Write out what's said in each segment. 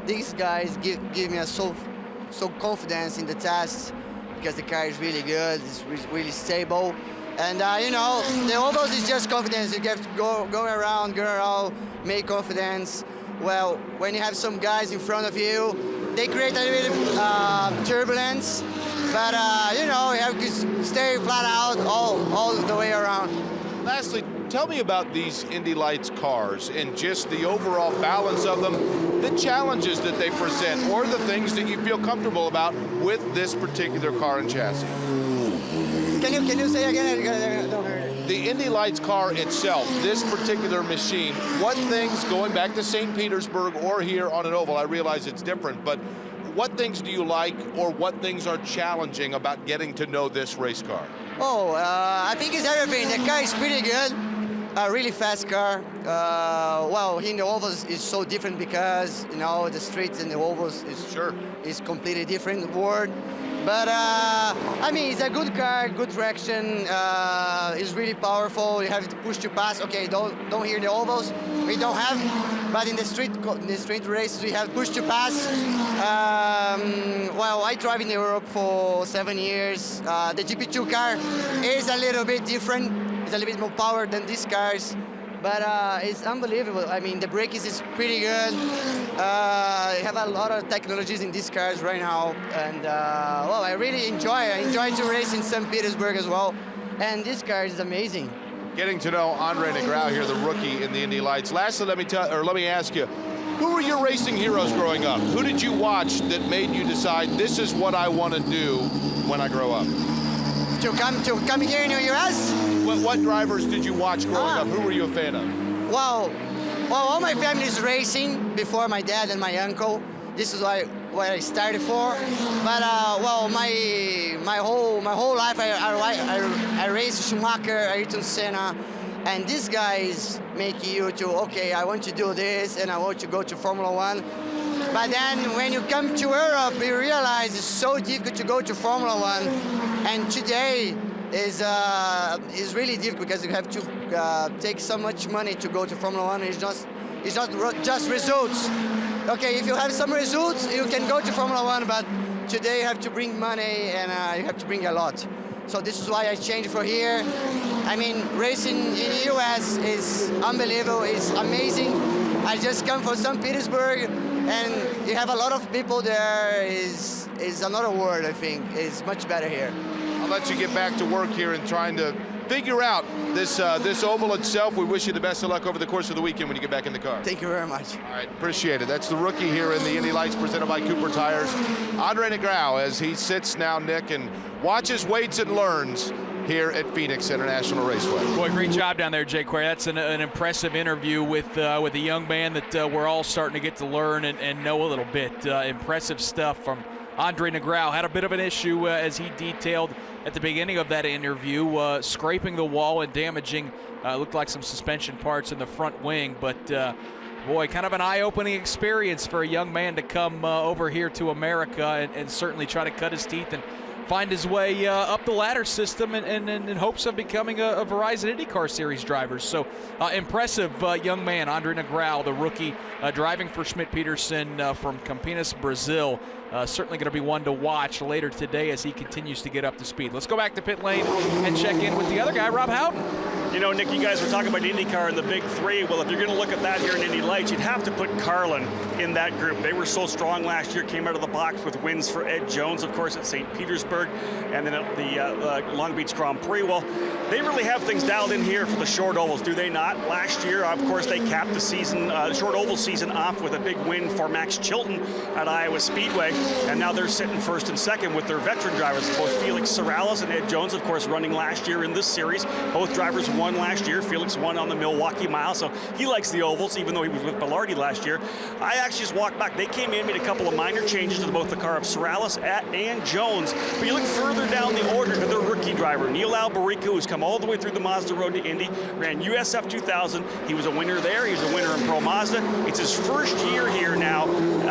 these guys give me so confidence in the test because the car is really good, it's really stable. And you know, the ovals is just confidence. You have to go around, make confidence. Well, when you have some guys in front of you, they create a little bit of turbulence, but you know, you have to stay flat out all the way around. Lastly, tell me about these Indy Lights cars and just the overall balance of them, the challenges that they present, or the things that you feel comfortable about with this particular car and chassis. Can you say again? I don't hear it. The Indy Lights car itself, this particular machine, what things, going back to St. Petersburg or here on an oval, I realize it's different, but what things do you like or what things are challenging about getting to know this race car? Oh, I think it's everything. The car is pretty good. A really fast car. Well, in the ovals is so different because, you know, the streets and the ovals is completely different world. But I mean, it's a good car, good traction. It's really powerful. You have to push to pass. Okay, don't hear the ovals. We don't have, but in the street races we have push to pass. Well, I drive in Europe for 7 years. The GP2 car is a little bit different. It's a little bit more power than these cars. But it's unbelievable. I mean, the brakes is pretty good. I have a lot of technologies in these cars right now, and well, I really enjoy. I enjoy to race in St. Petersburg as well, and this car is amazing. Getting to know Andre Negrão here, the rookie in the Indy Lights. Lastly, let me ask you, who were your racing heroes growing up? Who did you watch that made you decide this is what I want to do when I grow up? To come here in the U.S. What drivers did you watch growing up? Who were you a fan of? Well, all my family is racing before my dad and my uncle. This is what I started for. But well, my whole life I raced Schumacher, Ayrton Senna, and these guys make you to okay. I want to do this, and I want to go to Formula One. But then when you come to Europe, you realize it's so difficult to go to Formula One, and today is really difficult because you have to take so much money to go to Formula One. It's not just results. Okay, if you have some results, you can go to Formula One, but today you have to bring money and you have to bring a lot. So this is why I changed for here. I mean, racing in the US is unbelievable, it's amazing. I just come from St. Petersburg, and you have a lot of people there. Is another world, I think. It's much better here. I'll let you get back to work here and trying to figure out this oval itself. We wish you the best of luck over the course of the weekend when you get back in the car. Thank you very much. All right, appreciate it. That's the rookie here in the Indy Lights presented by Cooper Tires, Andre Negrão, as he sits now, Nick, and watches, waits, and learns here at Phoenix International Raceway. Boy, great job down there, Jay Quay. That's an impressive interview with a young man that we're all starting to get to learn and know a little bit. Impressive stuff from Andre Negrão. Had a bit of an issue, as he detailed at the beginning of that interview, scraping the wall and damaging, looked like some suspension parts in the front wing. But, boy, kind of an eye-opening experience for a young man to come over here to America and certainly try to cut his teeth and find his way up the ladder system in hopes of becoming a Verizon IndyCar Series driver. So impressive young man, Andre Negrão, the rookie, driving for Schmidt-Peterson from Campinas, Brazil. Certainly going to be one to watch later today as he continues to get up to speed. Let's go back to pit lane and check in with the other guy, Rob Houghton. You know, Nick, you guys were talking about IndyCar and the big three. Well, if you're going to look at that here in Indy Lights, you'd have to put Carlin in that group. They were so strong last year, came out of the box with wins for Ed Jones, of course, at St. Petersburg, and then at the Long Beach Grand Prix. Well, they really have things dialed in here for the short ovals, do they not? Last year, of course, they capped the season, short oval season off with a big win for Max Chilton at Iowa Speedway, and now they're sitting first and second with their veteran drivers, both Felix Sorales and Ed Jones, of course, running last year in this series. Both drivers won last year. Felix won on the Milwaukee Mile, so he likes the ovals, even though he was with Bilardi last year. I actually just walked back. They came in, made a couple of minor changes to both the car of Sorales and Jones. But you look further down the order to their rookie driver, Neil Albarico, who's come all the way through the Mazda Road to Indy, ran USF 2000. He was a winner there. He was a winner in Pro Mazda. It's his first year here now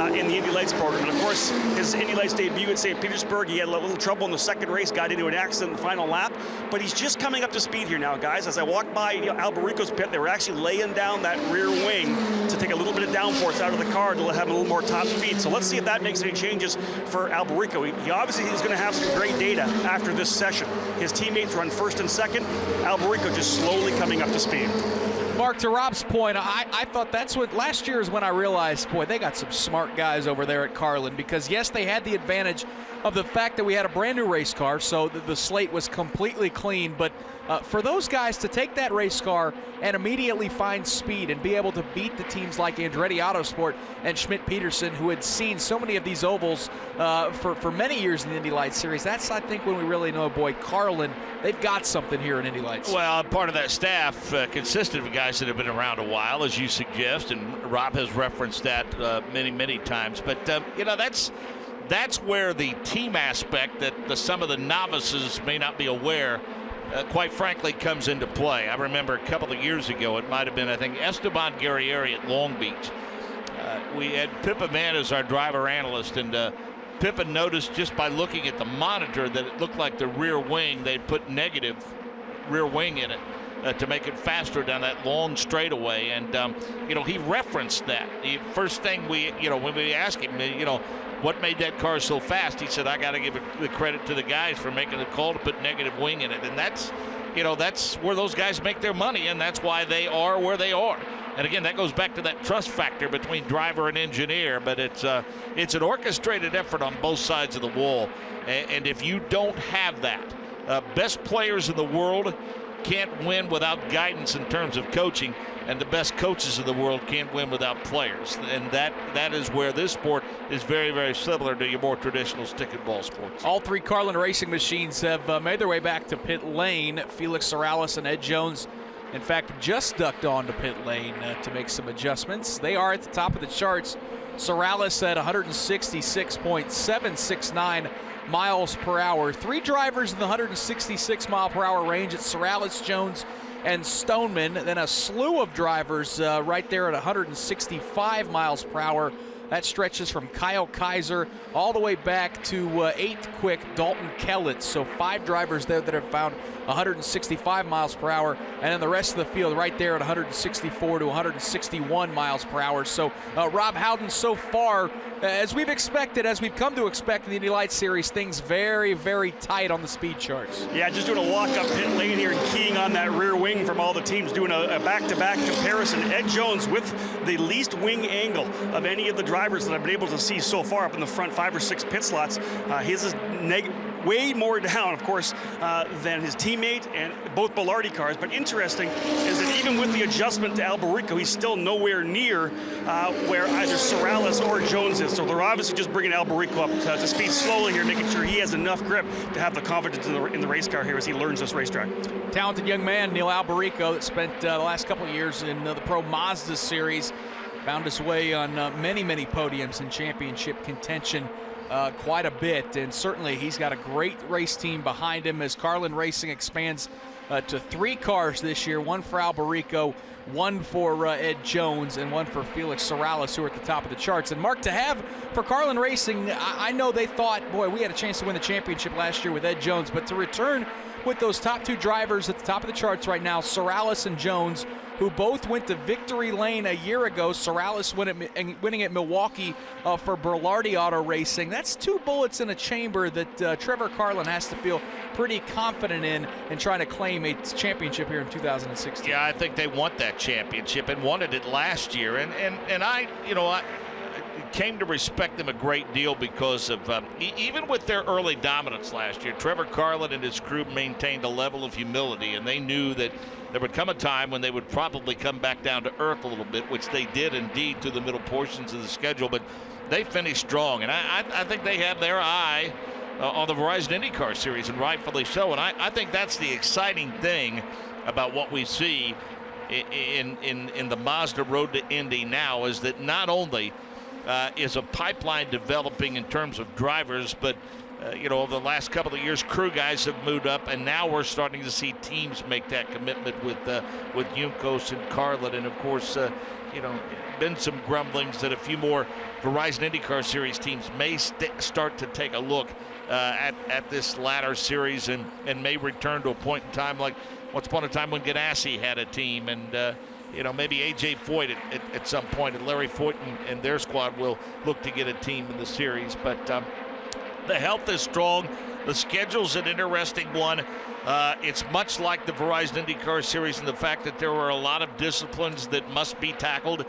in the Indy Lights program. And of course, his Indy Lights debut at St. Petersburg, he had a little trouble in the second race, got into an accident in the final lap, but he's just coming up to speed here now, guys. As I walked by Alberico's pit, they were actually laying down that rear wing to take a little bit of downforce out of the car to let him have a little more top speed. So let's see if that makes any changes for Alberico. He obviously is going to have some great data after this session. His teammates run first and second. Alberico just slowly coming up to speed. Mark, to Rob's point, I thought that's what last year is when I realized, boy, they got some smart guys over there at Carlin, because yes, they had the advantage of the fact that we had a brand new race car, so the slate was completely clean. But for those guys to take that race car and immediately find speed and be able to beat the teams like Andretti Autosport and Schmidt-Peterson, who had seen so many of these ovals for many years in the Indy Lights series, that's, I think, when we really know, boy, Carlin, they've got something here in Indy Lights. Well, part of that staff consisted of guys that have been around a while, as you suggest, and Rob has referenced that many times. But, that's where the team aspect that some of the novices may not be aware, quite frankly, comes into play. I remember a couple of years ago, it might have been, I think, Esteban Guerrieri at Long Beach. We had Pippa Mann as our driver analyst, and Pippa noticed just by looking at the monitor that it looked like the rear wing, they'd put negative rear wing in it to make it faster down that long straightaway. And, he referenced that. The first thing when we asked him, what made that car so fast, he said, I got to give the credit to the guys for making the call to put negative wing in it. And that's where those guys make their money, and that's why they are where they are. And again, that goes back to that trust factor between driver and engineer, but it's an orchestrated effort on both sides of the wall. And if you don't have that, best players in the world can't win without guidance in terms of coaching, and the best coaches in the world can't win without players. And that is where this sport is very similar to your more traditional stick and ball sports. All three Carlin racing machines have made their way back to pit lane. Felix Sorales and Ed Jones, in fact, just ducked onto pit lane to make some adjustments. They are at the top of the charts. Sorales at 166.769 miles per hour. Three drivers in the 166 mile per hour range. It's Sorales, Jones, and Stoneman. Then a slew of drivers right there at 165 miles per hour. That stretches from Kyle Kaiser all the way back to eighth quick Dalton Kellett. So 5 drivers there that have found 165 miles per hour, and then the rest of the field right there at 164 to 161 miles per hour. So Rob Howden, so far, as we've come to expect in the Indy Lights series, things very tight on the speed charts. Yeah, just doing a walk-up pit lane here and keying on that rear wing from all the teams, doing a back-to-back comparison. Ed Jones with the least wing angle of any of the drivers that I've been able to see so far up in the front 5 or 6 pit slots. His is way more down, of course, than his teammate and both Belardi cars. But interesting is that even with the adjustment to Alberico, he's still nowhere near where either Sorales or Jones is. So they're obviously just bringing Alberico up to speed slowly here, making sure he has enough grip to have the confidence in the race car here as he learns this racetrack. Talented young man, Neil Alberico, that spent the last couple of years in the Pro Mazda series, found his way on many podiums in championship contention. Quite a bit, and certainly he's got a great race team behind him as Carlin Racing expands to 3 cars this year, 1 for Alberico, 1 for Ed Jones, and 1 for Felix Sorales, who are at the top of the charts. And Mark, to have for Carlin Racing, I know they thought, boy, we had a chance to win the championship last year with Ed Jones, but to return with those top 2 drivers at the top of the charts right now, Sorales and Jones, who both went to victory lane a year ago. Sorales winning at Milwaukee for Belardi Auto Racing. That's 2 bullets in a chamber that Trevor Carlin has to feel pretty confident in trying to claim a championship here in 2016. Yeah, I think they want that championship and wanted it last year. And I came to respect them a great deal because of even with their early dominance last year, Trevor Carlin and his crew maintained a level of humility, and they knew that there would come a time when they would probably come back down to earth a little bit, which they did indeed to the middle portions of the schedule, but they finished strong. And I think they have their eye on the Verizon IndyCar series, and rightfully so. And I think that's the exciting thing about what we see in the Mazda road to Indy now, is that not only is a pipeline developing in terms of drivers, but over the last couple of years, crew guys have moved up, and now we're starting to see teams make that commitment with Juncos and Carlin, and of course, been some grumblings that a few more Verizon IndyCar Series teams may start to take a look at this latter series and may return to a point in time like once upon a time when Ganassi had a team, and maybe AJ Foyt at some point, and Larry Foyt and their squad will look to get a team in the series. But the health is strong. The schedule's an interesting one. It's much like the Verizon IndyCar Series in the fact that there were a lot of disciplines that must be tackled.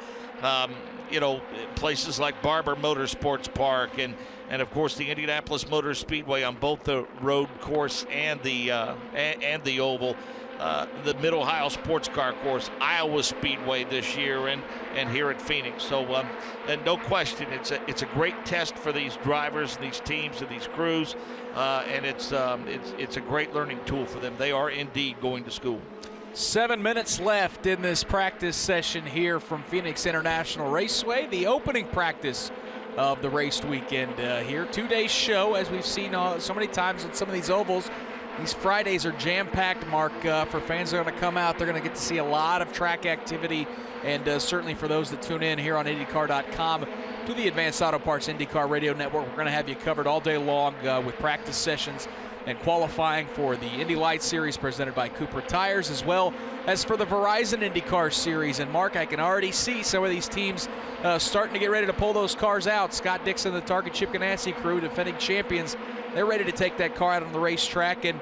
Places like Barber Motorsports Park and of course the Indianapolis Motor Speedway on both the road course and the oval. The Mid-Ohio Sports Car Course, Iowa Speedway this year, and here at Phoenix. So, and no question, it's a great test for these drivers, and these teams, and these crews, and it's a great learning tool for them. They are indeed going to school. 7 minutes left in this practice session here from Phoenix International Raceway, the opening practice of the race weekend here. 2-day show, as we've seen so many times on some of these ovals. These Fridays are jam-packed, Mark, for fans that are going to come out. They're going to get to see a lot of track activity, and certainly for those that tune in here on IndyCar.com to the Advanced Auto Parts IndyCar Radio Network, we're going to have you covered all day long with practice sessions and qualifying for the Indy Lights Series presented by Cooper Tires, as well as for the Verizon IndyCar Series. And Mark, I can already see some of these teams starting to get ready to pull those cars out. Scott Dixon, the Target Chip Ganassi crew, defending champions, they're ready to take that car out on the racetrack. And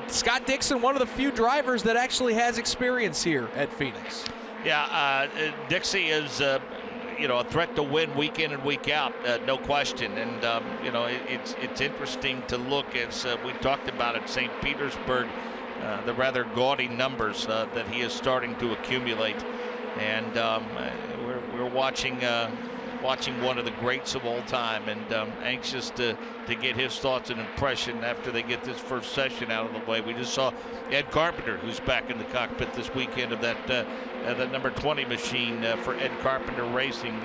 Scott Dixon, one of the few drivers that actually has experience here at Phoenix. Yeah, Dixie is a threat to win week in and week out, no question. And it's interesting to look, as we talked about at St. Petersburg, the rather gaudy numbers that he is starting to accumulate. And we're watching one of the greats of all time, and anxious to get his thoughts and impression after they get this first session out of the way. We just saw Ed Carpenter, who's back in the cockpit this weekend of that number 20 machine for Ed Carpenter Racing.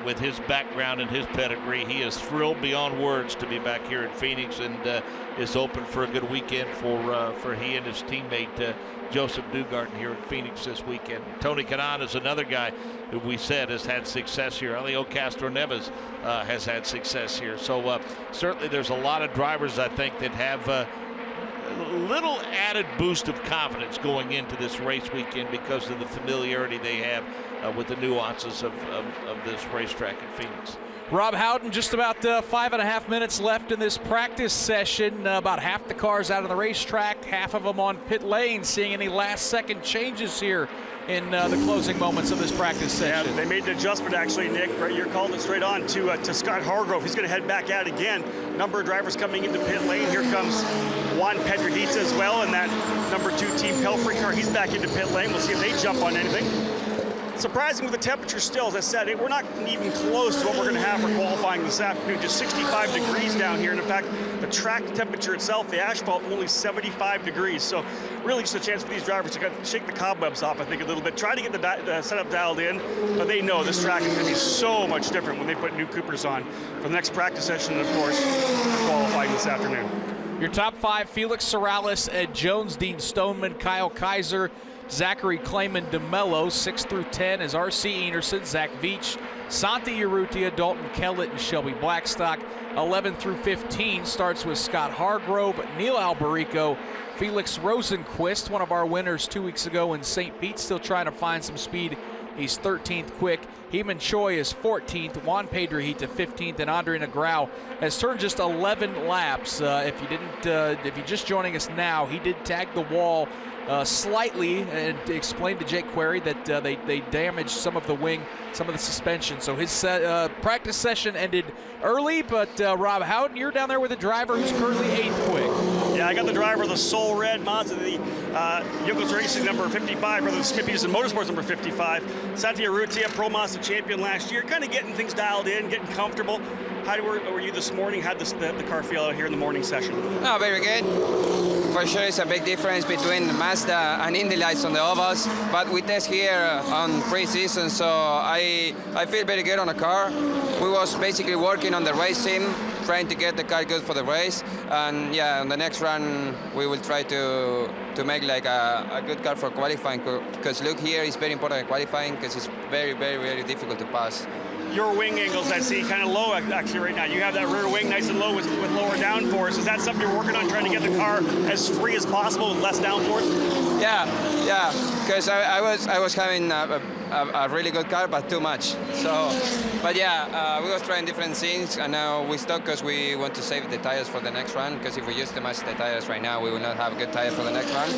With his background and his pedigree, he is thrilled beyond words to be back here at Phoenix, and is open for a good weekend for he and his teammate Joseph Newgarden here at Phoenix this weekend. Tony Kanaan is another guy who we said has had success here. Elio Castro Neves has had success here. So certainly there's a lot of drivers, I think, that have a little added boost of confidence going into this race weekend because of the familiarity they have with the nuances of this racetrack in Phoenix. Rob Howden, just about 5.5 minutes left in this practice session. About half the cars out on the racetrack, half of them on pit lane. Seeing any last-second changes here in the closing moments of this practice session? Yeah, they made an adjustment, actually, Nick. Right, you're calling it straight on to Scott Hargrove. He's going to head back out again. Number of drivers coming into pit lane. Here comes Juan Pedrojita as well, and that number 2 Team Pelfrey car. He's back into pit lane. We'll see if they jump on anything. Surprising with the temperature still, as I said, we're not even close to what we're going to have for qualifying this afternoon. Just 65 degrees down here. And in fact, the track temperature itself, the asphalt, only 75 degrees. So really just a chance for these drivers to shake the cobwebs off, I think, a little bit. Try to get the setup dialed in, but they know this track is going to be so much different when they put new Coopers on for the next practice session, and of course, qualifying this afternoon. Your top 5: Felix Sorrellis, Ed Jones, Dean Stoneman, Kyle Kaiser, Zachary Clayman DeMello. 6 through 10 is R.C. Enerson, Zach Veach, Santi Urrutia, Dalton Kellett, and Shelby Blackstock. 11 through 15 starts with Scott Hargrove, Neil Alberico, Felix Rosenquist, one of our winners 2 weeks ago in St. Pete, still trying to find some speed. He's 13th quick. Heeman Choi is 14th. Juan Pedrojita 15th, and Andre Negrão has turned just 11 laps. If you're just joining us now, he did tag the wall slightly and explained to Jake Query that they damaged some of the wing, some of the suspension. So his practice session ended early, but Rob Howden, you're down there with a driver who's currently 8th quick. Yeah, I got the driver of the Soul Red Mazda, the Juncos Racing number 55, or the Smith Peterson Motorsports number 55. Santi Urrutia, Pro Mazda champion last year, kind of getting things dialed in, getting comfortable. How were you this morning? How did the car feel out here in the morning session? Oh, very good. For sure, it's a big difference between Mazda and Indy Lights on the ovals, but we test here on pre-season, so I feel very good on the car. We was basically working on the racing, trying to get the car good for the race. And yeah, on the next run, we will try to make like a good car for qualifying. Because look here, it's very important in qualifying because it's very, very, very difficult to pass. Your wing angles I see kind of low actually right now. You have that rear wing nice and low with lower downforce. Is that something you're working on, trying to get the car as free as possible with less downforce? Yeah, because I was having a really good car, but too much. So, but yeah, we was trying different things, and now we stopped because we want to save the tires for the next run. Because if we use too much the tires right now, we will not have a good tire for the next run.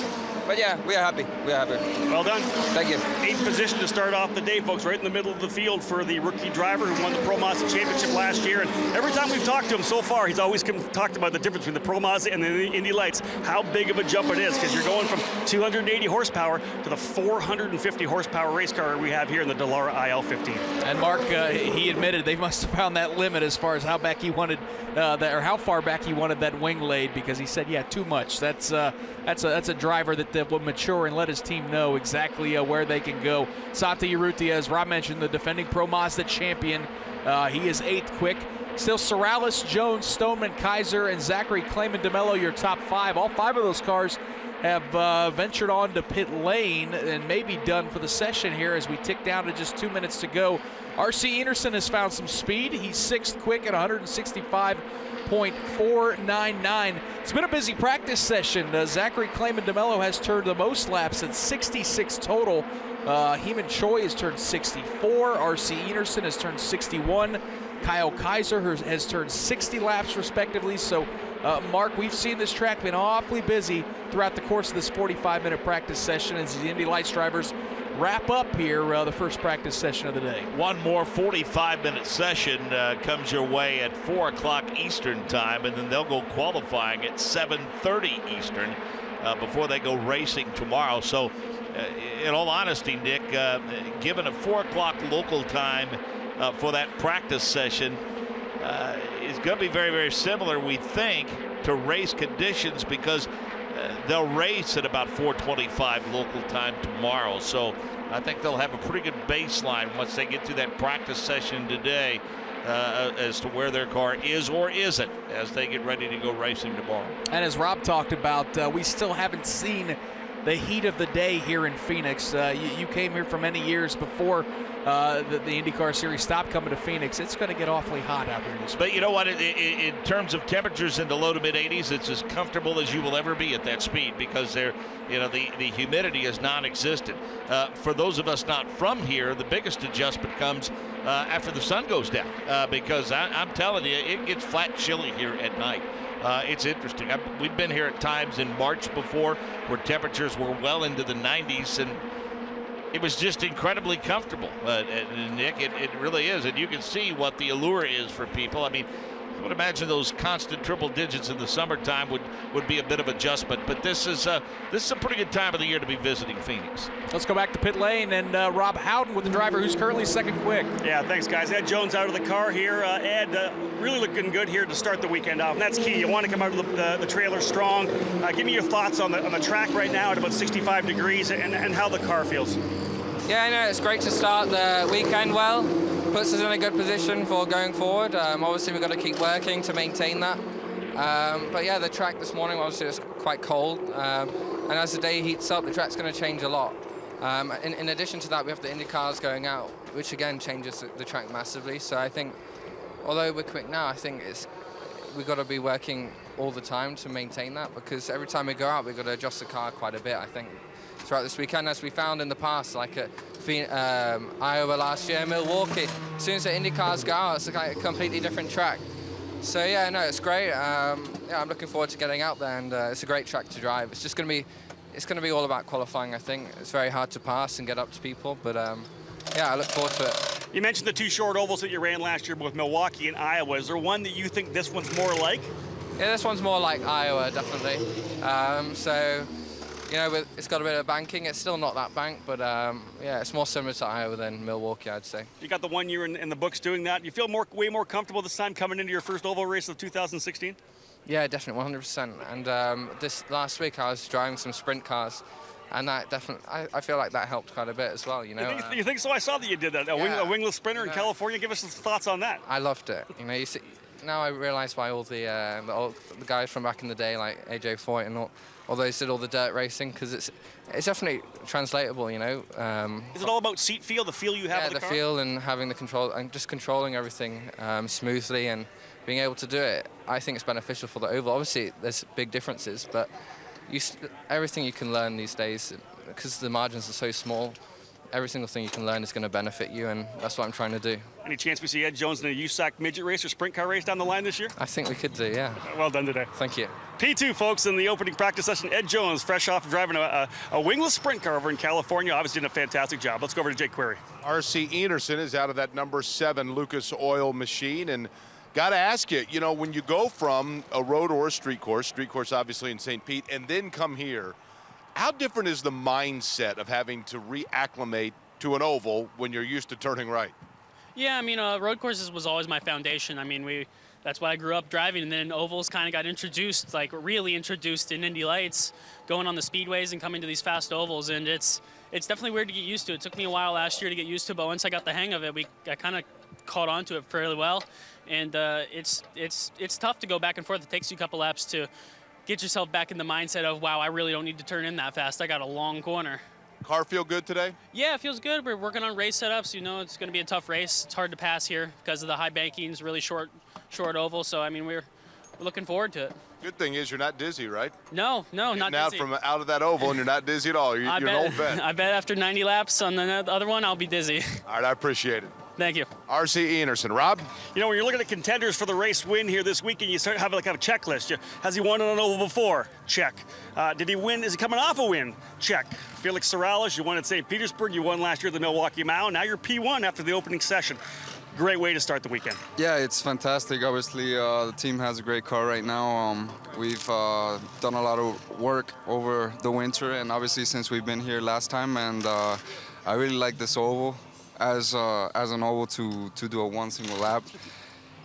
But yeah, we are happy. We are happy. Well done. Thank you. 8th position to start off the day, folks, right in the middle of the field for the rookie driver who won the Pro Mazda Championship last year. And every time we've talked to him so far, he's always talked about the difference between the Pro Mazda and the Indy Lights, how big of a jump it is, because you're going from 280 horsepower to the 450 horsepower race car we have here in the Dallara IL-15. And Mark, he admitted they must have found that limit as far as how back he wanted that, or how far back he wanted that wing laid, because he said, yeah, too much. That's a driver that will mature and let his team know exactly where they can go. Santi Urrutia, as Rob mentioned, the defending Pro Mazda champion. He is 8th quick. Still Sorales, Jones, Stoneman, Kaiser, and Zachary Clayman DeMello, your top 5. All 5 of those cars have ventured on to pit lane and may be done for the session here as we tick down to just 2 minutes to go. R.C. Anderson has found some speed. He's 6th quick at 165.499. It's been a busy practice session. Zachary Clayman DeMello has turned the most laps at 66 total. Heeman Choi has turned 64. R.C. Anderson has turned 61. Kyle Kaiser has turned 60 laps respectively. So, Mark, we've seen this track been awfully busy throughout the course of this 45-minute practice session as the Indy Lights drivers wrap up here the first practice session of the day. One more 45-minute session comes your way at 4 o'clock Eastern time, and then they'll go qualifying at 7:30 Eastern before they go racing tomorrow. So, in all honesty, Nick, given a 4 o'clock local time for that practice session, is going to be very, very similar, we think, to race conditions, because they'll race at about 4:25 local time tomorrow. So I think they'll have a pretty good baseline once they get through that practice session today as to where their car is or isn't as they get ready to go racing tomorrow. And as Rob talked about, we still haven't seen the heat of the day here in Phoenix. You came here for many years before the IndyCar Series stopped coming to Phoenix. It's going to get awfully hot out here this week. But you know what? In terms of temperatures in the low to mid 80s, it's as comfortable as you will ever be at that speed, because the humidity is non-existent. For those of us not from here, the biggest adjustment comes after the sun goes down, because I'm telling you, it gets flat chilly here at night. It's interesting. We've been here at times in March before where temperatures were well into the 90s, and it was just incredibly comfortable. Nick, it really is, and you can see what the allure is for people. I mean, I would imagine those constant triple digits in the summertime would be a bit of adjustment, but this is a pretty good time of the year to be visiting Phoenix. Let's go back to pit lane and Rob Howden with the driver who's currently 2nd quick. Yeah, thanks, guys. Ed Jones out of the car here. Ed, really looking good here to start the weekend off, and that's key. You want to come out of the trailer strong. Give me your thoughts on the track right now at about 65 degrees and how the car feels. Yeah, I know it's great to start the weekend well. Puts us in a good position for going forward. Obviously, we've got to keep working to maintain that. But yeah, the track this morning obviously was quite cold. And as the day heats up, the track's going to change a lot. In addition to that, we have the Indy cars going out, which again changes the track massively. So I think, although we're quick now, I think we've got to be working all the time to maintain that, because every time we go out, we've got to adjust the car quite a bit, I think, throughout this weekend, as we found in the past, like at Iowa last year, Milwaukee. As soon as the Indy cars go out, it's a completely different track. So yeah, no, it's great. Yeah, I'm looking forward to getting out there, and it's a great track to drive. It's just going to be all about qualifying, I think. It's very hard to pass and get up to people, but yeah, I look forward to it. You mentioned the 2 short ovals that you ran last year, both Milwaukee and Iowa. Is there one that you think this one's more like? Yeah, this one's more like Iowa, definitely. So, you know, it's got a bit of banking. It's still not that banked, but yeah, it's more similar to Iowa than Milwaukee, I'd say. You got the 1 year in the books doing that. You feel way more comfortable this time coming into your first oval race of 2016? Yeah, definitely, 100%. And this last week I was driving some sprint cars, and that definitely, I feel like that helped quite a bit as well, you know. You think so? I saw that you did that, a wingless sprinter in California. Give us some thoughts on that. I loved it. You know, now I realize why all the guys from back in the day, like AJ Foyt and all those did all the dirt racing, because it's definitely translatable, you know. Is it all about seat feel, the feel you have of the car? Yeah, the feel and having the control and just controlling everything smoothly and being able to do it. I think it's beneficial for the oval. Obviously, there's big differences, but everything you can learn these days, because the margins are so small, every single thing you can learn is going to benefit you, and that's what I'm trying to do. Any chance we see Ed Jones in a USAC midget race or sprint car race down the line this year? I think we could do, yeah. Well done today. Thank you. P2, folks, in the opening practice session, Ed Jones, fresh off driving a wingless sprint car over in California, obviously did a fantastic job. Let's go over to Jake Query. R.C. Enerson is out of that number 7 Lucas Oil machine, and got to ask you, you know, when you go from a road or a street course obviously in St. Pete, and then come here, how different is the mindset of having to reacclimate to an oval when you're used to turning right? Yeah, I mean, road courses was always my foundation. I mean, that's what I grew up driving, and then ovals kind of got introduced, like really introduced in Indy Lights, going on the speedways and coming to these fast ovals, and it's definitely weird to get used to. It took me a while last year to get used to, but once I got the hang of it, I kind of caught on to it fairly well, and it's tough to go back and forth. It takes you a couple laps to get yourself back in the mindset of, wow, I really don't need to turn in that fast. I got a long corner. Car feel good today? Yeah, it feels good. We're working on race setups. You know, it's going to be a tough race. It's hard to pass here because of the high bankings, really short oval. So, I mean, we're looking forward to it. Good thing is you're not dizzy, right? No, not Getting dizzy. out of that oval, and you're not dizzy at all. You're an old vet. I bet after 90 laps on the other one, I'll be dizzy. All right, I appreciate it. Thank you. R.C. Enerson. Rob? You know, when you're looking at contenders for the race win here this weekend, you start having like a checklist. Has he won on an oval before? Check. Did he win? Is he coming off a win? Check. Felix Sorrells, you won at St. Petersburg. You won last year at the Milwaukee Mile. Now you're P1 after the opening session. Great way to start the weekend. Yeah, it's fantastic. Obviously, the team has a great car right now. We've done a lot of work over the winter, and obviously since we've been here last time, and I really like this oval as an oval to do a one single lap.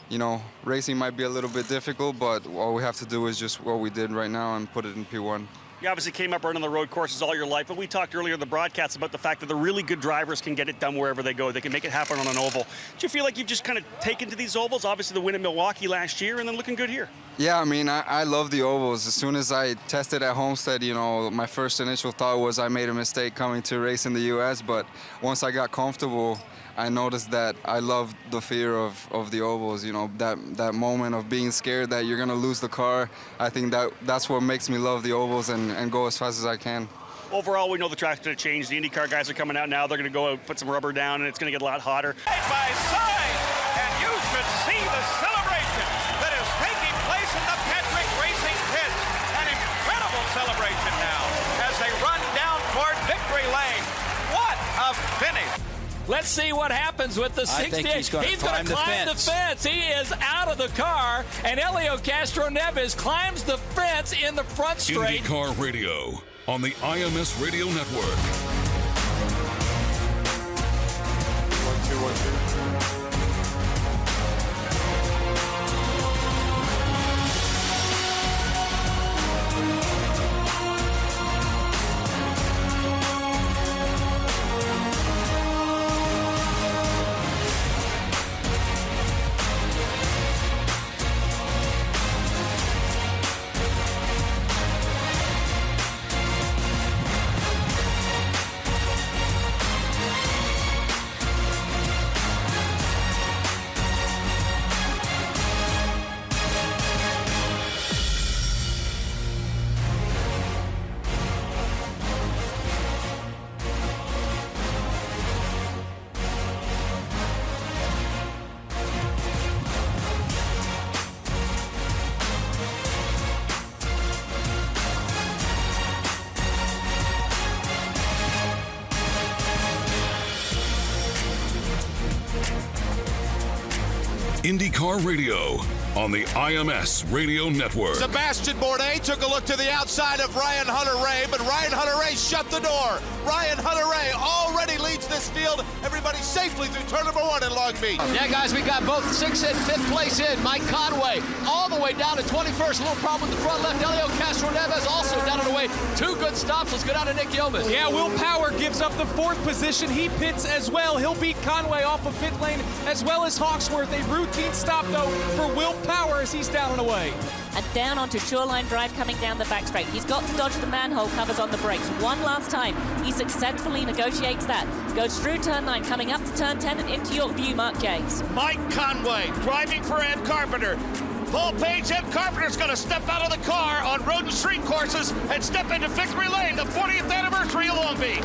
You know, racing might be a little bit difficult, but all we have to do is just what we did right now and put it in P1. You obviously came up running the road courses all your life, but we talked earlier in the broadcast about the fact that the really good drivers can get it done wherever they go. They can make it happen on an oval. Do you feel like you've just kind of taken to these ovals? Obviously the win at Milwaukee last year and then looking good here. Yeah, I mean, I love the ovals. As soon as I tested at Homestead, you know, my first initial thought was I made a mistake coming to race in the U.S., but once I got comfortable, I noticed that I loved the fear of the ovals, you know, that moment of being scared that you're going to lose the car. I think that's what makes me love the ovals and go as fast as I can. Overall, we know the track's going to change. The IndyCar guys are coming out now. They're going to go out, put some rubber down, and it's going to get a lot hotter. Side by side, and you should see the celebration that is taking place in the Patrick Racing pit. An incredible celebration now as they run down toward victory lane. What a finish! Let's see what happens with the 68. He's going to climb the fence. He is out of the car, and Helio Castroneves climbs the fence in the front straight. IndyCar Radio on the IMS Radio Network. 1, 2, 1, 2. IndyCar Radio on the IMS Radio Network. Sebastian Bourdais took a look to the outside of Ryan Hunter-Reay, but Ryan Hunter-Reay shut the door. Ryan Hunter-Reay already leads this field. Everybody safely through turn number 1 in Long Beach. Yeah, guys, we got both 6th and 5th place in. Mike Conway all the way down to 21st. A little problem with the front left. Helio Castroneves also down on the way. 2 good stops. Let's go down to Nick Yeoman. Yeah, Will Power gives up the 4th position. He pits as well. He'll beat Conway off of pit lane as well as Hawksworth. A routine stop, though, for Will power as he's down and away. And down onto Shoreline Drive coming down the back straight. He's got to dodge the manhole covers on the brakes. One last time. He successfully negotiates that. Goes through turn 9, coming up to turn 10 and into your view, Mark James. Mike Conway driving for Ed Carpenter. Paul Page, Ed Carpenter's going to step out of the car on road and street courses and step into victory lane, the 40th anniversary of Long Beach.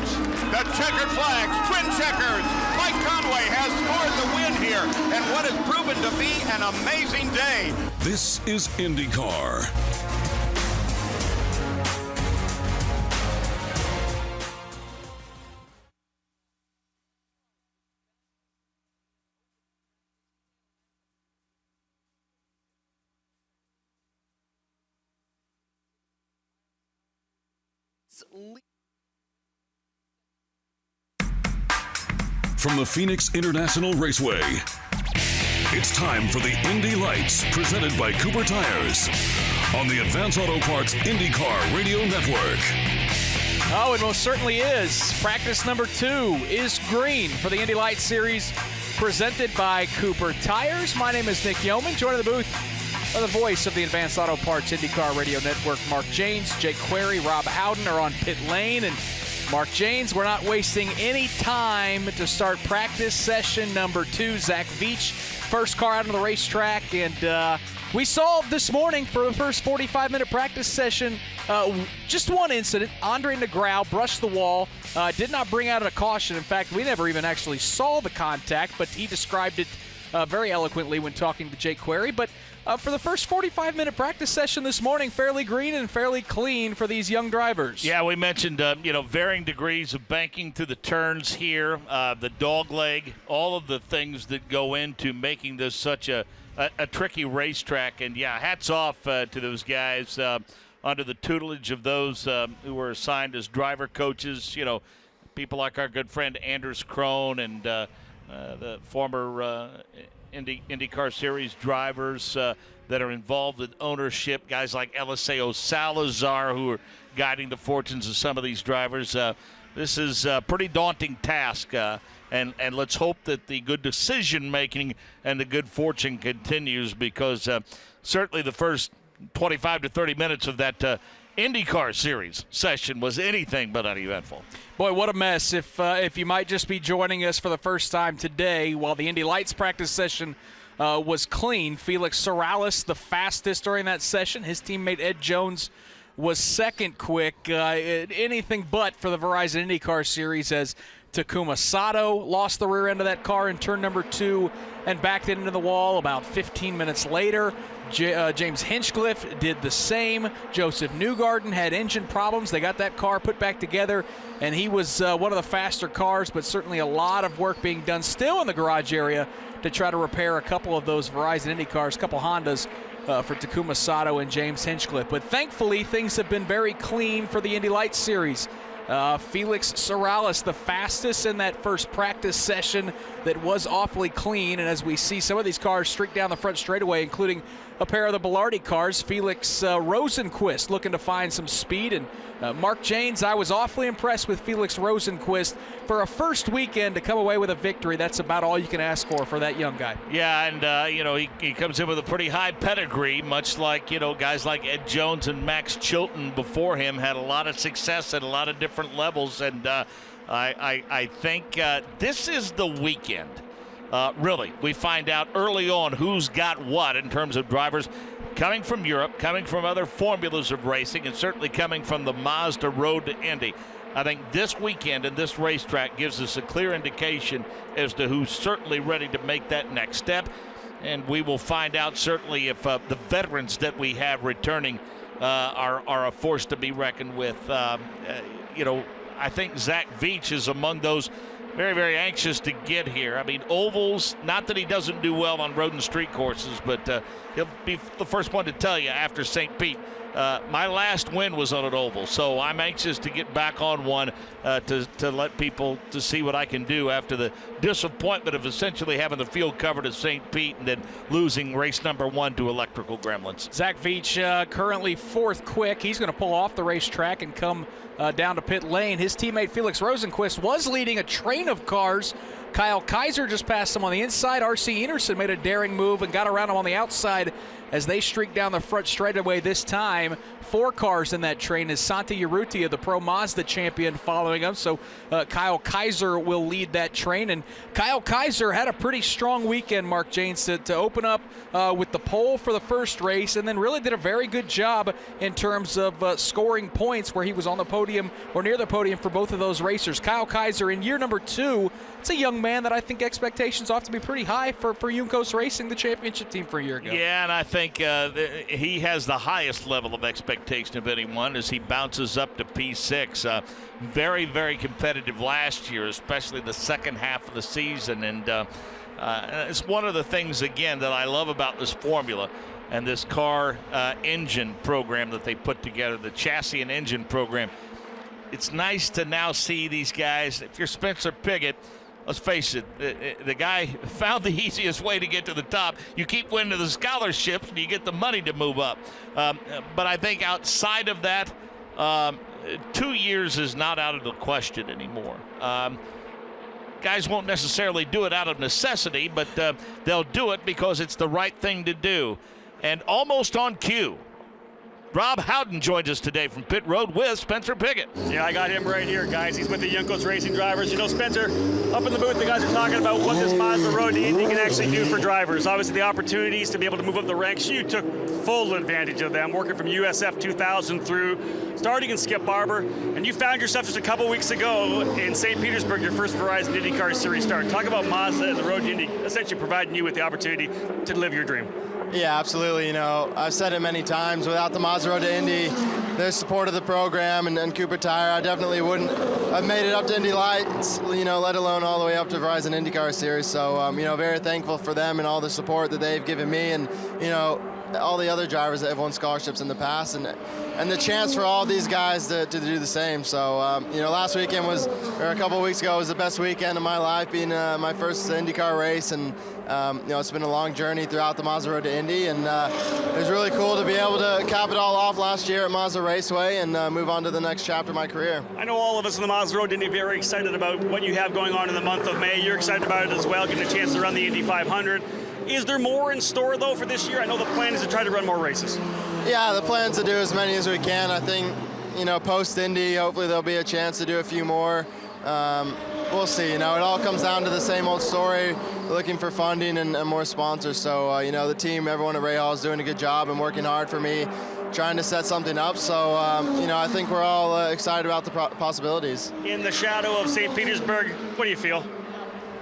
The checkered flags, twin checkers. Mike Conway has scored the win here, and what has proven to be an amazing day. This is IndyCar. From the Phoenix International Raceway, it's time for the Indy Lights, presented by Cooper Tires, on the Advance Auto Parts IndyCar Radio Network. Oh, it most certainly is. Practice number 2 is green for the Indy Lights series, presented by Cooper Tires. My name is Nick Yeoman. Joining the booth are the voice of the Advanced Auto Parts IndyCar Radio Network, Mark Janes, Jake Query, Rob Howden are on pit lane. And Mark Janes, we're not wasting any time to start practice session number 2. Zach Veach, first car out on the racetrack. And we saw this morning for the first 45-minute practice session just one incident. Andre Negrao brushed the wall, did not bring out a caution. In fact, we never even actually saw the contact, but he described it very eloquently when talking to Jake Query. But for the first 45-minute practice session this morning, fairly green and fairly clean for these young drivers. Yeah, we mentioned, varying degrees of banking through the turns here, the dog leg, all of the things that go into making this such a tricky racetrack. And, yeah, hats off to those guys under the tutelage of those who were assigned as driver coaches. You know, people like our good friend Anders Krohn and the former IndyCar Series drivers that are involved with ownership, guys like Eliseo Salazar who are guiding the fortunes of some of these drivers. This is a pretty daunting task, and let's hope that the good decision-making and the good fortune continues, because certainly the first 25 to 30 minutes of that IndyCar Series session was anything but uneventful. Boy, what a mess. If you might just be joining us for the first time today, while the Indy Lights practice session was clean, Felix Sorrells, the fastest during that session. His teammate Ed Jones was second quick. Anything but for the Verizon IndyCar Series, as Takuma Sato lost the rear end of that car in turn number 2 and backed it into the wall about 15 minutes later. James Hinchcliffe did the same. Joseph Newgarden had engine problems. They got that car put back together, and he was one of the faster cars, but certainly a lot of work being done still in the garage area to try to repair a couple of those Verizon Indy cars, a couple Hondas for Takuma Sato and James Hinchcliffe. But thankfully, things have been very clean for the Indy Lights Series. Felix Sorrells, the fastest in that first practice session, that was awfully clean. And as we see some of these cars streak down the front straightaway, including a pair of the Belardi cars, Felix Rosenquist looking to find some speed. And Mark Janes, I was awfully impressed with Felix Rosenquist for a first weekend to come away with a victory. That's about all you can ask for that young guy. Yeah, and he comes in with a pretty high pedigree, much like guys like Ed Jones and Max Chilton before him had a lot of success at a lot of different levels. And I think this is the weekend. Really, we find out early on who's got what in terms of drivers coming from Europe, coming from other formulas of racing, and certainly coming from the Mazda road to Indy. I think this weekend and this racetrack gives us a clear indication as to who's certainly ready to make that next step. And we will find out certainly if the veterans that we have returning are a force to be reckoned with. I think Zach Veach is among those very, very anxious to get here. I mean, ovals, not that he doesn't do well on road and street courses, but he'll be the first one to tell you after St. Pete, my last win was on an oval, so I'm anxious to get back on one to let people to see what I can do after the disappointment of essentially having the field covered at St. Pete and then losing race number 1 to Electrical Gremlins. Zach Veach currently 4th quick. He's going to pull off the racetrack and come down to pit lane. His teammate Felix Rosenquist was leading a train of cars Kyle Kaiser just passed him on the inside. R.C. Enerson made a daring move and got around him on the outside as they streaked down the front straightaway this time. 4 cars in that train is Santi Urrutia, the Pro Mazda champion, following him. So Kyle Kaiser will lead that train. And Kyle Kaiser had a pretty strong weekend, Mark Janes, to open up with the pole for the first race, and then really did a very good job in terms of scoring points where he was on the podium or near the podium for both of those racers. Kyle Kaiser in year number 2, it's a young man that I think expectations ought to be pretty high for Juncos Racing, the championship team for a year ago. Yeah, and I think he has the highest level of expectation of anyone as he bounces up to P6. Very, very competitive last year, especially the second half of the season. And it's one of the things, again, that I love about this formula and this car engine program that they put together, the chassis and engine program. It's nice to now see these guys. If you're Spencer Pigot, let's face it, the guy found the easiest way to get to the top. You keep winning the scholarships and you get the money to move up. But I think outside of that, 2 years is not out of the question anymore. Guys won't necessarily do it out of necessity, but they'll do it because it's the right thing to do. And almost on cue, Rob Howden joins us today from pit road with Spencer Pigot. Yeah, I got him right here, guys. He's with the Juncos Racing drivers. You know, Spencer, up in the booth, the guys are talking about what this Mazda Road to Indy can actually do for drivers. Obviously, the opportunities to be able to move up the ranks, you took full advantage of them, working from USF 2000 through starting in Skip Barber, and you found yourself just a couple weeks ago in St. Petersburg, your first Verizon IndyCar Series start. Talk about Mazda and the Road to Indy essentially providing you with the opportunity to live your dream. Yeah, absolutely. You know, I've said it many times, without the Mazda Road to Indy, their support of the program and Cooper Tire, I definitely wouldn't have made it up to Indy Lights, you know, let alone all the way up to Verizon IndyCar Series. So, you know, very thankful for them and all the support that they've given me and, you know, all the other drivers that have won scholarships in the past, and the chance for all these guys to do the same. So, you know, last weekend a couple of weeks ago, was the best weekend of my life, being my first IndyCar race, and you know, it's been a long journey throughout the Mazda Road to Indy, and it was really cool to be able to cap it all off last year at Mazda Raceway and move on to the next chapter of my career. I know all of us in the Mazda Road to Indy are very excited about what you have going on in the month of May. You're excited about it as well, getting a chance to run the Indy 500. Is there more in store, though, for this year? I know the plan is to try to run more races. Yeah, the plan's to do as many as we can. I think, you know, post-Indy, hopefully there'll be a chance to do a few more. We'll see. You know, it all comes down to the same old story, looking for funding and more sponsors. So, you know, the team, everyone at Ray Hall is doing a good job and working hard for me, trying to set something up. So, you know, I think we're all excited about the possibilities. In the shadow of St. Petersburg, what do you feel?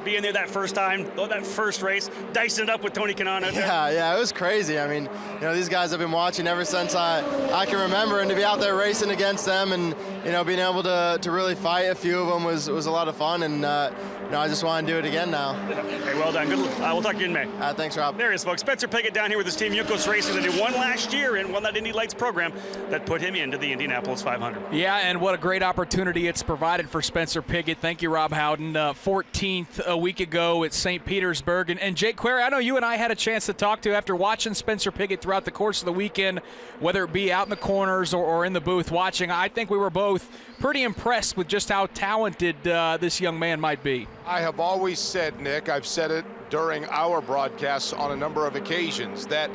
Being there that first time, that first race, dicing it up with Tony Kanaan out there. Yeah, it was crazy. I mean, you know, these guys have been watching ever since I can remember, and to be out there racing against them and, you know, being able to really fight a few of them was a lot of fun, and you know, I just want to do it again now. Hey, well done. Good. We'll talk to you in May. Thanks, Rob. There he is, folks. Spencer Pigot down here with his team, Juncos Racing, that he won last year and won that Indy Lights program that put him into the Indianapolis 500. Yeah, and what a great opportunity it's provided for Spencer Pigot. Thank you, Rob Howden. 14th a week ago at St. Petersburg. And Jake Query, I know you and I had a chance to talk to after watching Spencer Pigot throughout the course of the weekend, whether it be out in the corners or in the booth watching. I think we were both pretty impressed with just how talented this young man might be. I have always said, Nick, I've said it during our broadcasts on a number of occasions, that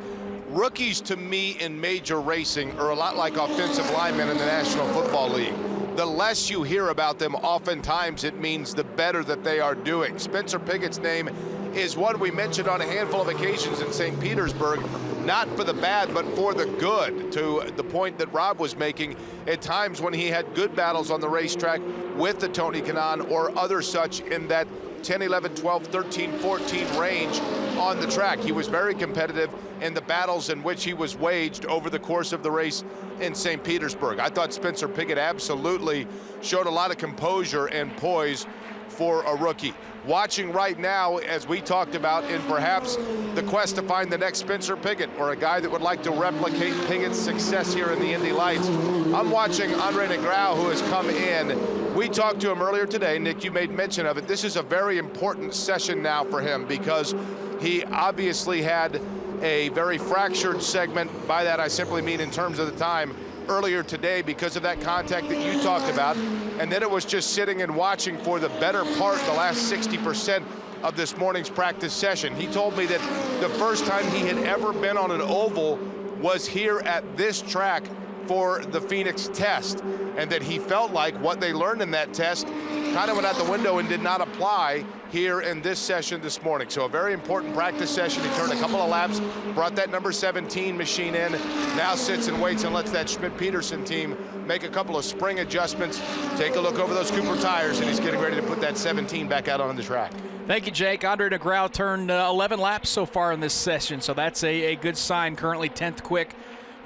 rookies to me in major racing are a lot like offensive linemen in the National Football League. The less you hear about them, oftentimes it means the better that they are doing. Spencer Pigot's name is one we mentioned on a handful of occasions in St. Petersburg, not for the bad, but for the good, to the point that Rob was making at times when he had good battles on the racetrack with the Tony Kanaan or other such in that 10, 11, 12, 13, 14 range on the track. He was very competitive in the battles in which he was waged over the course of the race in St. Petersburg. I thought Spencer Pigot absolutely showed a lot of composure and poise for a rookie. Watching right now, as we talked about, in perhaps the quest to find the next Spencer Pigot or a guy that would like to replicate Pigot's success here in the Indy Lights, I'm watching Andre Negrão, who has come in. We talked to him earlier today. Nick, you made mention of it. This is a very important session now for him because he obviously had a very fractured segment. By that, I simply mean in terms of the time earlier today because of that contact that you talked about, and then it was just sitting and watching for the better part, the last 60% of this morning's practice session. He told me that the first time he had ever been on an oval was here at this track for the Phoenix test, and that he felt like what they learned in that test kind of went out the window and did not apply here in this session this morning. So a very important practice session. He turned a couple of laps, brought that number 17 machine in, now sits and waits and lets that Schmidt-Peterson team make a couple of spring adjustments, take a look over those Cooper tires, and he's getting ready to put that 17 back out on the track. Thank you, Jake. Andre Negrao turned 11 laps so far in this session, so that's a good sign, currently 10th quick.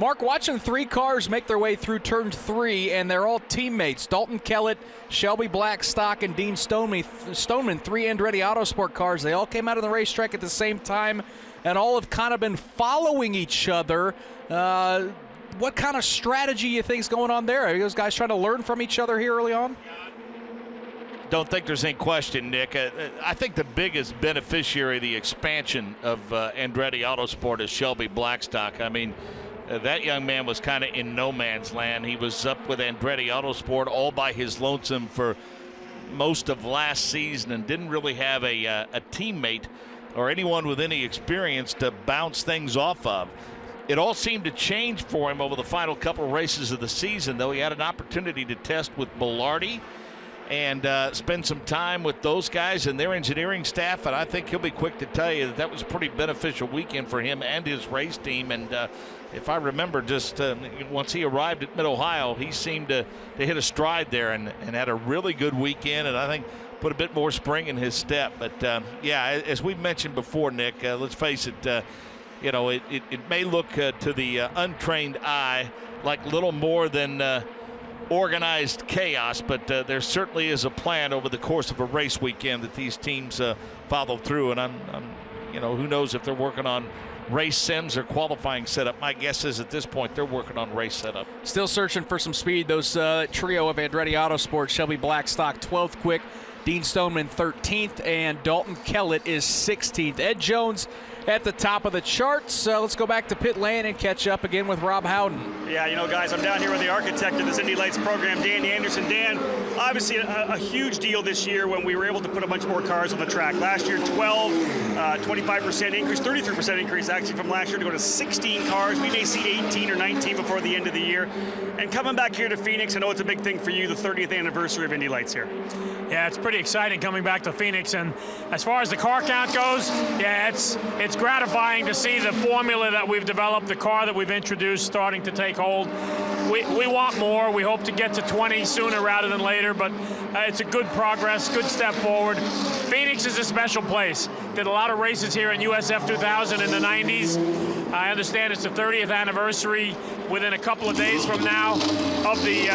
Mark, watching 3 cars make their way through turn 3, and they're all teammates. Dalton Kellett, Shelby Blackstock, and Dean Stoneman, 3 Andretti Autosport cars. They all came out of the racetrack at the same time, and all have kind of been following each other. What kind of strategy you think is going on there? Are those guys trying to learn from each other here early on? Don't think there's any question, Nick. I think the biggest beneficiary of the expansion of Andretti Autosport is Shelby Blackstock. I mean, that young man was kind of in no man's land. He was up with Andretti Autosport all by his lonesome for most of last season and didn't really have a teammate or anyone with any experience to bounce things off of. It all seemed to change for him over the final couple of races of the season, though. He had an opportunity to test with Bilardi and spend some time with those guys and their engineering staff, and I think he'll be quick to tell you that was a pretty beneficial weekend for him and his race team. And if I remember, just once he arrived at Mid-Ohio, he seemed to hit a stride there and had a really good weekend, and I think put a bit more spring in his step. But yeah, as we mentioned before, Nick, let's face it, you know, it may look to the untrained eye like little more than organized chaos, but there certainly is a plan over the course of a race weekend that these teams follow through. And I'm you know, who knows if they're working on race sims or qualifying setup. My guess is at this point they're working on race setup. Still searching for some speed. Those trio of Andretti Autosport, Shelby Blackstock 12th quick, Dean Stoneman 13th, and Dalton Kellett is 16th. Ed Jones at the top of the charts. Let's go back to pit lane and catch up again with Rob Howden. Yeah, you know, guys, I'm down here with the architect of this Indy Lights program, Dan Anderson. Dan, obviously a huge deal this year when we were able to put a bunch more cars on the track. Last year, 25% increase, 33% increase actually from last year to go to 16 cars. We may see 18 or 19 before the end of the year. And coming back here to Phoenix, I know it's a big thing for you, the 30th anniversary of Indy Lights here. Yeah, it's pretty exciting coming back to Phoenix. And as far as the car count goes, yeah, it's gratifying to see the formula that we've developed, the car that we've introduced starting to take hold. We want more. We hope to get to 20 sooner rather than later, but it's a good progress, good step forward. Phoenix is a special place. Did a lot of races here in USF 2000 in the 90s. I understand it's the 30th anniversary within a couple of days from now of the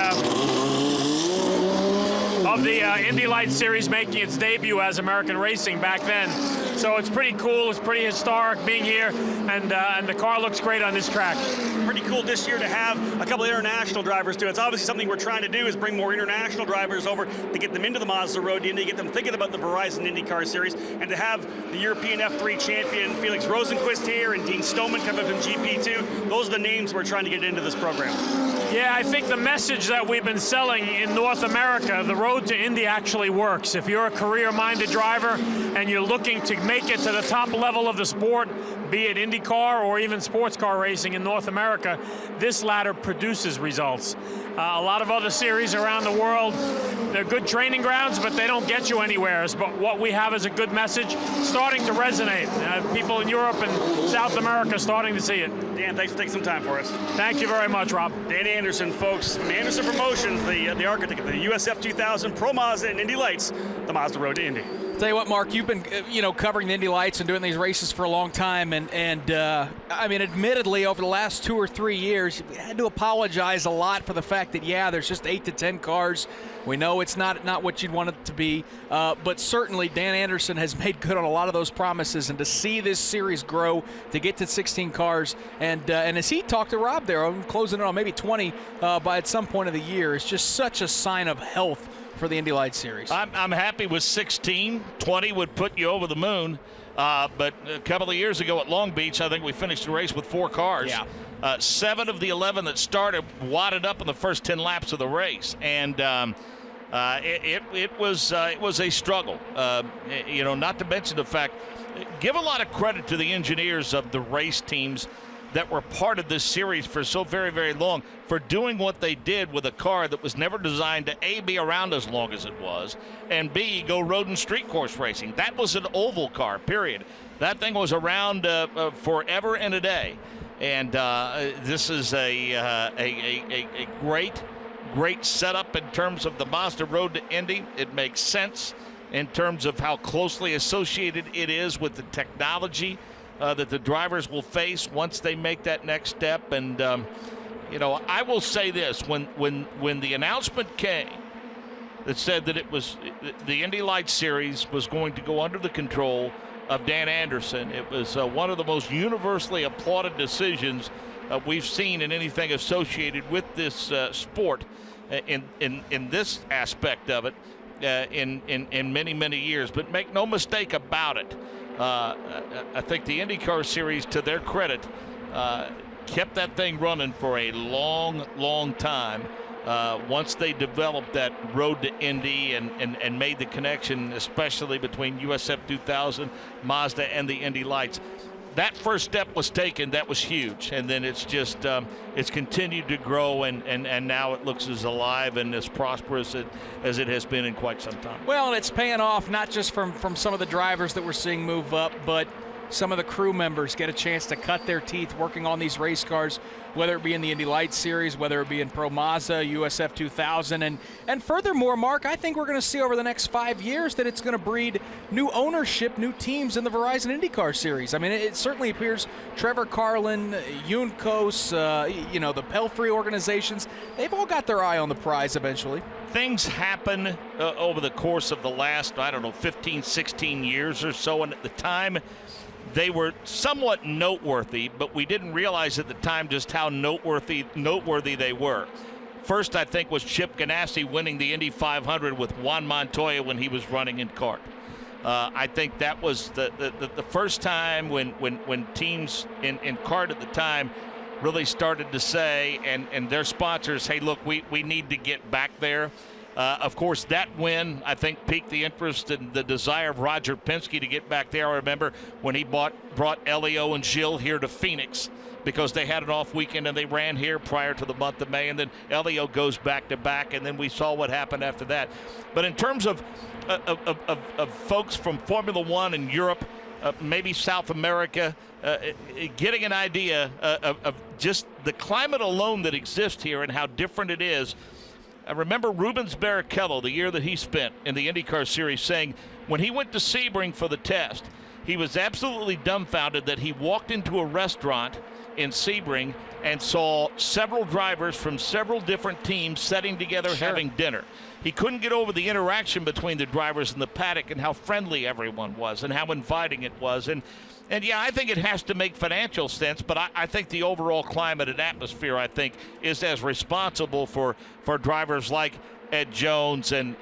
Indy Lights series making its debut as American racing back then. So it's pretty cool, it's pretty historic being here, and the car looks great on this track. Pretty cool this year to have a couple of international drivers too. It's obviously something we're trying to do is bring more international drivers over to get them into the Mazda Road Indy, get them thinking about the Verizon IndyCar series, and to have the European F3 champion Felix Rosenqvist here and Dean Stoneman coming from GP2. Those are the names we're trying to get into this program. Yeah, I think the message that we've been selling in North America, the road to Indy actually works. If you're a career-minded driver and you're looking to make it to the top level of the sport, be it IndyCar or even sports car racing in North America, this ladder produces results. A lot of other series around the world, they're good training grounds, but they don't get you anywhere. But what we have is a good message starting to resonate. People in Europe and South America starting to see it. Dan, thanks for taking some time for us. Thank you very much, Rob. Dan Anderson, folks, from Anderson Promotions, the architect of the USF 2000 Pro Mazda and Indy Lights, the Mazda Road to Indy. Tell you what, Mark, you've been covering the Indy Lights and doing these races for a long time, and I mean, admittedly, over the last 2 or 3 years, we had to apologize a lot for the fact that, yeah, there's just 8 to 10 cars. We know it's not what you'd want it to be, but certainly Dan Anderson has made good on a lot of those promises, and to see this series grow, to get to 16 cars, and as he talked to Rob there, closing it on maybe 20 by at some point of the year, is just such a sign of health for the Indy Lights Series. I'm happy with 16. 20 would put you over the moon. But a couple of years ago at Long Beach, I think we finished the race with 4 cars. Yeah. 7 of the 11 that started wadded up in the first 10 laps of the race, and it was a struggle. Not to mention the fact, give a lot of credit to the engineers of the race teams that were part of this series for so very, very long, for doing what they did with a car that was never designed to A, be around as long as it was, and B, go road and street course racing. That was an oval car, period. That thing was around forever and a day. And this is a great setup in terms of the Mazda Road to Indy. It makes sense in terms of how closely associated it is with the technology that the drivers will face once they make that next step. And I will say this: when the announcement came that said that it was the Indy Lights Series was going to go under the control of Dan Anderson, it was one of the most universally applauded decisions we've seen in anything associated with this sport in this aspect of it in many years. But make no mistake about it, I think the IndyCar Series, to their credit, kept that thing running for a long time. Once they developed that road to Indy and made the connection, especially between USF 2000, Mazda, and the Indy Lights. That first step was taken. That was huge. And then it's just it's continued to grow, and now it looks as alive and as prosperous as it has been in quite some time. Well, and it's paying off not just from some of the drivers that we're seeing move up, but some of the crew members get a chance to cut their teeth working on these race cars, whether it be in the Indy Lights Series, whether it be in Pro Mazda, USF 2000. And furthermore, Mark, I think we're going to see over the next 5 years that it's going to breed new ownership, new teams in the Verizon IndyCar Series. I mean, it certainly appears Trevor Carlin, Juncos, the Pelfrey organizations, they've all got their eye on the prize eventually. Things happen over the course of the last, 15, 16 years or so, and at the time, they were somewhat noteworthy, but we didn't realize at the time just how noteworthy they were. First, I think, was Chip Ganassi winning the Indy 500 with Juan Montoya when he was running in kart. I think that was the first time when teams in kart at the time really started to say, and their sponsors, hey, look, we need to get back there. Of course, that win, I think, piqued the interest and the desire of Roger Penske to get back there. I remember when he brought Elio and Gilles here to Phoenix because they had an off weekend and they ran here prior to the month of May, and then Elio goes back-to-back, and then we saw what happened after that. But in terms of folks from Formula One in Europe, maybe South America, getting an idea of just the climate alone that exists here and how different it is. I remember Rubens Barrichello, the year that he spent in the IndyCar Series, saying when he went to Sebring for the test, he was absolutely dumbfounded that he walked into a restaurant in Sebring and saw several drivers from several different teams sitting together having dinner. He couldn't get over the interaction between the drivers in the paddock and how friendly everyone was and how inviting it was. And yeah, I think it has to make financial sense, but I think the overall climate and atmosphere, I think, is as responsible for drivers like Ed Jones and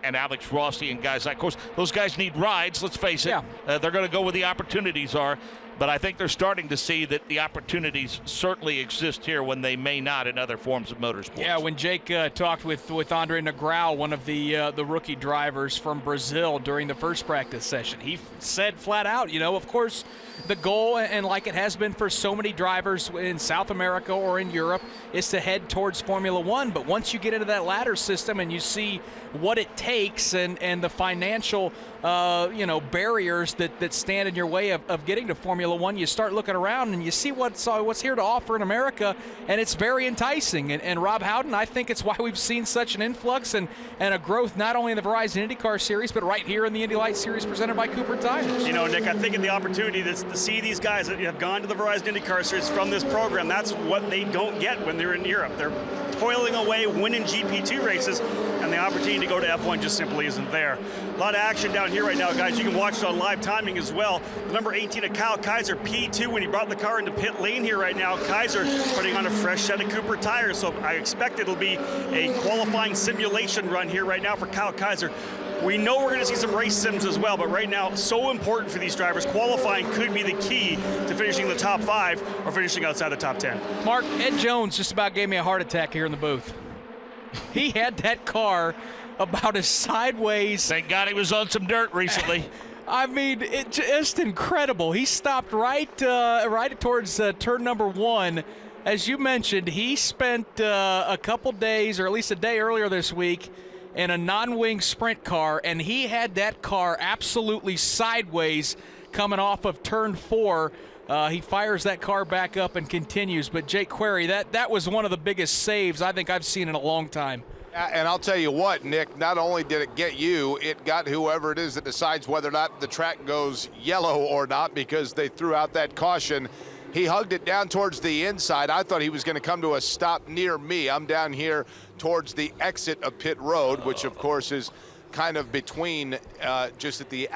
Alex Rossi and guys like, of course, those guys need rides, let's face it. Yeah. They're going to go where the opportunities are. But I think they're starting to see that the opportunities certainly exist here when they may not in other forms of motorsports. Yeah, when Jake talked with Andre Negrão, one of the rookie drivers from Brazil during the first practice session, he said flat out, of course, the goal, and like it has been for so many drivers in South America or in Europe, is to head towards Formula One. But once you get into that ladder system and you see what it takes and the financial barriers that stand in your way of getting to Formula One, you start looking around and you see what's here to offer in America, and it's very enticing. And Rob Howden, I think it's why we've seen such an influx and a growth not only in the Verizon IndyCar Series, but right here in the Indy Lights Series presented by Cooper Tires. Nick, I think in the opportunity to see these guys that have gone to the Verizon IndyCar Series from this program, that's what they don't get when they're in Europe. They're toiling away, winning GP2 races, and the opportunity to go to F1 just simply isn't there. A lot of action down here here right now, guys. You can watch it on live timing as well. The number 18 of Kyle Kaiser, P2, when he brought the car into pit lane here right now. Kaiser putting on a fresh set of Cooper tires, so I expect it'll be a qualifying simulation run here right now for Kyle Kaiser. We know we're going to see some race sims as well, but right now, so important for these drivers. Qualifying could be the key to finishing the top 5 or finishing outside the top 10. Mark, Ed Jones just about gave me a heart attack here in the booth. He had that car about as sideways. Thank God he was on some dirt recently. I mean, it's just incredible. He stopped right towards turn number 1. As you mentioned, he spent a couple days, or at least a day earlier this week, in a non-wing sprint car, and he had that car absolutely sideways coming off of turn 4. He fires that car back up and continues. But Jake Query, that was one of the biggest saves I think I've seen in a long time. And I'll tell you what, Nick, not only did it get you, it got whoever it is that decides whether or not the track goes yellow or not, because they threw out that caution. He hugged it down towards the inside. I thought he was going to come to a stop near me. I'm down here towards the exit of pit road, which of course is kind of between just at the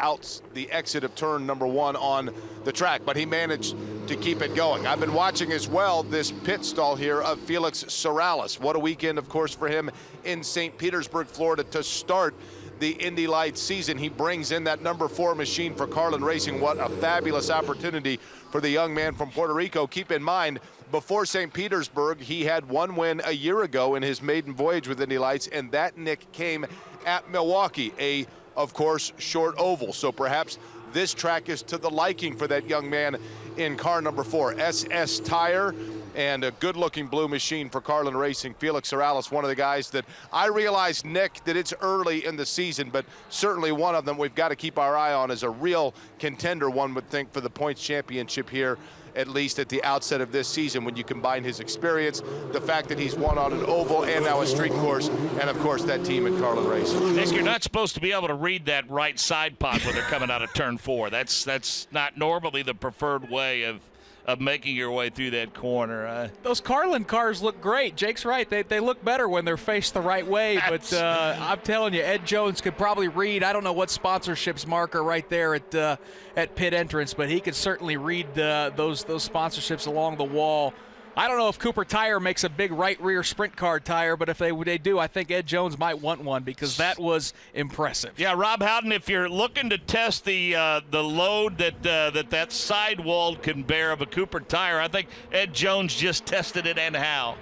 exit of turn number 1 on the track, but he managed to keep it going. I've been watching as well this pit stall here of Felix Sorales. What a weekend, of course, for him in St. Petersburg, Florida to start the Indy Lights season. He brings in that number 4 machine for Carlin Racing. What a fabulous opportunity for the young man from Puerto Rico. Keep in mind, before St. Petersburg, he had 1 win a year ago in his maiden voyage with Indy Lights, and that, Nick, came at Milwaukee, of course, short oval. So perhaps this track is to the liking for that young man in car number 4. SS tire and a good-looking blue machine for Carlin Racing. Felix Sorales, one of the guys that I realize, Nick, that it's early in the season, but certainly one of them we've got to keep our eye on as a real contender, one would think, for the points championship here, at least at the outset of this season, when you combine his experience, the fact that he's won on an oval and now a street course, and of course that team at Carlin Racing. Nick, you're not supposed to be able to read that right side pod when they're coming out of turn 4. That's not normally the preferred way of making your way through that corner. Those Carlin cars look great. Jake's right. They look better when they're faced the right way. But I'm telling you, Ed Jones could probably read, I don't know what sponsorships marker right there at pit entrance, but he could certainly read those sponsorships along the wall. I don't know if Cooper Tire makes a big right rear sprint car tire, but if they do, I think Ed Jones might want one, because that was impressive. Yeah, Rob Howden, if you're looking to test the load that sidewall can bear of a Cooper Tire, I think Ed Jones just tested it, and how.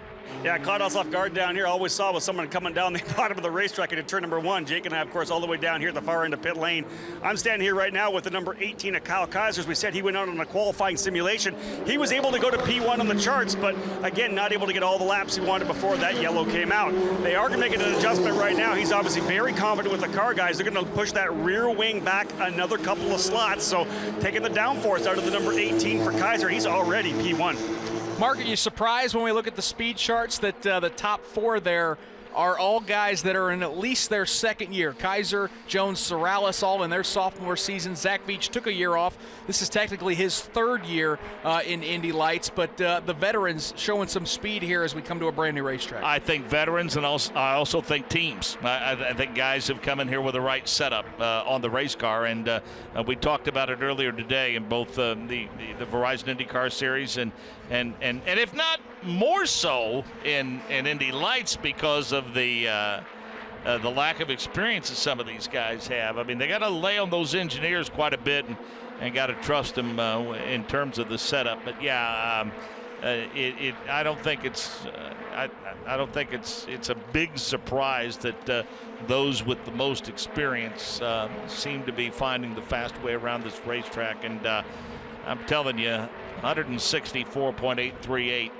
Yeah, caught us off guard down here. All we saw was someone coming down the bottom of the racetrack into turn number 1. Jake and I, of course, all the way down here at the far end of pit lane. I'm standing here right now with the number 18 of Kyle Kaiser. As we said, he went out on a qualifying simulation. He was able to go to P1 on the charts, but again, not able to get all the laps he wanted before that yellow came out. They are going to make an adjustment right now. He's obviously very confident with the car, guys. They're going to push that rear wing back another couple of slots. So taking the downforce out of the number 18 for Kaiser, he's already P1. Mark, are you surprised when we look at the speed charts that the top 4 there are all guys that are in at least their second year? Kaiser, Jones, Sorales, all in their sophomore season. Zach Veach took a year off. This is technically his third year in Indy Lights, but the veterans showing some speed here as we come to a brand new racetrack. I think veterans, and I also think teams. I think guys have come in here with the right setup on the race car, and we talked about it earlier today in both the Verizon IndyCar series and if not more so in Indy Lights, because of the lack of experience that some of these guys have. I mean, they got to lay on those engineers quite a bit and got to trust them in terms of the setup. But yeah, I don't think it's it's a big surprise that those with the most experience seem to be finding the fast way around this racetrack. And I'm telling you, 164.838.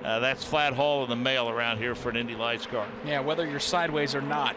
That's flat haul in the mail around here for an Indy Lights car. Yeah, whether you're sideways or not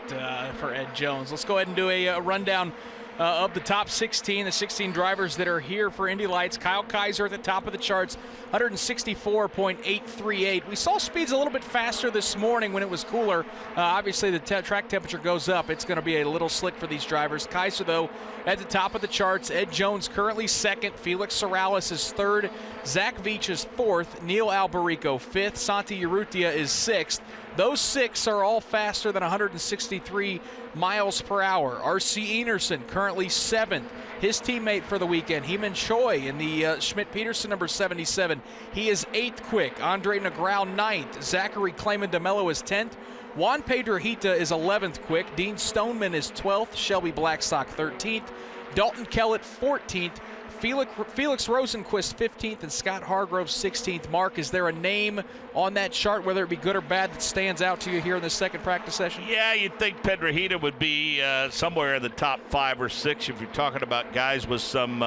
for Ed Jones. Let's go ahead and do a rundown of the top 16, the 16 drivers that are here for Indy Lights. Kyle Kaiser at the top of the charts, 164.838. We saw speeds a little bit faster this morning when it was cooler. Obviously, the track temperature goes up. It's going to be a little slick for these drivers. Kaiser, though, at the top of the charts. Ed Jones currently second. Felix Sorales is third. Zach Veach is fourth. Neil Albarico fifth. Santi Urrutia is sixth. Those 6 are all faster than 163 miles per hour. R.C. Enerson currently 7th. His teammate for the weekend, Heeman Choi in the Schmidt-Peterson number 77. He is 8th quick. Andre Negrao 9th. Zachary Clayman DeMello is 10th. Juan Pedro Hita is 11th quick. Dean Stoneman is 12th. Shelby Blackstock 13th. Dalton Kellett 14th. Felix Rosenquist 15th and Scott Hargrove 16th. Mark, is there a name on that chart, whether it be good or bad, that stands out to you here in the second practice session? Yeah, you'd think Pedro Hita would be somewhere in the top 5 or 6 if you're talking about guys with some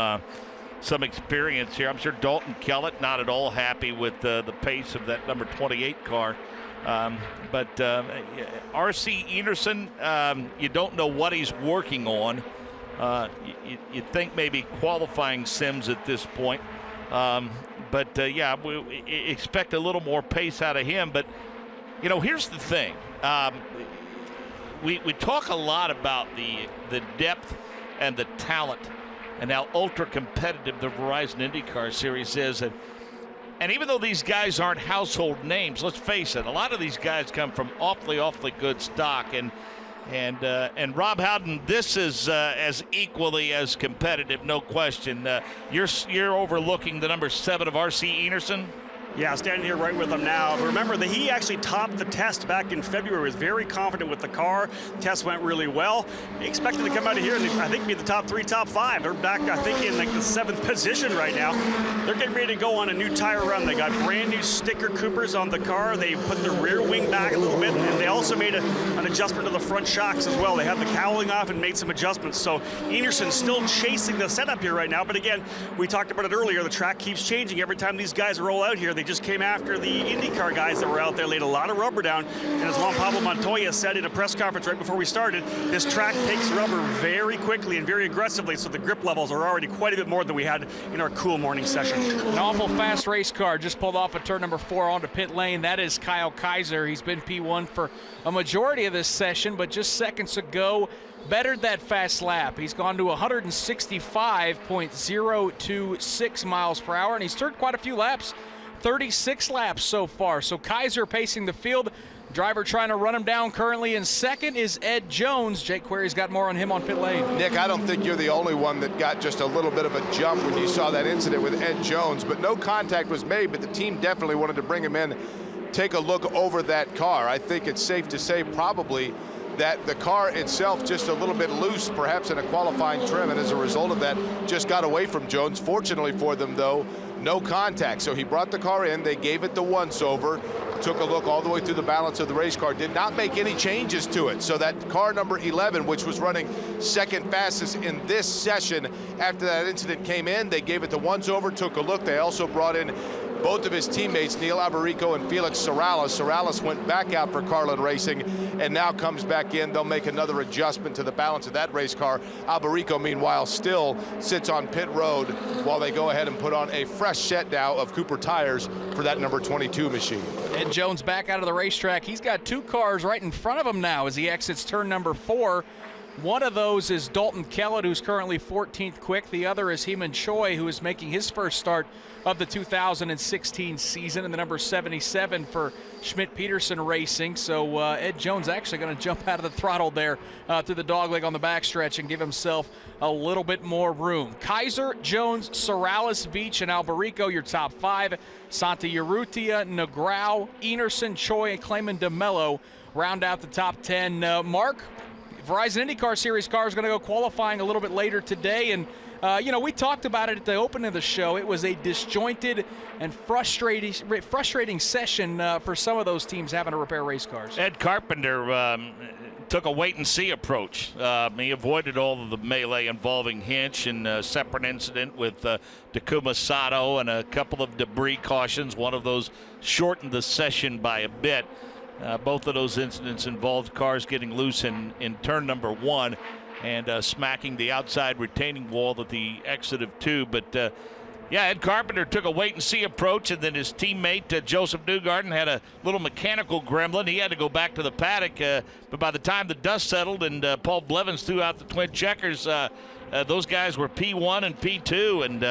experience here. I'm sure Dalton Kellett not at all happy with the pace of that number 28 car. But R.C. Enerson, you don't know what he's working on. You'd think maybe qualifying sims at this point. Yeah, we expect a little more pace out of him. But, here's the thing. We talk a lot about the depth and the talent and how ultra-competitive the Verizon IndyCar Series is. And even though these guys aren't household names, let's face it, a lot of these guys come from awfully good stock. And Rob Howden, this is as equally as competitive, no question. You're overlooking the number 7 of R.C. Enerson. Yeah, standing here right with him now. But remember that he actually topped the test back in February. Was very confident with the car. The test went really well. He expected to come out of here and I think be the top 3, top 5. They're back, I think, in like the 7th position right now. They're getting ready to go on a new tire run. They got brand new sticker Coopers on the car. They put the rear wing back a little bit, and they also made an adjustment to the front shocks as well. They had the cowling off and made some adjustments. So Enerson's still chasing the setup here right now. But again, we talked about it earlier. The track keeps changing every time these guys roll out here. They just came after the IndyCar guys that were out there, laid a lot of rubber down, and as Juan Pablo Montoya said in a press conference right before we started, this track takes rubber very quickly and very aggressively, so the grip levels are already quite a bit more than we had in our cool morning session. An awful fast race car just pulled off at turn number 4 onto pit lane. That is Kyle Kaiser. He's been P1 for a majority of this session, but just seconds ago bettered that fast lap. He's gone to 165.026 miles per hour, and he's turned quite a few laps. 36 laps so far. So Kaiser pacing the field. Driver trying to run him down currently in second is Ed Jones. Jake Query's got more on him on pit lane. Nick, I don't think you're the only one that got just a little bit of a jump when you saw that incident with Ed Jones, but no contact was made, but the team definitely wanted to bring him in, take a look over that car. I think it's safe to say probably that the car itself just a little bit loose, perhaps in a qualifying trim, and as a result of that, just got away from Jones. Fortunately for them, though, no contact. So he brought the car in, they gave it the once-over, took a look all the way through the balance of the race car, did not make any changes to it. So that car number 11, which was running second fastest in this session, after that incident came in, they gave it the once-over, took a look. They also brought in both of his teammates, Neil Alberico and Felix Sorales. Sorales went back out for Carlin Racing and now comes back in. They'll make another adjustment to the balance of that race car. Alberico, meanwhile, still sits on pit road while they go ahead and put on a fresh set now of Cooper tires for that number 22 machine. Ed Jones back out of the racetrack. He's got 2 cars right in front of him now as he exits turn number 4. One of those is Dalton Kellett, who's currently 14th quick. The other is Heeman Choi, who is making his first start of the 2016 season in the number 77 for Schmidt-Peterson Racing. So Ed Jones actually going to jump out of the throttle there through the dogleg on the backstretch and give himself a little bit more room. Kaiser, Jones, Sorales, Veach, and Alberico, your top 5. Santa Urrutia, Negrao, Enerson, Choi, and Clayman DeMello round out the top 10. Mark, Verizon IndyCar Series car is going to go qualifying a little bit later today, and we talked about it at the opening of the show. It was a disjointed and frustrating session for some of those teams having to repair race cars. Ed Carpenter took a wait-and-see approach. He avoided all of the melee involving Hinch and a separate incident with Takuma Sato and a couple of debris cautions. One of those shortened the session by a bit. Both of those incidents involved cars getting loose in turn number 1 and smacking the outside retaining wall at the exit of 2. But Ed Carpenter took a wait-and-see approach, and then his teammate Joseph Newgarden had a little mechanical gremlin. He had to go back to the paddock, but by the time the dust settled and Paul Blevins threw out the twin checkers, those guys were P1 and P2, and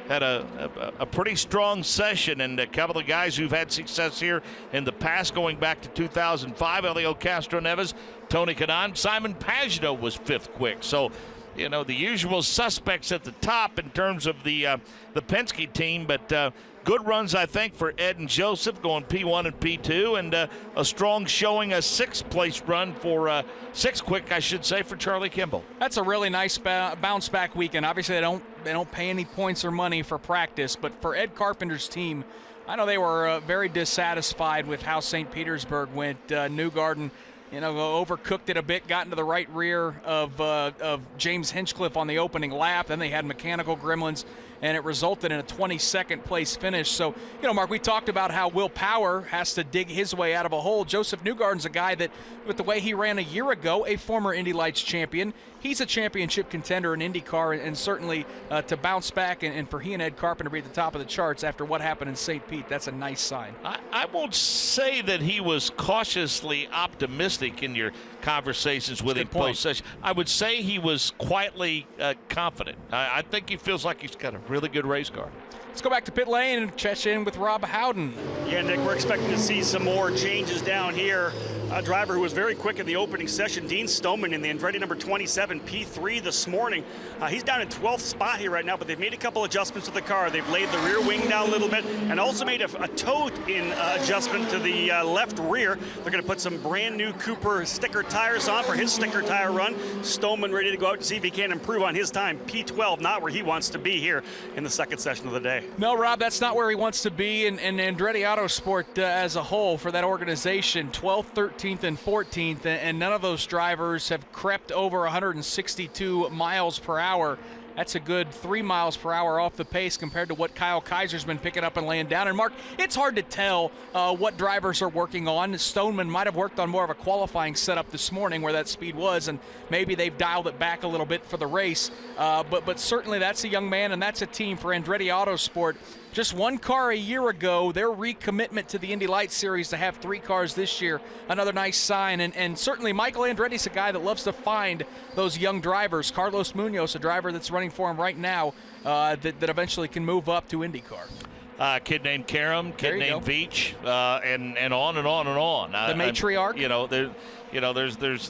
had a pretty strong session, and a couple of guys who've had success here in the past, going back to 2005, Elio Castroneves, Tony Kanaan, Simon Pagenaud was 5th quick. So, you know, the usual suspects at the top in terms of the Penske team, but good runs, I think, for Ed and Joseph, going P1 and P2, and a strong showing, a 6th place run for 6th quick, I should say, for Charlie Kimball. That's a really nice bounce back weekend. Obviously, they don't pay any points or money for practice, but for Ed Carpenter's team, I know they were very dissatisfied with how St. Petersburg went. Newgarden, you know, overcooked it a bit, got into the right rear of James Hinchcliffe on the opening lap. Then they had mechanical gremlins, and it resulted in a 22nd place finish. So, you know, Mark, we talked about how Will Power has to dig his way out of a hole. Joseph Newgarden's a guy that, with the way he ran a year ago, a former Indy Lights champion, he's a championship contender in IndyCar, and certainly to bounce back and for he and Ed Carpenter to be at the top of the charts after what happened in St. Pete, that's a nice sign. I won't say that he was cautiously optimistic in your conversations with him post-session. I would say he was quietly confident. I think he feels like he's got a really good race car. Let's go back to pit lane and check in with Rob Howden. Yeah, Nick, we're expecting to see some more changes down here. A driver who was very quick in the opening session, Dean Stoneman, in the Andretti number 27, P3 this morning. He's down in 12th spot here right now, but they've made a couple adjustments to the car. They've laid the rear wing down a little bit and also made a toe-in adjustment to the left rear. They're going to put some brand new Cooper sticker tires on for his sticker tire run. Stoneman ready to go out and see if he can improve on his time. P12, not where he wants to be here in the second session of the day. No, Rob, that's not where he wants to be in Andretti Autosport as a whole for that organization. 12th, 13th, and 14th, and none of those drivers have crept over 162 miles per hour. That's a good 3 miles per hour off the pace compared to what Kyle Kaiser's been picking up and laying down. And Mark, it's hard to tell what drivers are working on. Stoneman might have worked on more of a qualifying setup this morning where that speed was, and maybe they've dialed it back a little bit for the race. But certainly that's a young man, and that's a team for Andretti Autosport. Just one car a year ago, their recommitment to the Indy Lights Series to have 3 cars this year, another nice sign. And certainly Michael Andretti's a guy that loves to find those young drivers. Carlos Munoz, a driver that's running for him right now, that eventually can move up to IndyCar. Kid named Karam, kid named Veach, and on and on and on. The matriarch.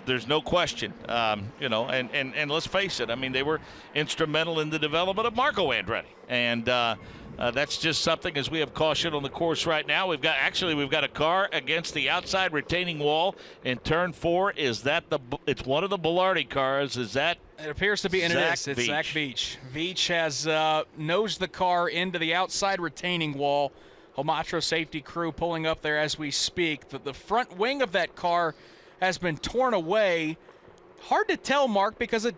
There's no question. And let's face it. I mean, they were instrumental in the development of Marco Andretti, and that's just something. As we have caution on the course right now, we've got a car against the outside retaining wall in turn 4. It's one of the Bilardi cars? Is that? It appears to be, and it is. It's Zach Veach. Veach has nosed the car into the outside retaining wall. Homatro safety crew pulling up there as we speak. The front wing of that car has been torn away. Hard to tell, Mark, because I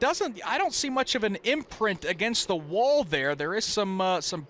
don't see much of an imprint against the wall there. There is some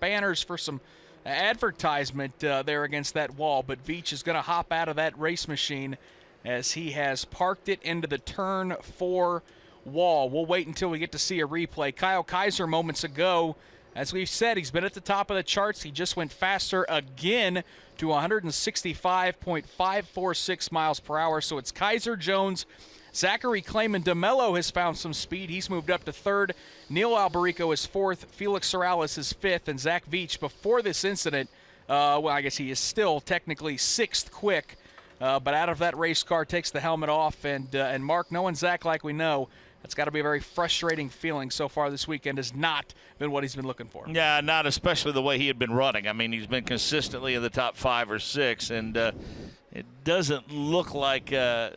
banners for some advertisement there against that wall, but Veach is going to hop out of that race machine as he has parked it into the turn 4 wall. We'll wait until we get to see a replay. Kyle Kaiser moments ago, as we've said, he's been at the top of the charts. He just went faster again to 165.546 miles per hour. So it's Kaiser, Jones, Zachary Clayman. DeMello has found some speed. He's moved up to 3rd. Neil Alberico is 4th. Felix Sorales is 5th. And Zach Veach, before this incident, I guess he is still technically 6th quick. But out of that race car, takes the helmet off. And Mark, knowing Zach like we know, that's got to be a very frustrating feeling so far this weekend. Has not been what he's been looking for. Yeah, not especially the way he had been running. I mean, he's been consistently in the top 5 or 6, and it doesn't look like I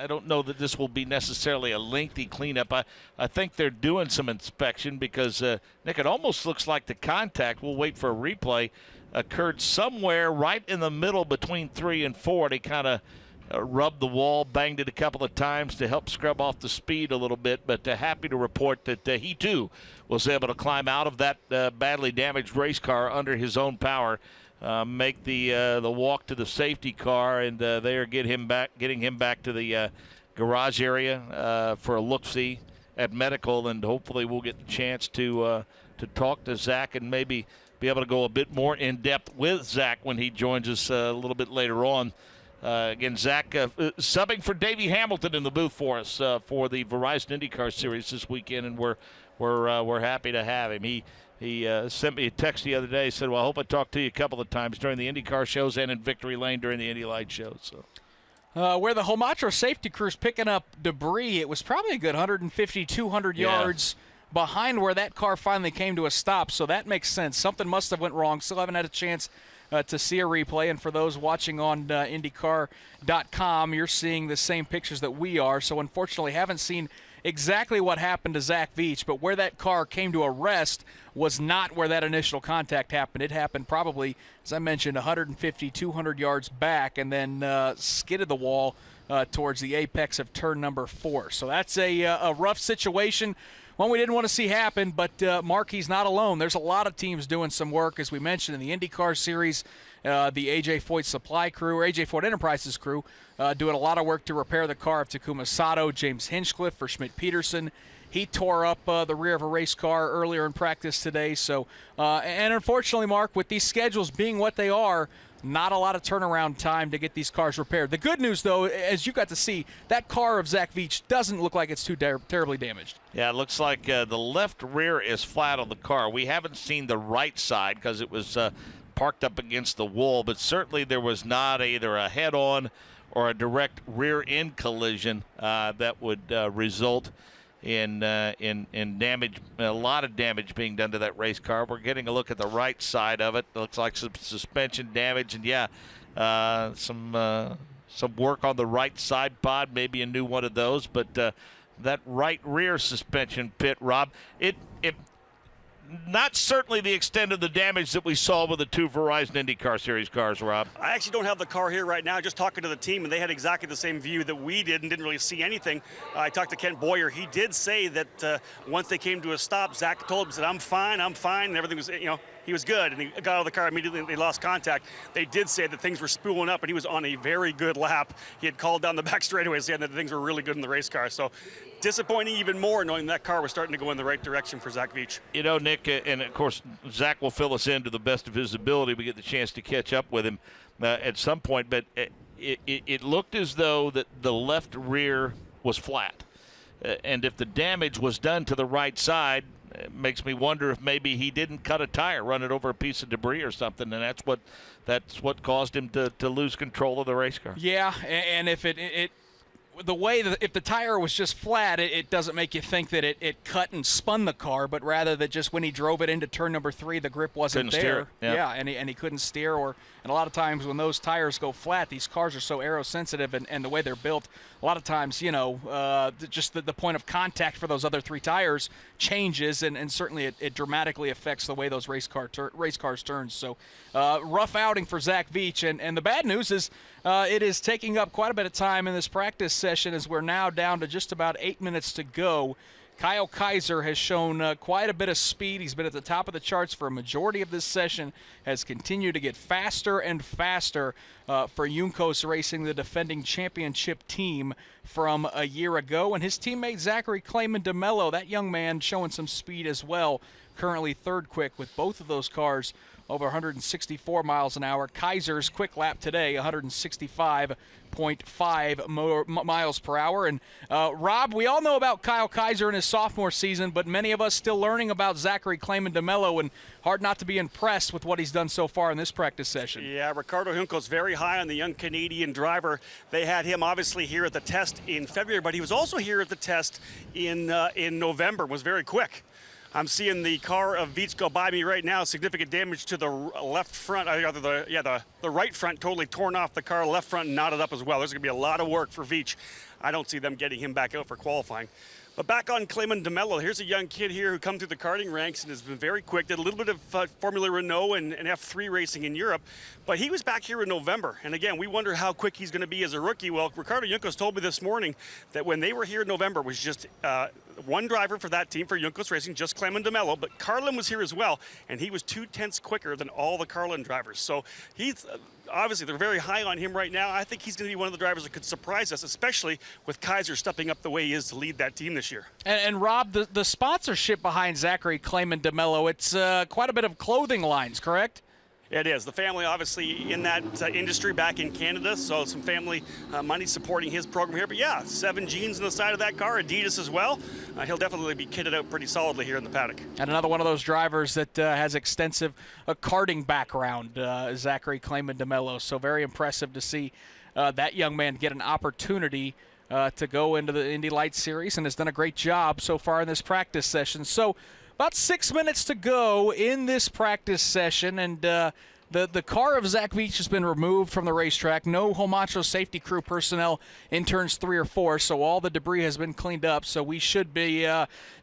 don't know that this will be necessarily a lengthy cleanup. I think they're doing some inspection because, Nick, it almost looks like the contact, we'll wait for a replay, occurred somewhere right in the middle between 3 and 4. They kind of rubbed the wall, banged it a couple of times to help scrub off the speed a little bit, but happy to report that he too was able to climb out of that badly damaged race car under his own power, make the walk to the safety car, and they are getting him back to the garage area for a look-see at medical, and hopefully we'll get the chance to talk to Zach and maybe be able to go a bit more in depth with Zach when he joins us a little bit later on. Again, Zach subbing for Davey Hamilton in the booth for us for the Verizon IndyCar Series this weekend, and we're happy to have him. He He sent me a text the other day. Said, "Well, I hope I talked to you a couple of times during the IndyCar shows and in Victory Lane during the Indy Lights shows." So. Where the Homatro safety crew's picking up debris, it was probably a good 150, 200 yards behind where that car finally came to a stop, so that makes sense. Something must have went wrong. Still haven't had a chance to see a replay, and for those watching on IndyCar.com, you're seeing the same pictures that we are, so unfortunately haven't seen exactly what happened to Zach Veach, but where that car came to a rest was not where that initial contact happened. It happened probably, as I mentioned, 150, 200 yards back, and then skidded the wall towards the apex of turn number 4. So that's a rough situation, one we didn't want to see happen, but Mark, he's not alone. There's a lot of teams doing some work, as we mentioned, in the IndyCar series. The A.J. Foyt Supply crew, or A.J. Foyt Enterprises crew, doing a lot of work to repair the car of Takuma Sato. James Hinchcliffe for Schmidt-Peterson. He tore up the rear of a race car earlier in practice today. So, and unfortunately, Mark, with these schedules being what they are, not a lot of turnaround time to get these cars repaired. The good news, though, as you got to see, that car of Zach Veach doesn't look like it's too terribly damaged. Yeah, it looks like the left rear is flat on the car. We haven't seen the right side because it was parked up against the wall, but certainly there was not either a head-on or a direct rear-end collision that would result in damage, a lot of damage being done to that race car. We're getting a look at the right side of it. It looks like some suspension damage, and some work on the right side pod, maybe a new one of those. But that right rear suspension pit, Rob, it not certainly the extent of the damage that we saw with the two Verizon IndyCar Series cars, Rob. I actually don't have the car here right now. Just talking to the team, and they had exactly the same view that we did and didn't really see anything. I talked to Kent Boyer. He did say that once they came to a stop, Zach told him, said, I'm fine, and everything was, he was good, and he got out of the car immediately, and they lost contact. They did say that things were spooling up, and he was on a very good lap. He had called down the back straightaway, saying that things were really good in the race car. So disappointing even more knowing that car was starting to go in the right direction for Zach Veach. Nick, and of course, Zach will fill us in to the best of his ability. We get the chance to catch up with him at some point, but it looked as though that the left rear was flat. And if the damage was done to the right side, it makes me wonder if maybe he didn't cut a tire, run it over a piece of debris or something, and that's what caused him to lose control of the race car. Yeah, and if the way that if the tire was just flat, it doesn't make you think that it cut and spun the car, but rather that just when he drove it into turn number 3, the grip wasn't couldn't there. Steer it. Yeah, and he couldn't steer. And a lot of times when those tires go flat, these cars are so aerosensitive and the way they're built, a lot of times, just the point of contact for those other 3 tires changes, and certainly it dramatically affects the way those race cars turn. So rough outing for Zach Veach. And the bad news is it is taking up quite a bit of time in this practice session as we're now down to just about 8 minutes to go. Kyle Kaiser has shown quite a bit of speed. He's been at the top of the charts for a majority of this session, has continued to get faster and faster for Juncos Racing, the defending championship team from a year ago. And his teammate Zachary Clayman DeMello, that young man showing some speed as well, currently third quick with both of those cars over 164 miles an hour. Kaiser's quick lap today, 165.5 miles per hour. And Rob, we all know about Kyle Kaiser in his sophomore season, but many of us still learning about Zachary Clayman DeMello, and hard not to be impressed with what he's done so far in this practice session. Yeah, Ricardo Junco's very high on the young Canadian driver. They had him obviously here at the test in February, but he was also here at the test in November, was very quick. I'm seeing the car of Veach go by me right now. Significant damage to the left front, the right front totally torn off the car, left front knotted up as well. There's going to be a lot of work for Veach. I don't see them getting him back out for qualifying. But back on Clayman DeMello, here's a young kid here who come through the karting ranks and has been very quick. Did a little bit of Formula Renault and F3 racing in Europe, but he was back here in November. And again, we wonder how quick he's going to be as a rookie. Well, Ricardo Juncos told me this morning that when they were here in November, it was just one driver for that team for Juncos Racing, just Clayman DeMello, but Carlin was here as well, and he was 0.2 quicker than all the Carlin drivers. So he's obviously they're very high on him right now. I think he's going to be one of the drivers that could surprise us, especially with Kaiser stepping up the way he is to lead that team this year. And Rob, the sponsorship behind Zachary Clayman DeMello, it's quite a bit of clothing lines, correct? It is. The family obviously in that industry back in Canada, so some family money supporting his program here. But yeah, 7 jeans on the side of that car, Adidas as well. He'll definitely be kitted out pretty solidly here in the paddock. And another one of those drivers that has extensive karting background, Zachary Clayman DeMello. So very impressive to see that young man get an opportunity to go into the Indy Lights series, and has done a great job so far in this practice session. So about 6 minutes to go in this practice session, and the car of Zach Veach has been removed from the racetrack. No Homacho safety crew personnel in turns 3 or 4, so all the debris has been cleaned up. So we should be,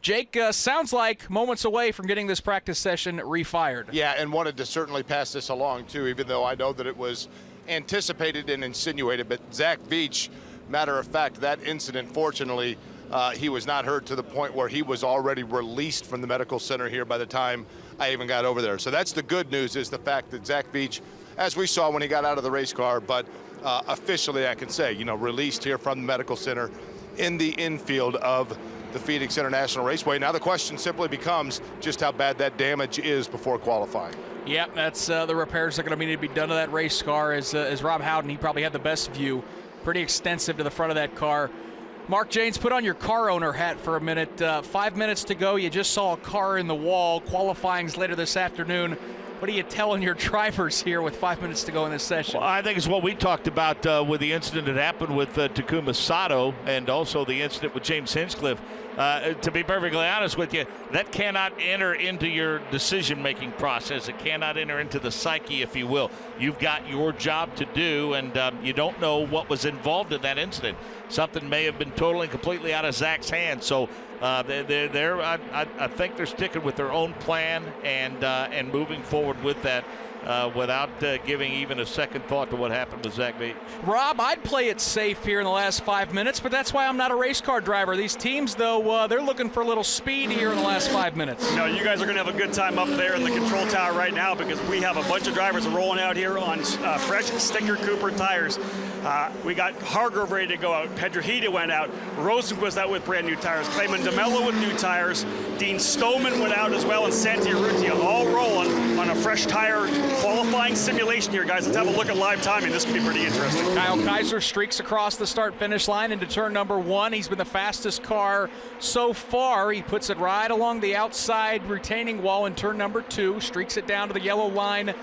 Jake, sounds like moments away from getting this practice session refired. Yeah, and wanted to certainly pass this along, too, even though I know that it was anticipated and insinuated. But Zach Veach, matter of fact, that incident, fortunately, he was not hurt to the point where he was already released from the medical center here by the time I even got over there. So that's the good news, is the fact that Zach Veach, as we saw when he got out of the race car, but officially I can say, released here from the medical center in the infield of the Phoenix International Raceway. Now the question simply becomes just how bad that damage is before qualifying. Yep, that's the repairs that are going to need to be done to that race car. As Rob Howden, he probably had the best view, pretty extensive to the front of that car. Mark Janes, put on your car owner hat for a minute. 5 minutes to go. You just saw a car in the wall. Qualifying's later this afternoon. What are you telling your drivers here with 5 minutes to go in this session? Well, I think it's what we talked about with the incident that happened with Takuma Sato, and also the incident with James Hinchcliffe. To be perfectly honest with you, that cannot enter into your decision-making process. It cannot enter into the psyche, if you will. You've got your job to do, and you don't know what was involved in that incident. Something may have been totally and completely out of Zach's hands. So I think they're sticking with their own plan and moving forward with that without giving even a second thought to what happened with Zach Veach. Rob, I'd play it safe here in the last 5 minutes, but that's why I'm not a race car driver. These teams, though, they're looking for a little speed here in the last 5 minutes. No, you guys are going to have a good time up there in the control tower right now, because we have a bunch of drivers rolling out here on fresh sticker Cooper tires. We got Hargrove ready to go out. Pedrohita went out. Rosenquist out with brand new tires. Clayman DeMello with new tires. Dean Stoneman went out as well, and Santi Urrutia all rolling on a fresh tire qualifying simulation here, guys. Let's have a look at live timing. This could be pretty interesting. Kyle Kaiser streaks across the start-finish line into turn number 1. He's been the fastest car so far. He puts it right along the outside retaining wall in turn number 2, streaks it down to the yellow line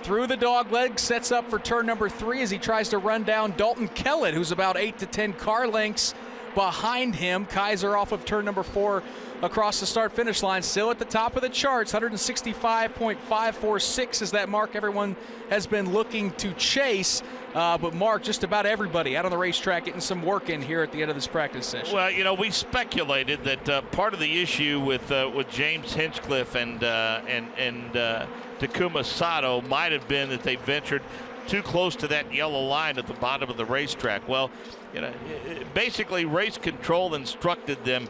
through the dog leg, sets up for turn number 3 as he tries to run down Dalton Kellett, who's about 8 to 10 car lengths behind him. Kaiser off of turn number 4 across the start-finish line, still at the top of the charts. 165.546 is that mark everyone has been looking to chase. But Mark, just about everybody out on the racetrack getting some work in here at the end of this practice session. Well, we speculated that part of the issue with James Hinchcliffe and Takuma Sato might have been that they ventured too close to that yellow line at the bottom of the racetrack. Well, basically race control instructed them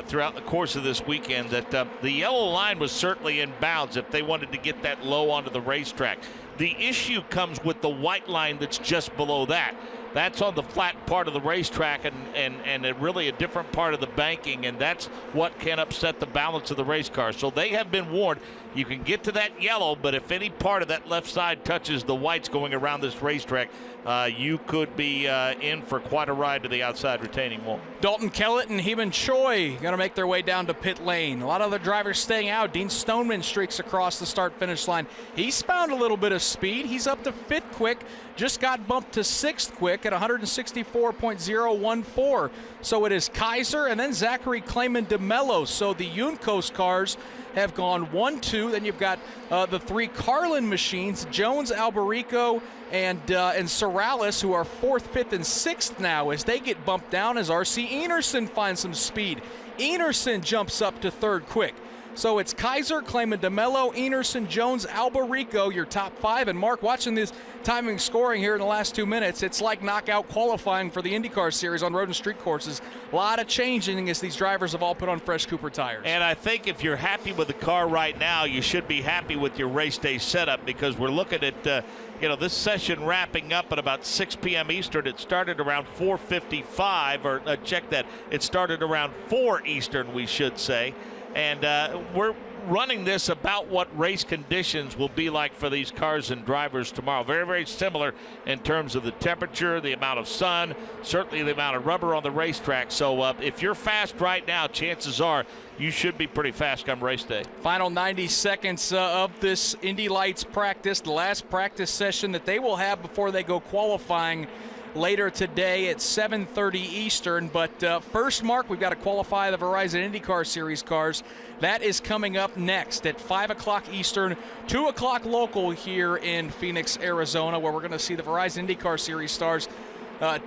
throughout the course of this weekend that the yellow line was certainly in bounds if they wanted to get that low onto the racetrack. The issue comes with the white line that's just below that. That's on the flat part of the racetrack and really a different part of the banking, and that's what can upset the balance of the race car. So they have been warned, you can get to that yellow, but if any part of that left side touches the whites going around this racetrack, you could be in for quite a ride to the outside retaining wall. Dalton Kellett and Heeman Choi going to make their way down to pit lane. A lot of the drivers staying out. Dean Stoneman streaks across the start-finish line. He's found a little bit of speed. He's up to 5th quick. Just got bumped to 6th quick at 164.014. So it is Kaiser and then Zachary Clayman DeMello. So the Yuncos cars have gone 1-2. Then you've got the 3 Carlin machines, Jones, Alberico, and Sorales, who are 4th, 5th, and 6th now as they get bumped down as R.C. Enerson finds some speed. Enerson jumps up to 3rd quick. So it's Kaiser, Clayman DeMello, Enerson, Jones, Alberico, your top 5. And Mark, watching this timing scoring here in the last 2 minutes, it's like knockout qualifying for the IndyCar series on road and street courses. A lot of changing as these drivers have all put on fresh Cooper tires. And I think if you're happy with the car right now, you should be happy with your race day setup, because we're looking at this session wrapping up at about 6 p.m. Eastern. It started around 4:55, or check that. It started around 4 Eastern, we should say. And we're running this about what race conditions will be like for these cars and drivers tomorrow. Very, very similar in terms of the temperature, the amount of sun, certainly the amount of rubber on the racetrack. So if you're fast right now, chances are you should be pretty fast come race day. Final 90 seconds of this Indy Lights practice, the last practice session that they will have before they go qualifying later today at 7:30 Eastern. But first, Mark, we've got to qualify the Verizon IndyCar Series cars. That is coming up next at 5 o'clock Eastern, 2 o'clock local here in Phoenix, Arizona, where we're going to see the Verizon IndyCar Series stars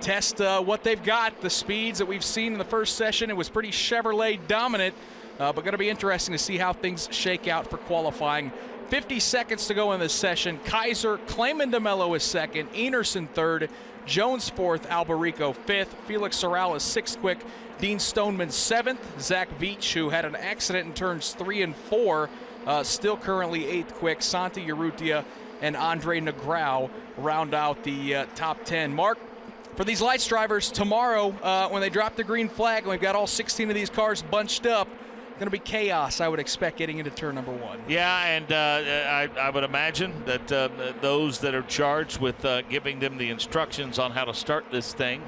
test what they've got, the speeds that we've seen in the first session. It was pretty Chevrolet dominant, but going to be interesting to see how things shake out for qualifying. 50 seconds to go in this session. Kaiser, Clayman DeMello is second, Enerson third, Jones fourth, Alberico fifth, Felix Sorrell is sixth quick, Dean Stoneman seventh, Zach Veach, who had an accident in turns 3 and 4, still currently eighth quick, Santi Urrutia and Andre Negrão round out the top 10. Mark, for these Lights drivers, tomorrow when they drop the green flag and we've got all 16 of these cars bunched up, going to be chaos, I would expect, getting into turn number 1. Yeah, and I would imagine that those that are charged with giving them the instructions on how to start this thing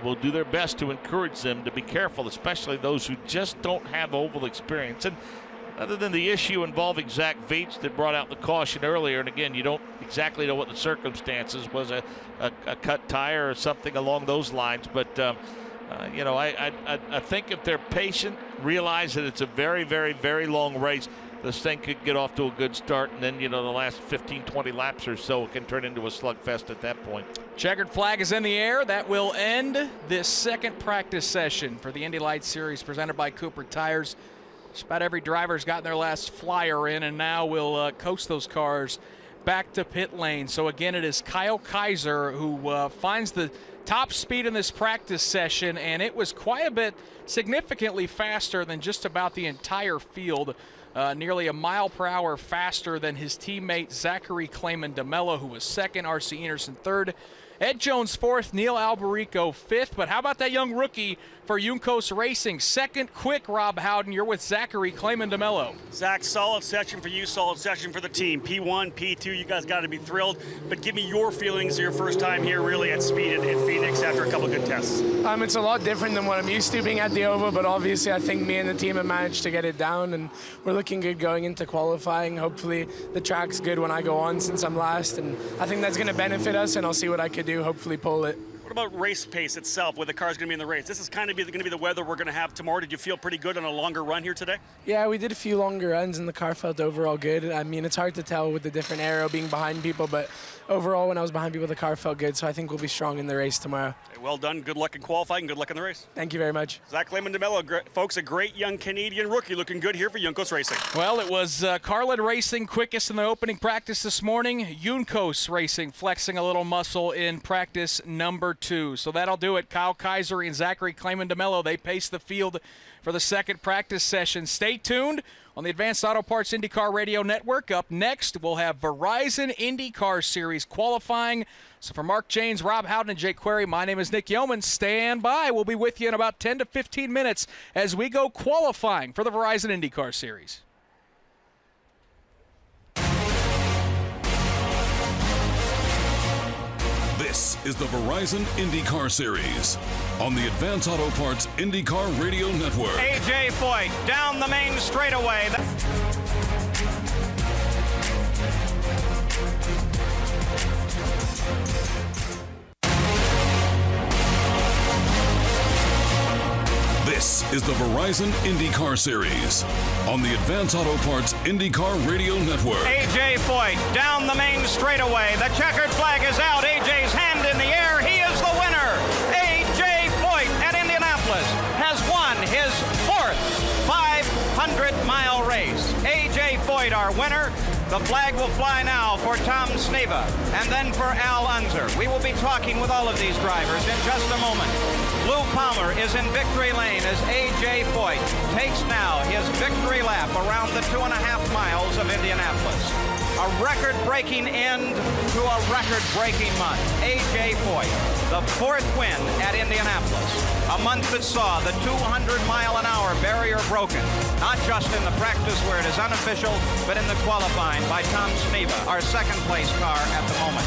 will do their best to encourage them to be careful, especially those who just don't have oval experience. And other than the issue involving Zach Veach that brought out the caution earlier, and again, you don't exactly know what the circumstances was, a cut tire or something along those lines, but I think if they're patient, realize that it's a very, very, very long race, this thing could get off to a good start, and then, the last 15, 20 laps or so can turn into a slugfest at that point. Checkered flag is in the air. That will end this second practice session for the Indy Lights Series presented by Cooper Tires. Just about every driver's gotten their last flyer in, and now we'll coast those cars back to pit lane. So again, it is Kyle Kaiser who finds the top speed in this practice session, and it was quite a bit significantly faster than just about the entire field. Nearly a mile per hour faster than his teammate Zachary Clayman DeMello, who was second, R.C. Enerson third, Ed Jones fourth, Neil Alberico fifth. But how about that young rookie for Juncos Racing? Second quick, Rob Howden. You're with Zachary Clayman DeMello. Zach, solid session for you, solid session for the team. P1, P2, you guys got to be thrilled. But give me your feelings of your first time here really at speed in Phoenix after a couple good tests. It's a lot different than what I'm used to being at the Oval, but obviously I think me and the team have managed to get it down, and we're looking good going into qualifying. Hopefully the track's good when I go on since I'm last, and I think that's going to benefit us, and I'll see what I could do, hopefully pull it. What about race pace itself, where the car's going to be in the race? This is kind of going to be the weather we're going to have tomorrow. Did you feel pretty good on a longer run here today? Yeah, we did a few longer runs, and the car felt overall good. It's hard to tell with the different aero being behind people, but overall, when I was behind people, the car felt good, so I think we'll be strong in the race tomorrow. Okay, well done. Good luck in qualifying. Good luck in the race. Thank you very much. Zach Clayman DeMello, folks, a great young Canadian rookie looking good here for Juncos Racing. Well, it was Carlin Racing quickest in the opening practice this morning. Juncos Racing flexing a little muscle in practice number 2. So that'll do it. Kyle Kaiser and Zachary Clayman DeMello, they pace the field for the second practice session. Stay tuned on the Advanced Auto Parts IndyCar Radio Network. Up next, we'll have Verizon IndyCar Series qualifying. So for Mark Janes, Rob Howden, and Jake Query, my name is Nick Yeoman. Stand by. We'll be with you in about 10 to 15 minutes as we go qualifying for the Verizon IndyCar Series. This is the Verizon IndyCar Series on the Advanced Auto Parts IndyCar Radio Network. AJ Foyt down the main straightaway. This is the Verizon IndyCar Series on the Advanced Auto Parts IndyCar Radio Network. AJ Foyt down the main straightaway. The checkered flag is out. AJ's hand in the air. He is the winner. AJ Foyt at Indianapolis has won his 4th 500-mile race. AJ Foyt, our winner. The flag will fly now for Tom Sneva and then for Al Unser. We will be talking with all of these drivers in just a moment. Lou Palmer is in victory lane as A.J. Foyt takes now his victory lap around the 2.5 miles of Indianapolis. A record-breaking end to a record-breaking month. A.J. Foyt, the 4th win at Indianapolis. A month that saw the 200-mile-an-hour barrier broken, not just in the practice where it is unofficial, but in the qualifying by Tom Sneva, our second-place car at the moment.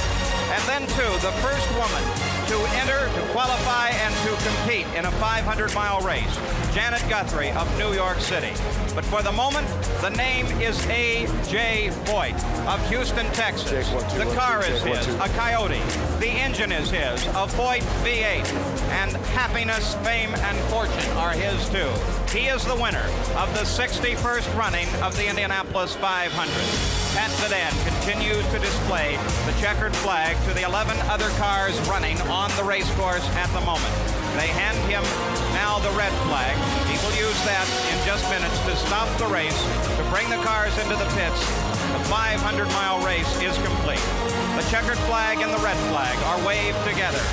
And then, too, the first woman to enter, to qualify, and to compete in a 500-mile race, Janet Guthrie of New York City. But for the moment, the name is A.J. Foyt of Houston, Texas. The car is his, a Coyote. The engine is his, a Foyt V8. And happiness, fame, and fortune are his, too. He is the winner of the 61st running of the Indianapolis 500. Pat Sedan continues to display the checkered flag to the 11 other cars running on the race course at the moment. They hand him now the red flag. He will use that in just minutes to stop the race, to bring the cars into the pits. The 500-mile race is complete. The checkered flag and the red flag are waved together.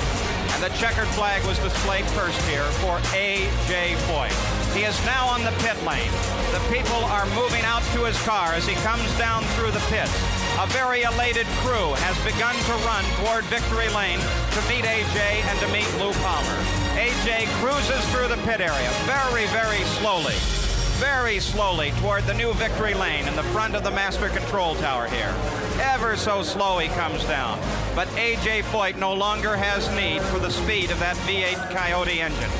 And the checkered flag was displayed first here for A.J. Foyt. He is now on the pit lane. The people are moving out to his car as he comes down through the pits. A very elated crew has begun to run toward victory lane to meet A.J. and to meet Lou Palmer. A.J. cruises through the pit area very, very slowly toward the new victory lane in the front of the master control tower here. Ever so slow he comes down. But A.J. Foyt no longer has need for the speed of that V8 Coyote engine.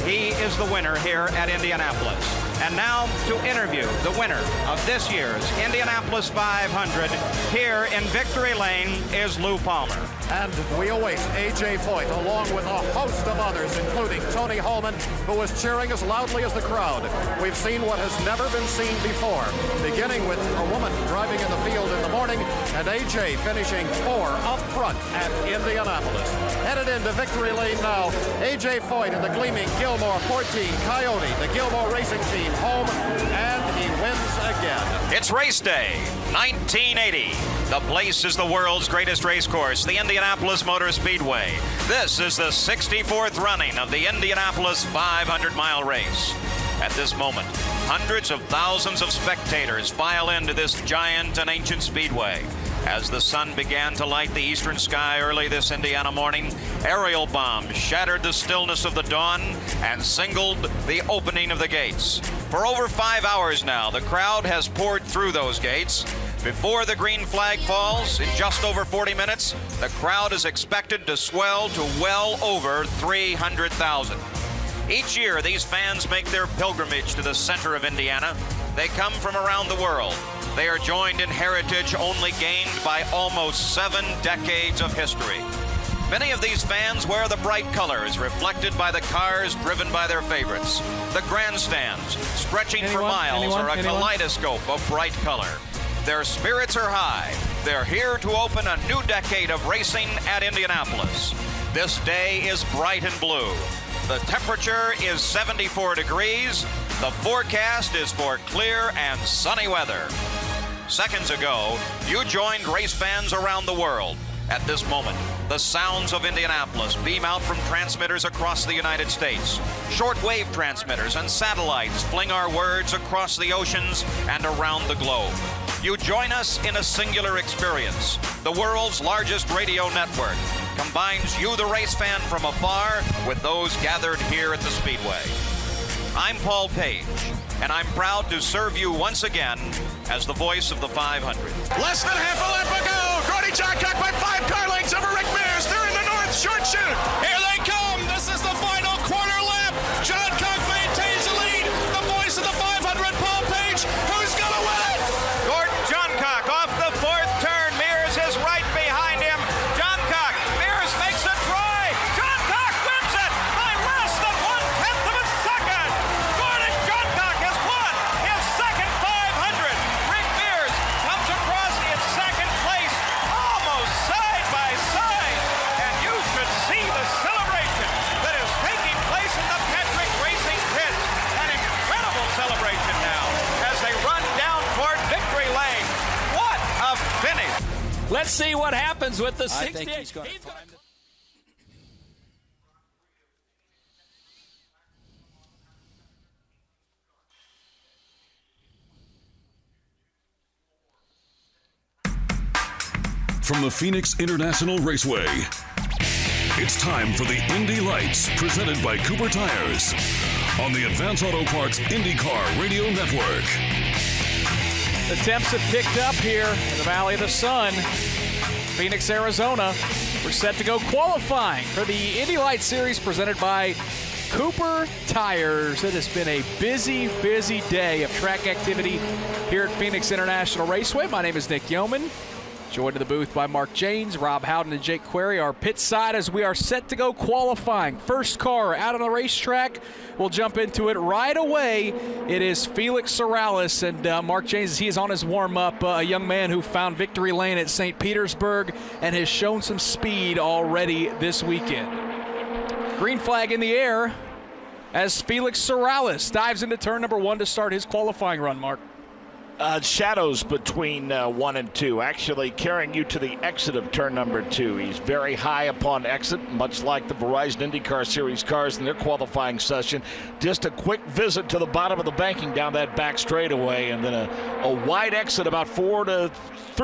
He is the winner here at Indianapolis. And now to interview the winner of this year's Indianapolis 500 here in Victory Lane is Lou Palmer. And we await A.J. Foyt along with a host of others, including Tony Holman, who was cheering as loudly as the crowd. We've seen what has never been seen before, beginning with a woman driving in the field in the morning and A.J. finishing 4 up front at Indianapolis. Headed into Victory Lane now, A.J. Foyt in the gleaming Gilmore 14 Coyote, the Gilmore Racing Team home, and he wins again. It's race day, 1980. The place is the world's greatest race course, the Indianapolis Motor Speedway. This is the 64th running of the Indianapolis 500-mile race. At this moment, hundreds of thousands of spectators file into this giant and ancient speedway. As the sun began to light the eastern sky early this Indiana morning, aerial bombs shattered the stillness of the dawn and signaled the opening of the gates. For over 5 hours now, the crowd has poured through those gates. Before the green flag falls, in just over 40 minutes, the crowd is expected to swell to well over 300,000. Each year, these fans make their pilgrimage to the center of Indiana. They come from around the world. They are joined in heritage only gained by almost 7 decades of history. Many of these fans wear the bright colors reflected by the cars driven by their favorites. The grandstands, stretching for miles, are a kaleidoscope of bright color. Their spirits are high. They're here to open a new decade of racing at Indianapolis. This day is bright and blue. The temperature is 74 degrees. The forecast is for clear and sunny weather. Seconds ago, you joined race fans around the world. At this moment, the sounds of Indianapolis beam out from transmitters across the United States. Shortwave transmitters and satellites fling our words across the oceans and around the globe. You join us in a singular experience. The world's largest radio network combines you, the race fan from afar, with those gathered here at the Speedway. I'm Paul Page, and I'm proud to serve you once again as the voice of the 500. Less than half a lap ago. Grody Johncock by 5 car lengths over Rick Mears. They're in the north short chute. Here they come. This is the final quarter lap. Johncock maintains the lead. The voice of the 500, Paul Page. Who's going to win it? Gordon Johncock off the 4th turn. Mears is right behind him. Johncock. Mears makes a try. Johncock wins it by less than 1/10 of a second. Gordon Johncock has won his second 500. Rick Mears comes across in second place, almost side by side. And you should see the celebration that is taking place in the Patrick Racing pit. An incredible celebration now as they run down toward victory lane. What a finish. Let's see what happens with the 68. I think he's going to find it. from the Phoenix International Raceway. It's time for the Indy Lights, presented by Cooper Tires, on the Advance Auto Parts IndyCar Radio Network. The temps have picked up here in the Valley of the Sun. Phoenix, Arizona. We're set to go qualifying for the Indy Lights Series presented by Cooper Tires. It has been a busy, busy day of track activity here at Phoenix International Raceway. My name is Nick Yeoman. Joined in the booth by Mark Janes, Rob Howden, and Jake Query. Our pit side as we are set to go qualifying. First car out on the racetrack. We'll jump into it right away. It is Felix Sorales, and Mark Janes, he is on his warm-up. A young man who found victory lane at St. Petersburg and has shown some speed already this weekend. Green flag in the air as Felix Sorales dives into turn number 1 to start his qualifying run, Mark. Shadows between 1 and 2, actually carrying you to the exit of turn number 2. He's very high upon exit, much like the Verizon IndyCar Series cars in their qualifying session. Just a quick visit to the bottom of the banking down that back straightaway, and then a wide exit about 3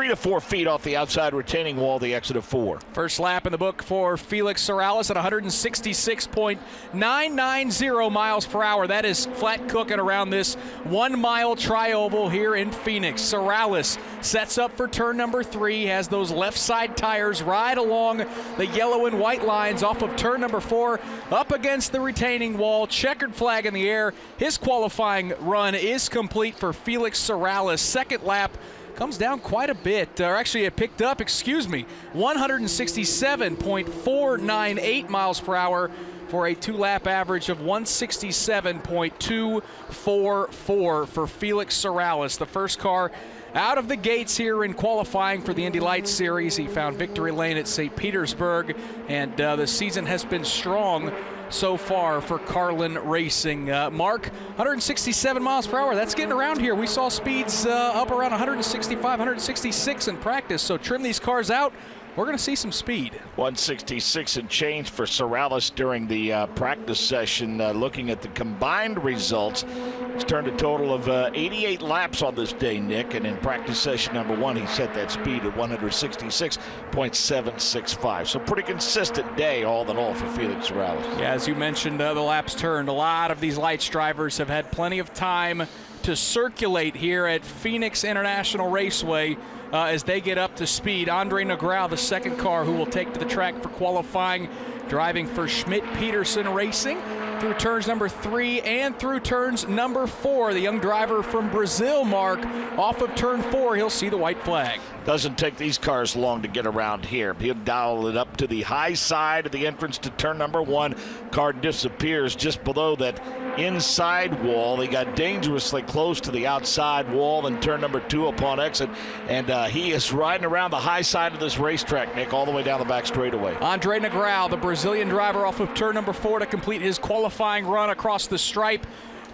to 4 feet off the outside retaining wall, the exit of 4. First lap in the book for Felix Sorales at 166.990 miles per hour. That is flat cooking around this 1 mile tri-oval here in Phoenix. Sorales sets up for turn number 3, has those left side tires right along the yellow and white lines off of turn number 4, up against the retaining wall, checkered flag in the air. His qualifying run is complete for Felix Sorales. Second lap comes down quite a bit, or actually it picked up, 167.498 miles per hour for a 2-lap average of 167.244 for Felix Sorales. The first car out of the gates here in qualifying for the Indy Lights Series. He found victory lane at St. Petersburg, and the season has been strong so far for Carlin Racing. Mark, 167 miles per hour, that's getting around here. We saw speeds up around 165, 166 in practice, so trim these cars out. We're going to see some speed. 166 and change for Sorales during the practice session. Looking at the combined results, he's turned a total of 88 laps on this day, Nick, and in practice session number 1, he set that speed at 166.765. So pretty consistent day all in all for Felix Sorales. Yeah, as you mentioned, the laps turned. A lot of these Lights drivers have had plenty of time to circulate here at Phoenix International Raceway as they get up to speed. Andre Negrao, the second car who will take to the track for qualifying, driving for Schmidt-Peterson Racing through turns number 3 and through turns number 4. The young driver from Brazil, Mark, off of turn 4, he'll see the white flag. Doesn't take these cars long to get around here. He'll dial it up to the high side of the entrance to turn number 1. Car disappears just below that inside wall. They got dangerously close to the outside wall in turn number 2 upon exit, and he is riding around the high side of this racetrack, Nick, all the way down the back straightaway. Andre Negrao, the Brazilian driver, off of turn number 4 to complete his qualifying run across the stripe.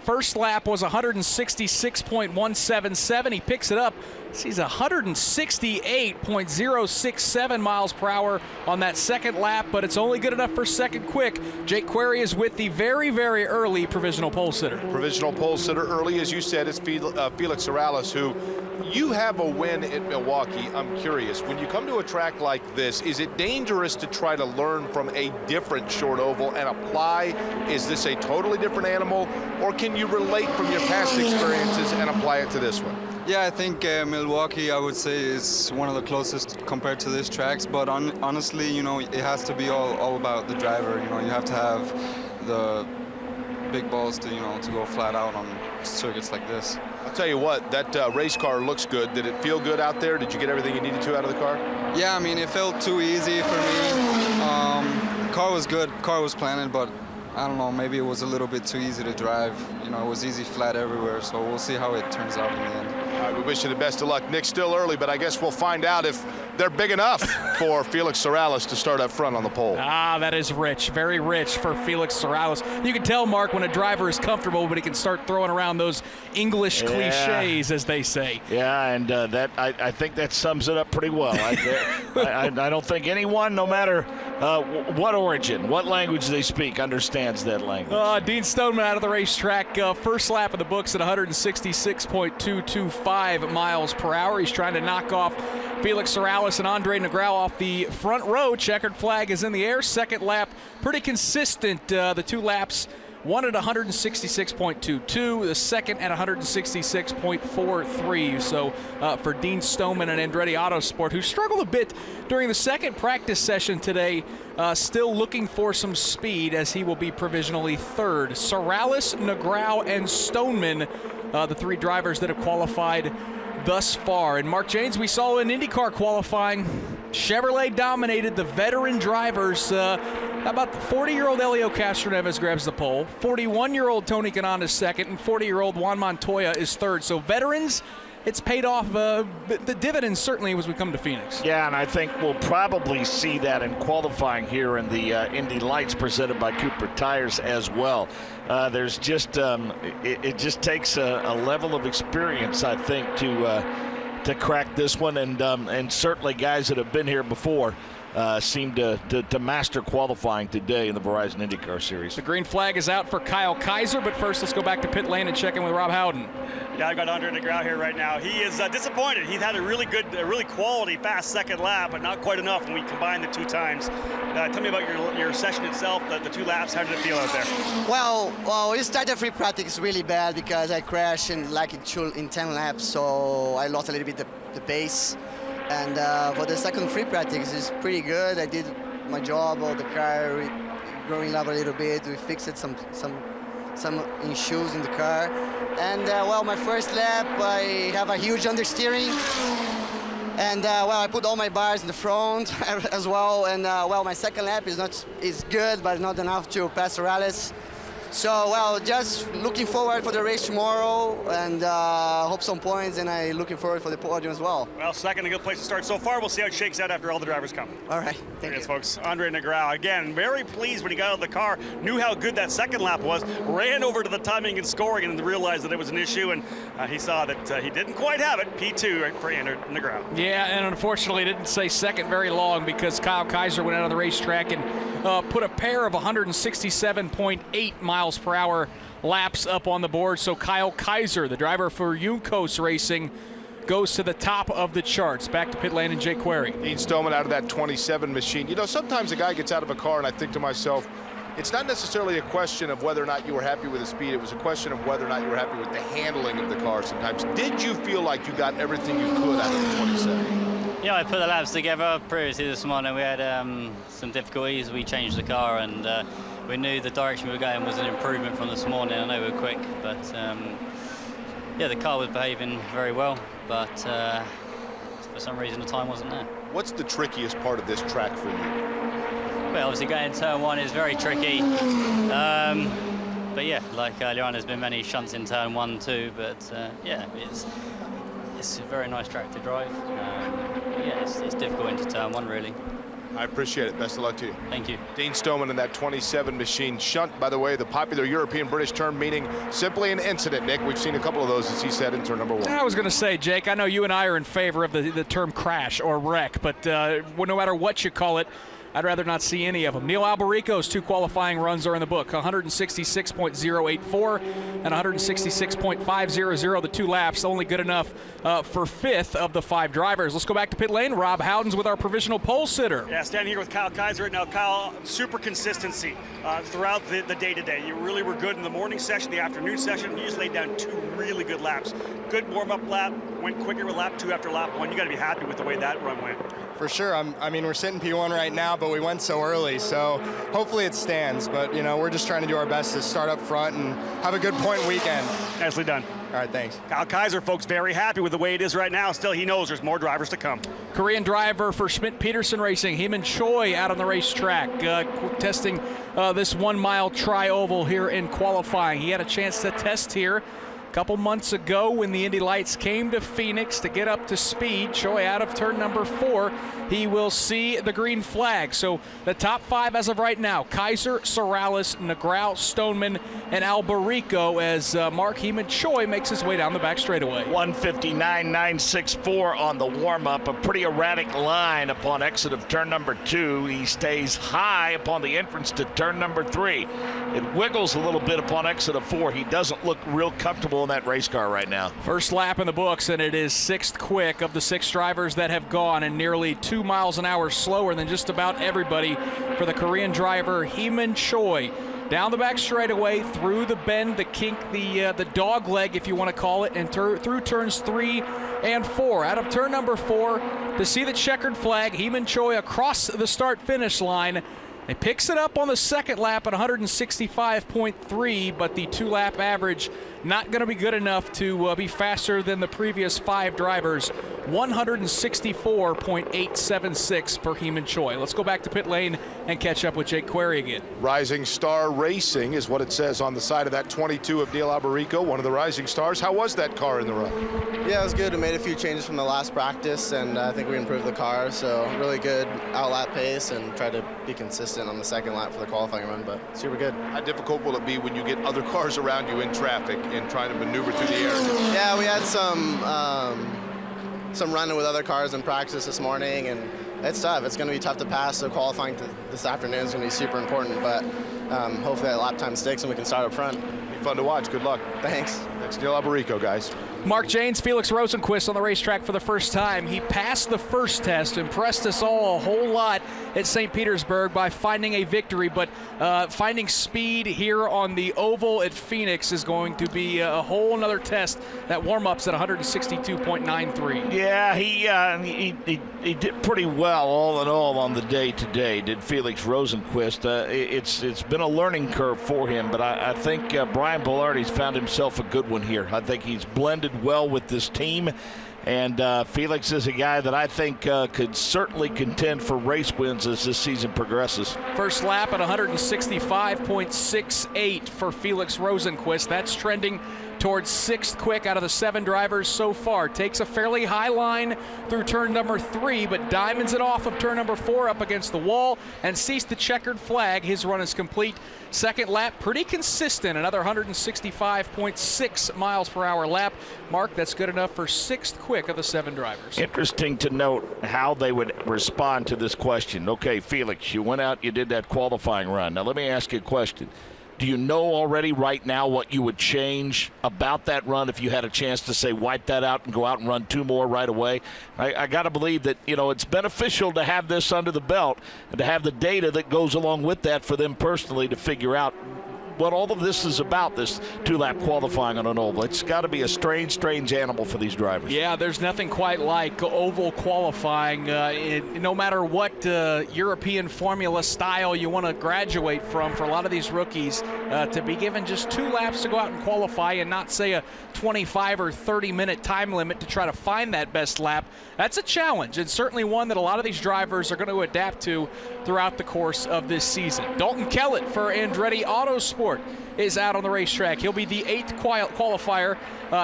First lap was 166.177. He picks it up. He's 168.067 miles per hour on that second lap, but it's only good enough for second quick. Jake Query is with the very, very early provisional pole sitter. Provisional pole sitter early, as you said, is Felix Sorales, who you have a win at Milwaukee. I'm curious, when you come to a track like this, is it dangerous to try to learn from a different short oval and apply? Is this a totally different animal, or can you relate from your past experiences and apply it to this one? Yeah, I think Milwaukee, I would say, is one of the closest compared to these tracks. But honestly, you know, it has to be all about the driver. You know, you have to have the big balls to, you know, to go flat out on circuits like this. I'll tell you what, that race car looks good. Did it feel good out there? Did you get everything you needed to out of the car? Yeah, I mean, it felt too easy for me. Car was good, car was planted, but I don't know, maybe it was a little bit too easy to drive. You know, it was easy flat everywhere, so we'll see how it turns out in the end. All right, we wish you the best of luck. Nick, still early, but I guess we'll find out if they're big enough for Felix Sorales to start up front on the pole. Ah, that is rich, very rich for Felix Sorales. You can tell, Mark, when a driver is comfortable, but he can start throwing around those English cliches, as they say. Yeah, and I think that sums it up pretty well. I don't think anyone, no matter What origin, what language they speak understands that language? Dean Stoneman out of the racetrack. First lap of the books at 166.225 miles per hour. He's trying to knock off Felix Sorales and Andre Negrão off the front row. Checkered flag is in the air. Second lap, pretty consistent. The 2 laps, one at 166.22, the second at 166.43. So for Dean Stoneman and Andretti Autosport, who struggled a bit during the second practice session today, still looking for some speed as he will be provisionally third. Sorales, Negrão, and Stoneman, the 3 drivers that have qualified thus far. And Mark Janes, we saw in IndyCar qualifying, Chevrolet dominated the veteran drivers. How about the 40-year-old Helio Castroneves grabs the pole, 41-year-old Tony Kanaan is second, and 40-year-old Juan Montoya is third. So veterans, it's paid off the dividends certainly as we come to Phoenix. Yeah, and I think we'll probably see that in qualifying here in the Indy Lights presented by Cooper Tires as well. There's just it just takes a level of experience, I think, to crack this one, and certainly guys that have been here before seem to master qualifying today in the Verizon IndyCar Series. The green flag is out for Kyle Kaiser, but first let's go back to pit lane and check in with Rob Howden. Yeah, I've got Andre Negrão here right now. He is disappointed. He's had a really quality, fast second lap, but not quite enough when we combine the 2 times. Tell me about your session itself, the 2 laps. How did it feel out there? Well, we started free practice really bad because I crashed in 10 laps, so I lost a little bit the pace. And for the second free practice, it's pretty good. I did my job on the car, growing up a little bit. We fixed some issues in the car. And well, my first lap, I have a huge understeering. And well, I put all my bars in the front as well. And well, my second lap is good, but not enough to pass Sorales. So, well, just looking forward for the race tomorrow and hope some points, and I'm looking forward for the podium as well. Well, second, a good place to start so far. We'll see how it shakes out after all the drivers come. All right, thank you. Folks. Andre Negrão, again, very pleased when he got out of the car, knew how good that second lap was, ran over to the timing and scoring and realized that it was an issue, and he saw that he didn't quite have it. P2 for Andre Negrão. Yeah, and unfortunately didn't stay second very long because Kyle Kaiser went out of the racetrack and put a pair of 167.8 miles per hour laps up on the board. So Kyle Kaiser, the driver for Juncos Racing, goes to the top of the charts. Back to pit lane and Jake Query. Dean Stoneman out of that 27 machine. You know, sometimes a guy gets out of a car and I think to myself, it's not necessarily a question of whether or not you were happy with the speed. It was a question of whether or not you were happy with the handling of the car sometimes. Did you feel like you got everything you could out of the 27? Yeah, I put the laps together previously this morning. We had some difficulties. We changed the car and we knew the direction we were going was an improvement from this morning. I know we were quick, but yeah, the car was behaving very well, but for some reason the time wasn't there. What's the trickiest part of this track for you? Well, obviously going turn 1 is very tricky. But yeah, like earlier on, there's been many shunts in turn 1 too, but yeah, it's a very nice track to drive. Yeah, it's difficult into turn 1 really. I appreciate it. Best of luck to you. Thank you. Dean Stoneman in that 27 machine. Shunt, by the way, the popular European-British term meaning simply an incident, Nick. We've seen a couple of those, as he said, in turn number 1. I was going to say, Jake, I know you and I are in favor of the term crash or wreck, but no matter what you call it, I'd rather not see any of them. Neil Albarico's 2 qualifying runs are in the book, 166.084 and 166.500. The 2 laps, only good enough for 5th of the 5 drivers. Let's go back to pit lane. Rob Howden's with our provisional pole sitter. Yeah, standing here with Kyle Kaiser right now. Kyle, super consistency throughout the day today. You really were good in the morning session, the afternoon session. You just laid down 2 really good laps. Good warm-up lap, went quicker with lap 2 after lap 1. You got to be happy with the way that run went. For sure. I mean, we're sitting P1 right now, but we went so early, so hopefully it stands. But, you know, we're just trying to do our best to start up front and have a good point weekend. Nicely done. All right, thanks. Kyle Kaiser, folks, very happy with the way it is right now. Still, he knows there's more drivers to come. Korean driver for Schmidt-Peterson Racing, Heeman Choi, out on the racetrack, testing this 1 mile tri-oval here in qualifying. He had a chance to test here couple months ago when the Indy Lights came to Phoenix to get up to speed. Choi out of turn number 4. He will see the green flag. So the top 5 as of right now, Kaiser, Sorales, Negrao, Stoneman, and Albarico as Mark Heeman Choi makes his way down the back straightaway. 159.964 on the warm-up. A pretty erratic line upon exit of turn number 2. He stays high upon the entrance to turn number 3. It wiggles a little bit upon exit of 4. He doesn't look real comfortable in that race car right now. First lap in the books, and it is 6th quick of the 6 drivers that have gone, and nearly 2 miles an hour slower than just about everybody for the Korean driver Heeman Choi. Down the back straightaway, through the bend, the kink, the dog leg, if you want to call it, and through turns 3 and 4. Out of turn number 4, to see the checkered flag, Heeman Choi across the start-finish line. He picks it up on the second lap at 165.3, but the 2-lap average not going to be good enough to be faster than the previous 5 drivers. 164.876 for Heeman Choi. Let's go back to pit lane and catch up with Jake Query again. Rising Star Racing is what it says on the side of that 22 of Neil Albarico, one of the Rising Stars. How was that car in the run? Yeah, it was good. We made a few changes from the last practice, and I think we improved the car. So really good out-lap pace, and tried to be consistent on the second lap for the qualifying run, but super good. How difficult will it be when you get other cars around you in traffic and trying to maneuver through the air? Yeah, we had some running with other cars in practice this morning, and it's tough. It's going to be tough to pass, so qualifying this afternoon is going to be super important, but hopefully that lap time sticks and we can start up front. Be fun to watch. Good luck. Thanks. Thanks, Neil Albarico, guys. Mark Janes, Felix Rosenquist on the racetrack for the first time. He passed the first test, impressed us all a whole lot at St. Petersburg by finding a victory, but finding speed here on the oval at Phoenix is going to be a whole nother test. That warm-up's at 162.93. Yeah, he did pretty well all in all on the day today, did Felix Rosenquist. It's been a learning curve for him, but I think Brian Bellardi's found himself a good one here. I think he's blended well with this team, and Felix is a guy that I think could certainly contend for race wins as this season progresses. First lap at 165.68 for Felix Rosenquist. That's trending towards 6th quick out of the 7 drivers so far. Takes a fairly high line through turn number 3, but diamonds it off of turn number 4 up against the wall and sees the checkered flag. His run is complete. Second lap, pretty consistent, another 165.6 miles per hour lap. Mark, that's good enough for 6th quick of the 7 drivers. Interesting to note how they would respond to this question. Okay, Felix, you went out, you did that qualifying run. Now let me ask you a question. Do you know already right now what you would change about that run if you had a chance to, say, wipe that out and go out and run 2 more right away? I got to believe that, it's beneficial to have this under the belt and to have the data that goes along with that for them personally to figure out what all of this is about, this 2-lap qualifying on an oval. It's got to be a strange animal for these drivers. Yeah, there's nothing quite like oval qualifying. No matter what European formula style you want to graduate from, for a lot of these rookies, to be given just 2 laps to go out and qualify and not, say, a 25 or 30-minute time limit to try to find that best lap, that's a challenge, and certainly one that a lot of these drivers are going to adapt to throughout the course of this season. Dalton Kellett for Andretti Autosport is out on the racetrack. He'll be the 8th qualifier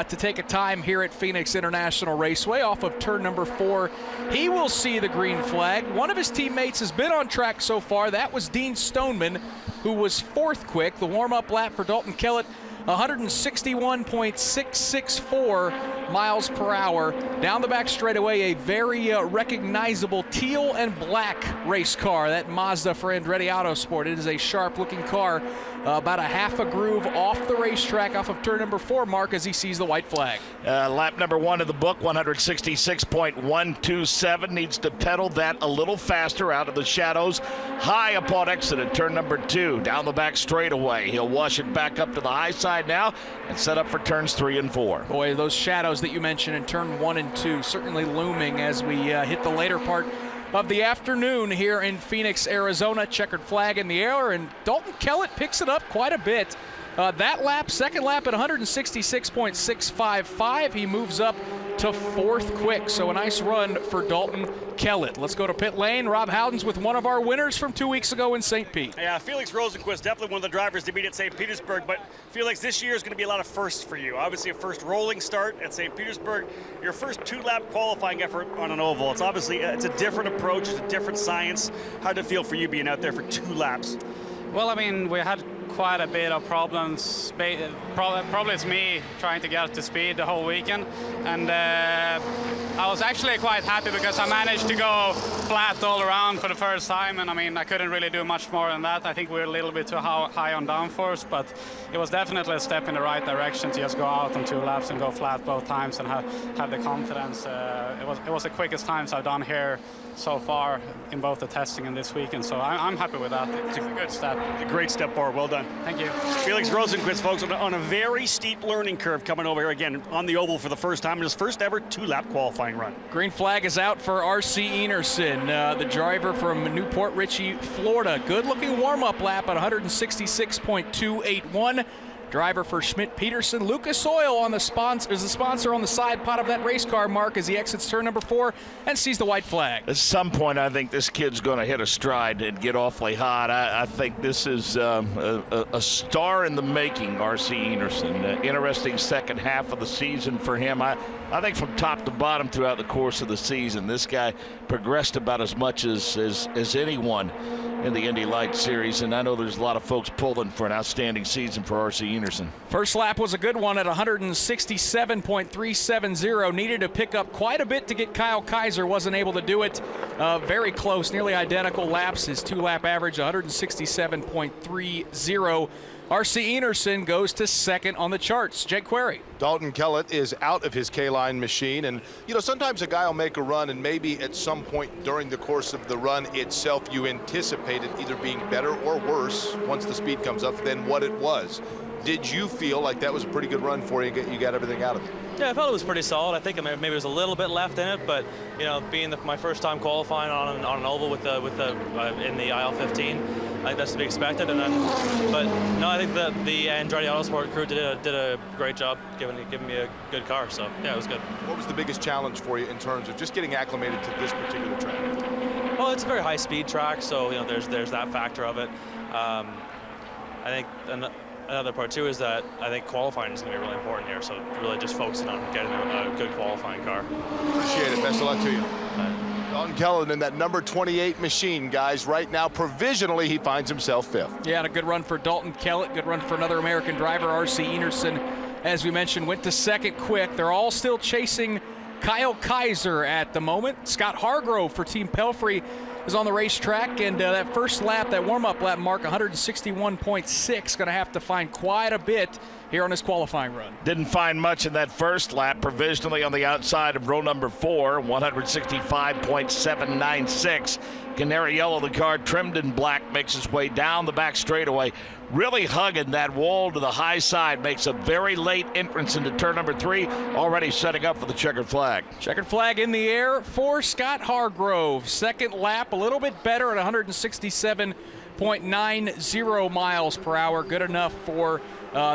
to take a time here at Phoenix International Raceway off of turn number 4. He will see the green flag. One of his teammates has been on track so far. That was Dean Stoneman, who was 4th quick. The warm-up lap for Dalton Kellett, 161.664 miles per hour. Down the back straightaway, a very recognizable teal and black race car, that Mazda for Andretti Autosport. It is a sharp-looking car, about a half a groove off the racetrack, off of turn number 4, Mark, as he sees the white flag. Lap number 1 of the book, 166.127. Needs to pedal that a little faster out of the shadows. High upon exit at turn number 2. Down the back straightaway. He'll wash it back up to the high side now and set up for turns 3 and 4. Boy, those shadows that you mentioned in turn 1 and 2 certainly looming as we hit the later part of the afternoon here in Phoenix, Arizona. Checkered flag in the air, and Dalton Kellett picks it up quite a bit. That lap, second lap at 166.655, he moves up to 4th quick. So a nice run for Dalton Kellett. Let's go to pit lane. Rob Howden's with one of our winners from 2 weeks ago in St. Pete. Yeah, Felix Rosenquist, definitely one of the drivers to beat at St. Petersburg, but Felix, this year is going to be a lot of firsts for you. Obviously a first rolling start at St. Petersburg, your first 2-lap qualifying effort on an oval. It's obviously, it's a different approach, it's a different science. How did it feel for you being out there for 2 laps? Well, I mean, we had quite a bit of problems. Probably it's me trying to get up to speed the whole weekend. And I was actually quite happy because I managed to go flat all around for the first time. And I mean, I couldn't really do much more than that. I think we were a little bit too high on downforce, but it was definitely a step in the right direction to just go out on 2 laps and go flat both times and have the confidence. It was the quickest times I've done here so far in both the testing and this weekend, so I'm happy with that. It's a good step. It's a great step forward. Well done. Thank you. Felix Rosenquist, folks, on a very steep learning curve coming over here again on the oval for the first time in his first ever 2-lap qualifying run. Green flag is out for R.C. Enerson, the driver from Newport Richey, Florida. Good-looking warm-up lap at 166.281. Driver for Schmidt-Peterson. Lucas Oil on the is the sponsor on the side pot of that race car, Mark, as he exits turn number 4 and sees the white flag. At some point, I think this kid's going to hit a stride and get awfully hot. I think this is a star in the making, R.C. Enerson. Interesting second half of the season for him. I think from top to bottom throughout the course of the season, this guy progressed about as much as anyone in the Indy Lights series, and I know there's a lot of folks pulling for an outstanding season for R.C. Enerson. First lap was a good one at 167.370. Needed to pick up quite a bit to get Kyle Kaiser. Wasn't able to do it. Very close, nearly identical laps. His 2-lap average, 167.30. R.C. Enerson goes to second on the charts. Jake Query. Dalton Kellett is out of his K-line machine, and you know, sometimes a guy will make a run and maybe at some point during the course of the run itself you anticipate it either being better or worse once the speed comes up than what it was. Did you feel like that was a pretty good run for you? You got everything out of it? Yeah, I felt it was pretty solid. I think maybe there was a little bit left in it, but you know, being my first time qualifying on an oval in the aisle 15, I think that's to be expected. And then, but no, I think the Andretti Autosport crew did a great job giving me a good car. So yeah, it was good. What was the biggest challenge for you in terms of just getting acclimated to this particular track? Well, it's a very high-speed track, so you know, there's that factor of it. I think another part too is that I think qualifying is going to be really important here. So really just focusing on getting a good qualifying car. Appreciate it. Best of luck to you. Dalton Kellett in that number 28 machine, guys. Right now, provisionally, he finds himself 5th. Yeah, and a good run for Dalton Kellett. Good run for another American driver, R.C. Enerson. As we mentioned, went to second quick. They're all still chasing Kyle Kaiser at the moment. Scott Hargrove for Team Pelfrey is on the racetrack, and that first lap, that warm-up lap mark, 161.6, going to have to find quite a bit here on his qualifying run. Didn't find much in that first lap, provisionally on the outside of row number 4, 165.796. Canary yellow, the car trimmed in black, makes its way down the back straightaway, really hugging that wall to the high side, makes a very late entrance into turn number 3, already setting up for the checkered flag. Checkered flag in the air for Scott Hargrove. Second lap, a little bit better at 167.90 miles per hour. Good enough for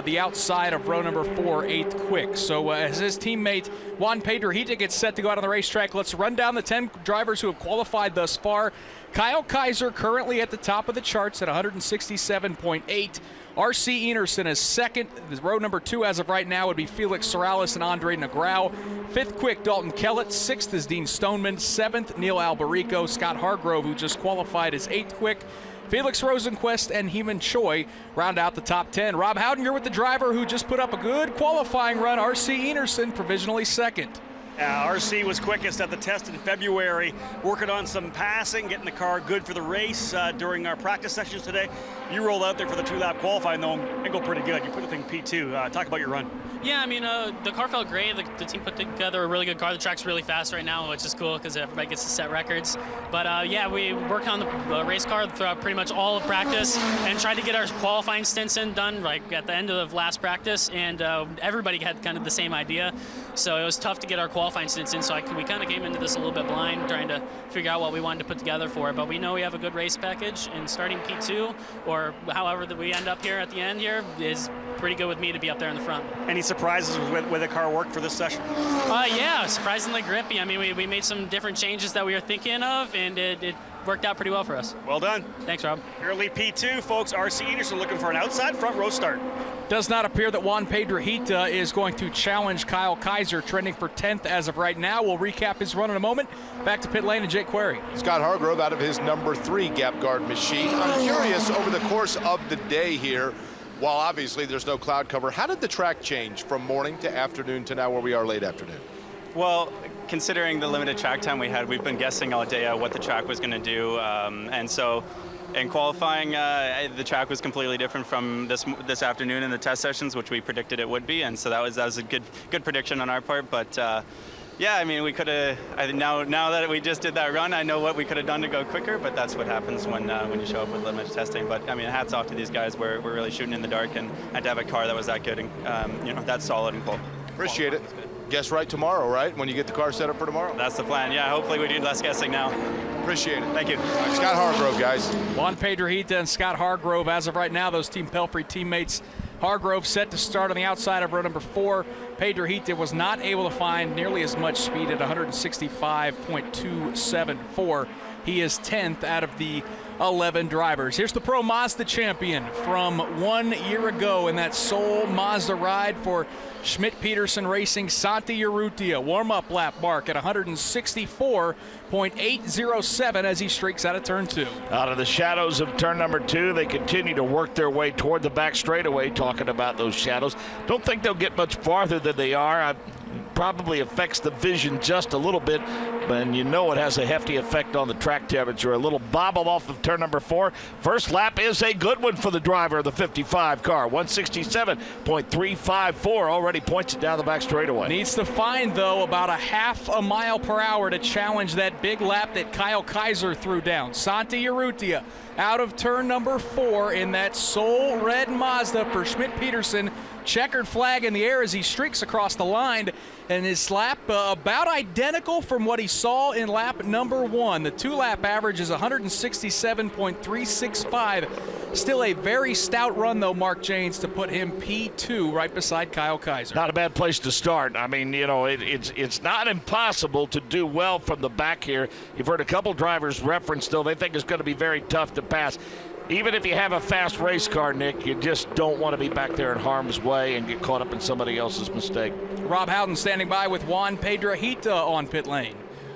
the outside of row number 4, 8th quick. So as his teammate Juan Pedrojita gets set to go out on the racetrack, let's run down the 10 drivers who have qualified thus far. Kyle Kaiser currently at the top of the charts at 167.8. R.C. Enerson is second. Row number 2 as of right now would be Felix Sorales and Andre Negrão. 5th quick, Dalton Kellett. 6th is Dean Stoneman. 7th, Neil Alberico. Scott Hargrove, who just qualified, is 8th quick. Felix Rosenquist and Heeman Choi round out the top 10. Rob Howden, you're with the driver who just put up a good qualifying run. R.C. Enerson provisionally second. RC was quickest at the test in February, working on some passing, getting the car good for the race during our practice sessions today. You rolled out there for the 2-lap qualifying, though, and go pretty good. You put the thing P2. Talk about your run. Yeah, I mean, the car felt great. The team put together a really good car. The track's really fast right now, which is cool because everybody gets to set records. But yeah, we worked on the race car throughout pretty much all of practice and tried to get our qualifying stints done like at the end of last practice, and everybody had kind of the same idea. So it was tough to get our qualifying stints in, so we kind of came into this a little bit blind, trying to figure out what we wanted to put together for it. But we know we have a good race package, and starting P2, or however that we end up here at the end here, is pretty good with me to be up there in the front. Any surprises with the car work for this session? Yeah, surprisingly grippy. I mean, we made some different changes that we were thinking of, and it worked out pretty well for us. Well done. Thanks, Rob. Early P2, folks. RC Anderson looking for an outside front row start. Does not appear that Juan Pedrojita is going to challenge Kyle Kaiser, trending for 10th as of right now. We'll recap his run in a moment. Back to pit lane and Jake Query. Scott Hargrove out of his number 3 gap guard machine. I'm curious, over the course of the day here, while obviously there's no cloud cover, how did the track change from morning to afternoon to now where we are late afternoon? Well, considering the limited track time we had, we've been guessing all day what the track was going to do, and so in qualifying, the track was completely different from this afternoon in the test sessions, which we predicted it would be, and so that was a good prediction on our part. But yeah, I mean, we could have. Now that we just did that run, I know what we could have done to go quicker, but that's what happens when you show up with limited testing. But I mean, hats off to these guys. We're really shooting in the dark, and to have a car that was that good and that's solid and cool. Appreciate it. Guess right tomorrow, right? When you get the car set up for tomorrow. That's the plan. Yeah, hopefully we do less guessing now. Appreciate it. Thank you. Scott Hargrove, guys. Juan Pedrojita and Scott Hargrove, as of right now, those Team Pelfrey teammates. Hargrove set to start on the outside of row number 4. Pedrojita was not able to find nearly as much speed at 165.274. He is 10th out of the 11 drivers. Here's the Pro Mazda champion from 1 year ago in that sole Mazda ride for Schmidt-Peterson Racing, Santi Urrutia. Warm-up lap mark at 164.807 as he streaks out of turn 2. Out of the shadows of turn number 2, they continue to work their way toward the back straightaway, talking about those shadows. Don't think they'll get much farther than they are. Probably affects the vision just a little bit, and you know it has a hefty effect on the track temperature. A little bobble off of turn number 4. First lap is a good one for the driver of the 55 car. 167.354 already points it down the back straightaway. Needs to find, though, about a half a mile per hour to challenge that big lap that Kyle Kaiser threw down. Santi Urrutia out of turn number 4 in that sole red Mazda for Schmidt-Peterson. Checkered flag in the air as he streaks across the line, and his lap about identical from what he saw in lap number 1. The 2-lap average is 167.365. Still a very stout run, though, Mark Janes, to put him P2 right beside Kyle Kaiser. Not a bad place to start. I mean, it's not impossible to do well from the back here. You've heard a couple drivers reference, though, they think it's going to be very tough to pass. Even if you have a fast race car, Nick, you just don't want to be back there in harm's way and get caught up in somebody else's mistake. Rob Howden standing by with Juan Pedrojita on pit lane.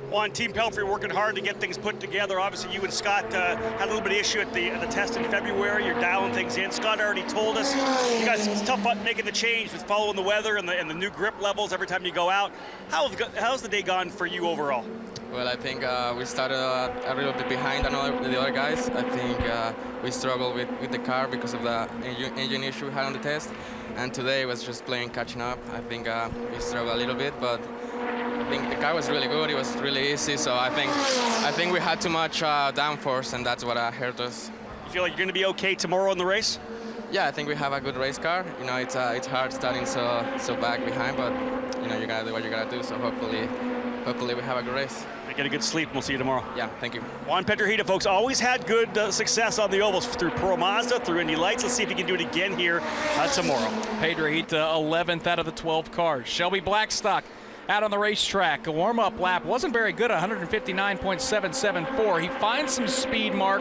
Juan, Team Pelfrey working hard to get things put together. Obviously, you and Scott had a little bit of issue at the test in February. You're dialing things in. Scott already told us you guys, it's tough making the change with following the weather and the new grip levels every time you go out. How's the day gone for you overall? Well, I think we started a little bit behind the other guys. I think we struggled with the car because of the engine issue we had on the test. And today was just playing catching up. I think we struggled a little bit, but I think the car was really good. It was really easy. So I think we had too much downforce, and that's what hurt us. You feel like you're going to be okay tomorrow in the race? Yeah, I think we have a good race car. You know, it's hard starting so back behind, but you know, you gotta do what you gotta do. So hopefully we have a good race. Get a good sleep. We'll see you tomorrow. Yeah, thank you. Juan Pedrojita, folks, always had good success on the ovals through Pro Mazda, through Indy Lights. Let's see if he can do it again here tomorrow. Pedrojita, 11th out of the 12 cars. Shelby Blackstock out on the racetrack. A warm-up lap wasn't very good, 159.774. He finds some speed, Mark,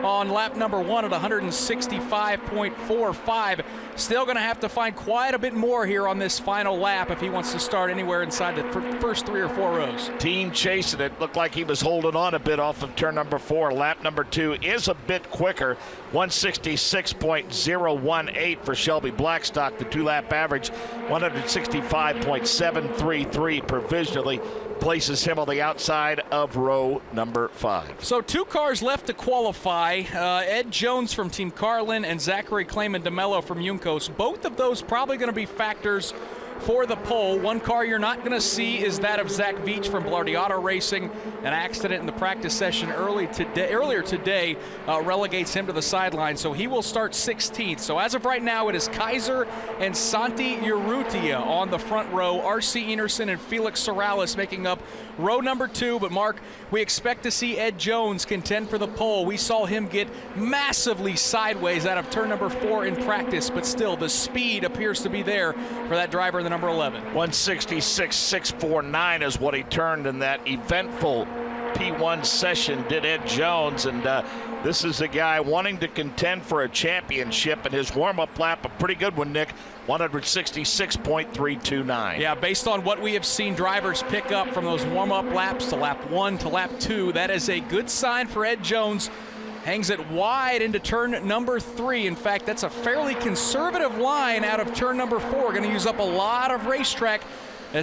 on lap number 1 at 165.45. Still going to have to find quite a bit more here on this final lap if he wants to start anywhere inside the first 3 or 4 rows. Team chasing it. Looked like he was holding on a bit off of turn number 4. Lap number 2 is a bit quicker. 166.018 for Shelby Blackstock. The 2-lap average, 165.733 provisionally, places him on the outside of row number 5. So 2 cars left to qualify. Ed Jones from Team Carlin and Zachary Clayman DeMello from Juncos. Both of those probably going to be factors for the pole. One car you're not going to see is that of Zach Veach from Blardy Auto Racing. An accident in the practice session earlier today relegates him to the sideline, so he will start 16th. So as of right now, it is Kaiser and Santi Urrutia on the front row. R.C. Enerson and Felix Sorrellis making up row number 2. But Mark, we expect to see Ed Jones contend for the pole. We saw him get massively sideways out of turn number 4 in practice, but still the speed appears to be there for that driver in the number 11. 166.649 is what he turned in that eventful P1 session, did Ed Jones, and this is a guy wanting to contend for a championship, and his warm-up lap, a pretty good one, Nick, 166.329. Yeah, based on what we have seen drivers pick up from those warm-up laps to lap 1 to lap 2, that is a good sign for Ed Jones. Hangs it wide into turn number 3. In fact, that's a fairly conservative line out of turn number 4. Going to use up a lot of racetrack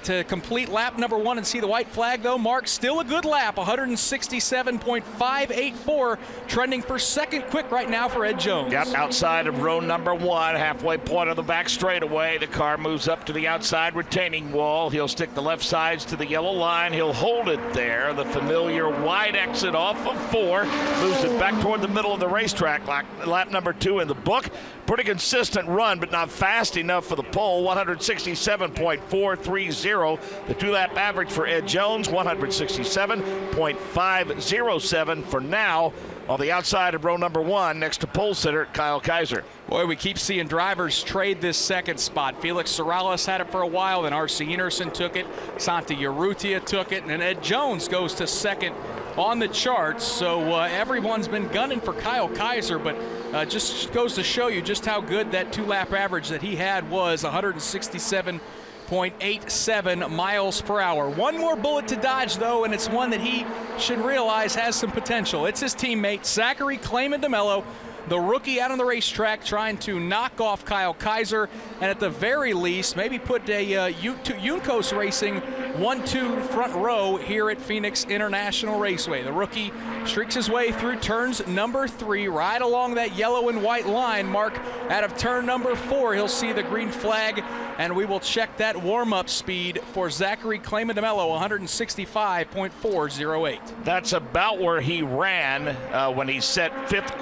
to complete lap number 1 and see the white flag, though. Mark, still a good lap, 167.584, trending for second quick right now for Ed Jones. Yep, outside of row number 1, halfway point of the back straightaway. The car moves up to the outside retaining wall. He'll stick the left sides to the yellow line. He'll hold it there. The familiar wide exit off of 4, moves it back toward the middle of the racetrack, like lap number 2 in the book. Pretty consistent run, but not fast enough for the pole. 167.430. The 2-lap average for Ed Jones, 167.507 for now. On the outside of row number 1, next to pole sitter Kyle Kaiser. Boy, we keep seeing drivers trade this second spot. Felix Sorrellis had it for a while, then R.C. Enerson took it, Santi Urrutia took it, and then Ed Jones goes to second on the charts. So everyone's been gunning for Kyle Kaiser, but just goes to show you just how good that 2-lap average that he had was, 167.87 miles per hour. One more bullet to dodge, though, and it's one that he should realize has some potential. It's his teammate, Zachary Clayman DeMello, the rookie out on the racetrack, trying to knock off Kyle Kaiser, and at the very least, maybe put a Juncos Racing 1-2 front row here at Phoenix International Raceway. The rookie streaks his way through turns number 3, right along that yellow and white line. Mark, out of turn number 4, he'll see the green flag, and we will check that warm-up speed for Zachary Clayman DeMello, 165.408. That's about where he ran when he set fifth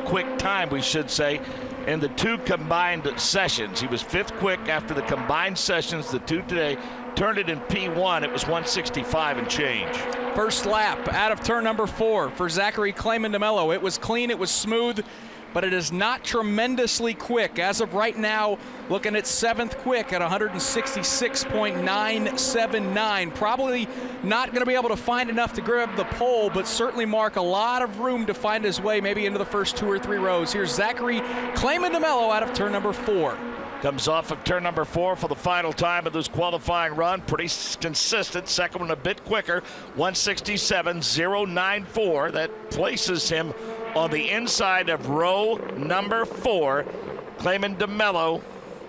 quick time, we should say, in the 2 combined sessions. He was 5th quick after the combined sessions, the 2 today. Turned it in P1, it was 165 and change. First lap out of turn number 4 for Zachary Clayman DeMello. It was clean, it was smooth, but it is not tremendously quick. As of right now, looking at 7th quick at 166.979. Probably not going to be able to find enough to grab the pole, but certainly mark a lot of room to find his way maybe into the first 2 or 3 rows. Here's Zachary Clayman DeMello out of turn number 4. Comes off of turn number 4 for the final time of this qualifying run. Pretty consistent. Second one a bit quicker. 167.094. That places him on the inside of row number 4. Clayman DeMello,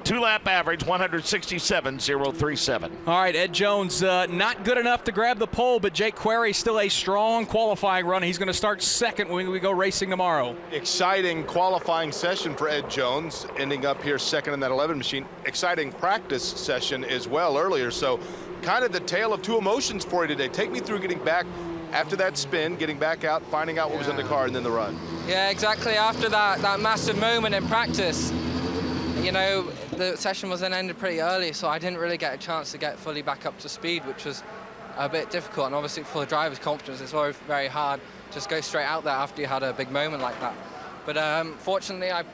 2-lap average, 167.037. All right, Ed Jones, not good enough to grab the pole, but Jake Query still a strong qualifying run. He's going to start second when we go racing tomorrow. Exciting qualifying session for Ed Jones, ending up here second in that 11 machine. Exciting practice session as well earlier. So kind of the tale of 2 emotions for you today. Take me through getting back after that spin, getting back out, finding out what was in the car, and then the run. Yeah, exactly. After that massive moment in practice, you know, the session was then ended pretty early, so I didn't really get a chance to get fully back up to speed, which was a bit difficult. And obviously for the driver's confidence, it's very, very hard to just go straight out there after you had a big moment like that. But fortunately, I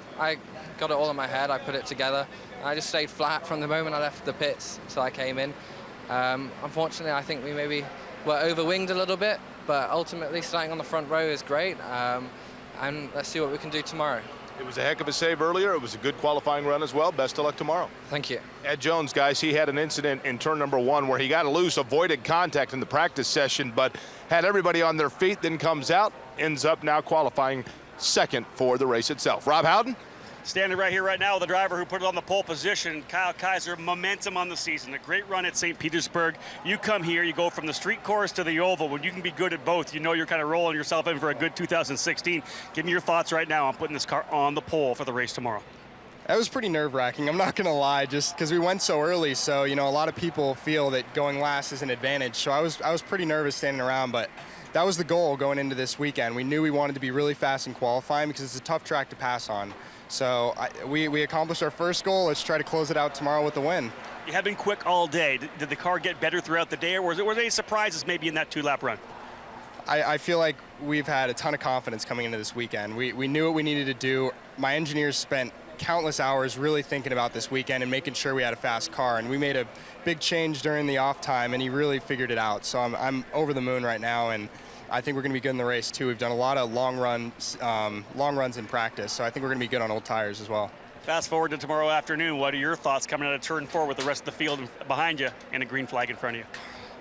got it all in my head. I put it together. And I just stayed flat from the moment I left the pits until I came in. Unfortunately, I think we maybe were overwinged a little bit, but ultimately starting on the front row is great. And let's see what we can do tomorrow. It was a heck of a save earlier. It was a good qualifying run as well. Best of luck tomorrow. Thank you. Ed Jones, guys, he had an incident in turn number 1 where he got loose, avoided contact in the practice session, but had everybody on their feet, then comes out, ends up now qualifying second for the race itself. Rob Howden? Standing right here right now with the driver who put it on the pole position, Kyle Kaiser. Momentum on the season, a great run at St. Petersburg. You come here, you go from the street course to the oval. When you can be good at both, you know you're kind of rolling yourself in for a good 2016. Give me your thoughts right now on putting this car on the pole for the race tomorrow. That was pretty nerve-wracking. I'm not going to lie, just because we went so early. So, a lot of people feel that going last is an advantage. So I was pretty nervous standing around, but that was the goal going into this weekend. We knew we wanted to be really fast in qualifying because it's a tough track to pass on. So we accomplished our first goal. Let's try to close it out tomorrow with the win. You have been quick all day. Did the car get better throughout the day, or were there any surprises maybe in that 2-lap run? I feel like we've had a ton of confidence coming into this weekend. We knew what we needed to do. My engineers spent countless hours really thinking about this weekend and making sure we had a fast car, and we made a big change during the off time, and he really figured it out. So I'm over the moon right now, and I think we're going to be good in the race too. We've done a lot of long runs in practice, so I think we're going to be good on old tires as well. Fast forward to tomorrow afternoon. What are your thoughts coming out of turn 4 with the rest of the field behind you and a green flag in front of you?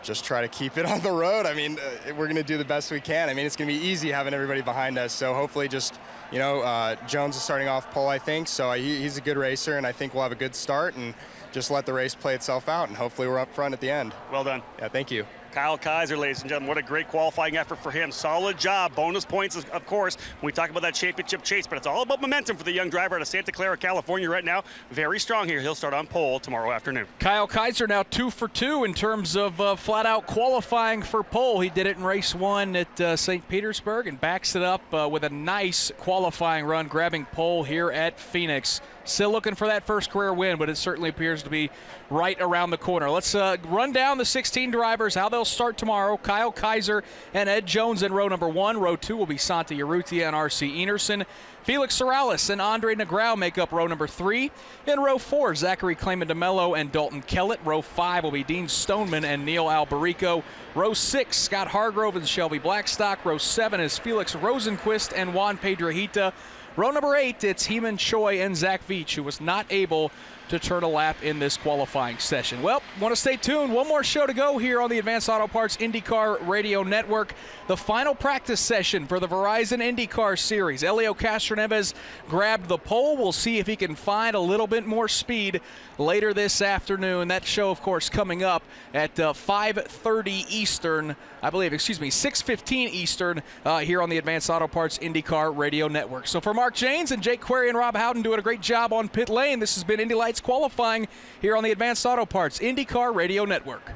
Just try to keep it on the road. I mean, we're going to do the best we can. I mean, it's going to be easy having everybody behind us. So hopefully just, Jones is starting off pole, I think. So he's a good racer, and I think we'll have a good start and just let the race play itself out. And hopefully we're up front at the end. Well done. Yeah, thank you. Kyle Kaiser, ladies and gentlemen, what a great qualifying effort for him. Solid job. Bonus points, of course, when we talk about that championship chase, but it's all about momentum for the young driver out of Santa Clara, California right now. Very strong here. He'll start on pole tomorrow afternoon. Kyle Kaiser now 2 for 2 in terms of flat-out qualifying for pole. He did it in race 1 at St. Petersburg and backs it up with a nice qualifying run, grabbing pole here at Phoenix. Still looking for that first career win, but it certainly appears to be right around the corner. Let's run down the 16 drivers, how they'll start tomorrow. Kyle Kaiser and Ed Jones in row number 1. Row 2 will be Santa Urrutia and R.C. Enerson. Felix Sorales and Andre Negrão make up row number 3. In row 4, Zachary Clayman-DeMello and Dalton Kellett. Row 5 will be Dean Stoneman and Neil Alberico. Row 6, Scott Hargrove and Shelby Blackstock. Row 7 is Felix Rosenquist and Juan Pedrahita. Row number 8, it's Heeman Choi and Zach Veach, who was not able to turn a lap in this qualifying session. Well, want to stay tuned. One more show to go here on the Advanced Auto Parts IndyCar Radio Network. The final practice session for the Verizon IndyCar Series. Helio Castroneves grabbed the pole. We'll see if he can find a little bit more speed later this afternoon. That show, of course, coming up at 5:30 Eastern, I believe, 6:15 Eastern here on the Advanced Auto Parts IndyCar Radio Network. So for Mark Janes and Jake Query and Rob Howden doing a great job on pit lane, this has been Indy Lights qualifying here on the Advanced Auto Parts IndyCar Radio Network.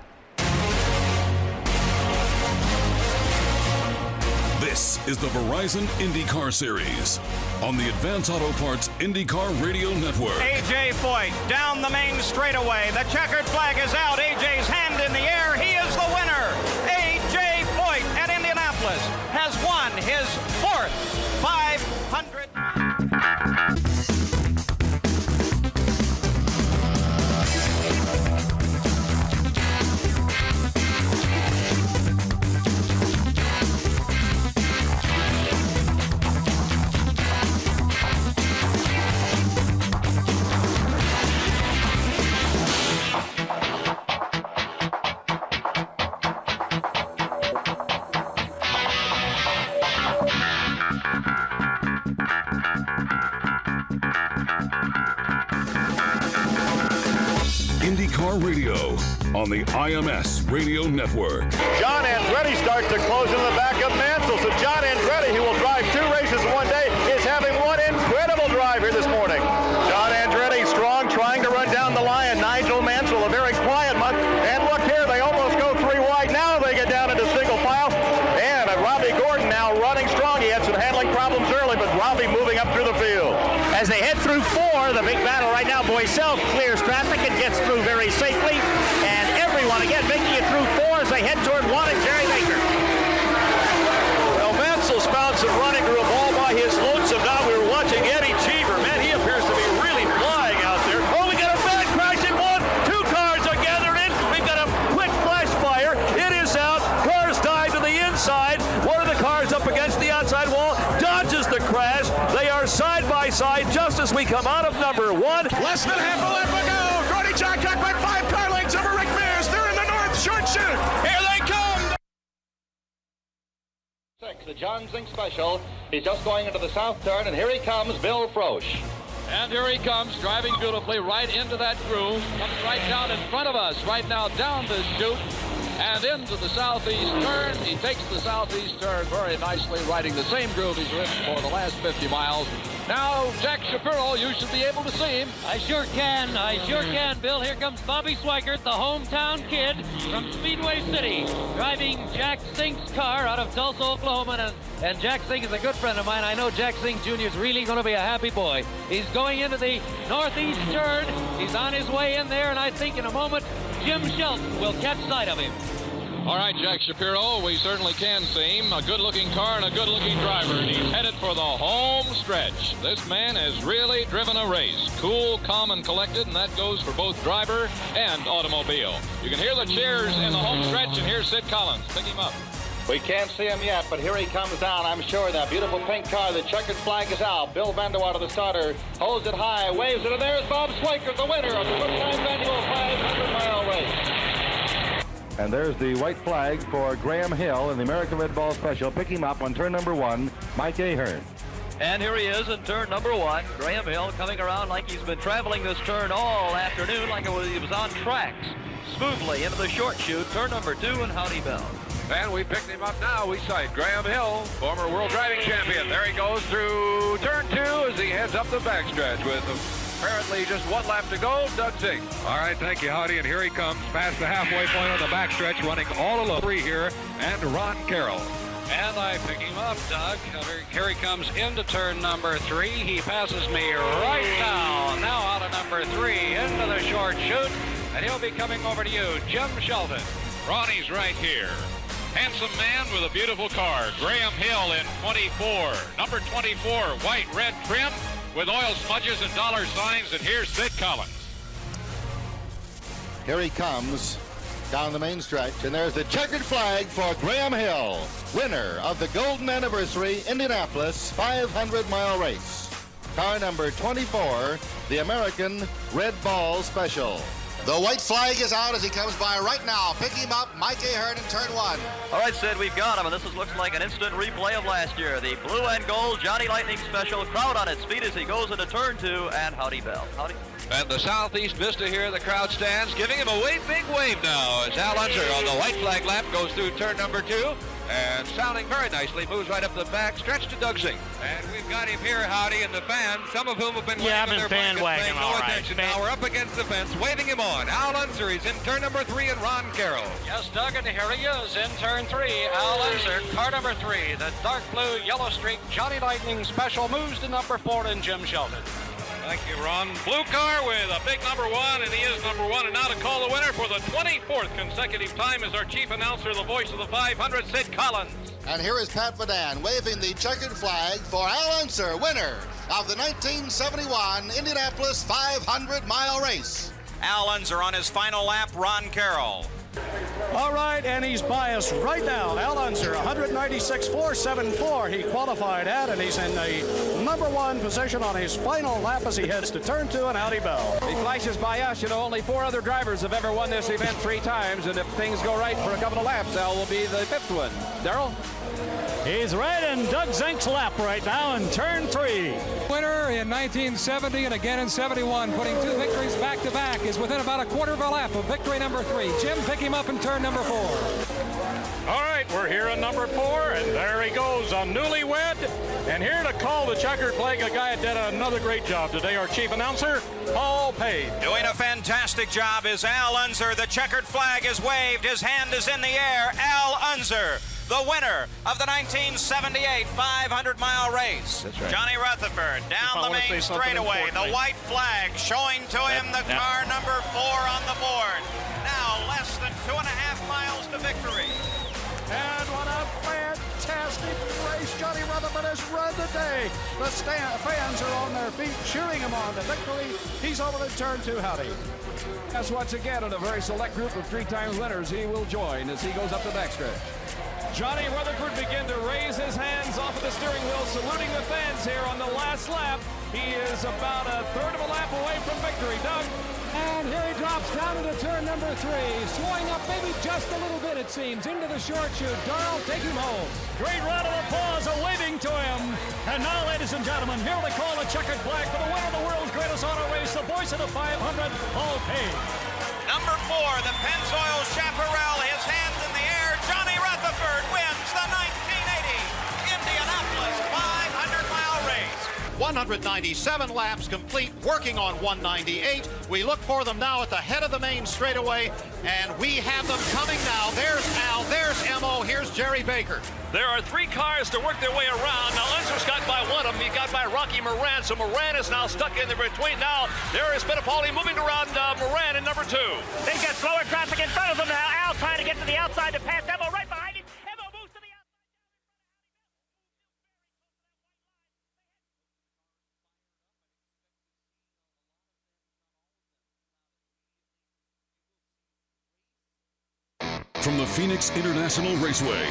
This is the Verizon IndyCar Series on the Advanced Auto Parts IndyCar Radio Network. A.J. Foyt down the main straightaway. The checkered flag is out. A.J.'s hand in the air. He is the winner. A.J. Foyt at Indianapolis has won his 4th 500. IndyCar Radio on the IMS Radio Network. John Andretti starts to close into the back of Mansell. So John Andretti, who will drive 2 races in one day, is having one incredible drive here this morning. John Andretti strong, trying to run down the line. Nigel Mansell, a very quiet month. And look here, they almost go 3 wide. Now they get down into single file. And Robbie Gordon now running strong. He had some handling problems early, but Robbie moving up through the field. As they head through 4, the big battle right now, Boycel clears traffic and gets through very safely. And everyone again making it through 4 as they head toward Juan and Jerry Baker. Well, Mansell's found some running room all by his lonesome. Now we were watching Eddie Cheever. Man, he appears to be really flying out there. Oh, we got a bad crash in 1. 2 cars are gathered in. We've got a quick flash fire. It is out. Cars dive to the inside. One of the cars up against the outside wall dodges the crash. They are side by side just as we come out of number 1. Less than half a lap ago. Brody Johncock went 5 car lengths over Rick Mears. They're in the north short chute. Here they come. The John Zink Special. He's just going into the south turn, and here he comes, Bill Frosch. And here he comes, driving beautifully right into that groove. Comes right down in front of us right now down the chute. and into the southeast turn. He takes the southeast turn very nicely, riding the same groove he's ridden for the last 50 miles. Now, Jack Shapiro, you should be able to see him. I sure can. I sure can, Bill. Here comes Bobby Swikert, the hometown kid from Speedway City, driving Jack Sink's car out of Tulsa, Oklahoma. And Jack Sink is a good friend of mine. I know Jack Sink Jr. is really going to be a happy boy. He's going into the northeast turn. He's on his way in there, and I think in a moment, Jim Shelton will catch sight of him. All right, Jack Shapiro, we certainly can see him. A good-looking car and a good-looking driver, and he's headed for the home stretch. This man has really driven a race. Cool, calm, and collected, and that goes for both driver and automobile. You can hear the cheers in the home stretch, and here's Sid Collins. Pick him up. We can't see him yet, but here he comes down, I'm sure. That beautiful pink car, the checkered flag is out. Bill Vanderwater, the starter, holds it high, waves it, and there's Bob Swikert, the winner of the Quick-Time Annual 500-mile race. And there's the white flag for Graham Hill in the American Red Ball Special. Pick him up on turn number 1, Mike Ahern. And here he is in turn number 1. Graham Hill coming around like he's been traveling this turn all afternoon, like he was on tracks. Smoothly into the short chute, turn number 2, and Howdy Bell. And we picked him up now. We sight Graham Hill, former world driving champion. There he goes through turn 2 as he heads up the backstretch with apparently just one lap to go. Doug Zink. All right, thank you, Howdy. And here he comes past the halfway point on the backstretch, running all alone. 3 here, and Ron Carroll. And I pick him up, Doug. Here he comes into turn number 3. He passes me right now out of number 3 into the short chute, and he'll be coming over to you, Jim Shelton. Ronnie's right here. Handsome man with a beautiful car. Graham Hill in 24. Number 24, white red trim with oil smudges and dollar signs. And here's Sid Collins. Here he comes down the main stretch, and there's the checkered flag for Graham Hill, winner of the Golden Anniversary Indianapolis 500-mile race. Car number 24, the American Red Ball Special. The white flag is out as he comes by right now. Pick him up, Mike Ahern in turn 1. All right, Sid, we've got him, and this looks like an instant replay of last year. The blue and gold Johnny Lightning Special, crowd on its feet as he goes into turn 2, and Howdy Bell. Howdy. And the southeast vista here, the crowd stands, giving him a big wave now as Al Unser on the white flag lap goes through turn number 2. And sounding very nicely, moves right up the back stretch to Doug Zink. And we've got him here, Howdy, and the fans, some of whom have been waving their blankets, paying no attention. Now we're up against the fence, waving him on. Al Unser is in turn number 3, and Ron Carroll. Yes, Doug, and here he is in turn 3. Al Unser, car number 3. The dark blue, yellow streak, Johnny Lightning Special moves to number 4, and Jim Shelton. Thank you, Ron. Blue car with a big number 1, and he is number 1. And now to call the winner for the 24th consecutive time is our chief announcer, the voice of the 500, Sid Collins. And here is Pat Vadan waving the checkered flag for Al Unser, winner of the 1971 Indianapolis 500-mile race. Al Unser on his final lap, Ron Carroll. All right, and he's by us right now. Al Unser, 196.474 he qualified at, and he's in the number 1 position on his final lap as he heads to turn 2 and Howdy Bell. He flashes by us. You know, only 4 other drivers have ever won this event 3 times, and if things go right for a couple of laps, Al will be the 5th one. Darrell? He's right in Doug Zink's lap right now in turn 3. Winner in 1970 and again in 71, putting 2 victories back-to-back, is within about a quarter of a lap of victory number 3. Jim, pick him up in turn number 4. All right, we're here in number 4, and there he goes, a newlywed. And here to call the checkered flag, a guy that did another great job today, our chief announcer, Paul Page. Doing a fantastic job is Al Unser. The checkered flag is waved. His hand is in the air. Al Unser, the winner of the 1978 500-mile race. That's right. Johnny Rutherford down the main straightaway. The white flag showing to him the car number 4 on the board. Now less than 2.5 miles to victory. And what a fantastic race Johnny Rutherford has run today. The fans are on their feet cheering him on to victory. He's over to turn 2, Howdy. Yes, once again, in a very select group of 3-time winners, he will join as he goes up the backstretch. Johnny Rutherford began to raise his hands off of the steering wheel, saluting the fans here on the last lap. He is about a third of a lap away from victory. Doug? And here he drops down into turn number 3, slowing up maybe just a little bit, it seems, into the short chute. Darrell, take him home. Great round of applause, a waving to him. And now, ladies and gentlemen, here they call a checkered flag for the winner of the world's greatest auto race, the voice of the 500, Paul Page. Number 4, the Pennzoil Chaparral, his hands in the air. Johnny Rutherford wins the 1980 Indianapolis 500-mile race. 197 laps complete, working on 198. We look for them now at the head of the main straightaway, and we have them coming now. There's Al, there's Mo, here's Jerry Baker. There are 3 cars to work their way around. Now, Unser's got by one of them. He got by Rocky Moran, so Moran is now stuck in the between. Now, there is Fittipaldi moving around Moran in number 2. They've got slower traffic in front of them now. Al trying to get to the outside to pass Emo right behind him. Emo moves to the outside. From the Phoenix International Raceway,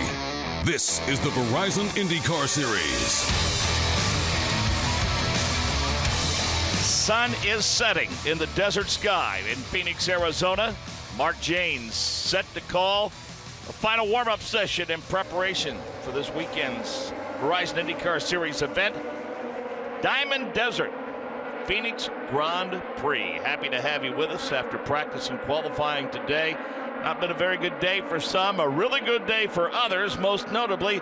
this is the Verizon IndyCar Series. Sun is setting in the desert sky in Phoenix, Arizona. Mark Jaynes set to call a final warm-up session in preparation for this weekend's Verizon IndyCar Series event. Diamond Desert, Phoenix Grand Prix. Happy to have you with us after practice and qualifying today. Not been a very good day for some, a really good day for others, most notably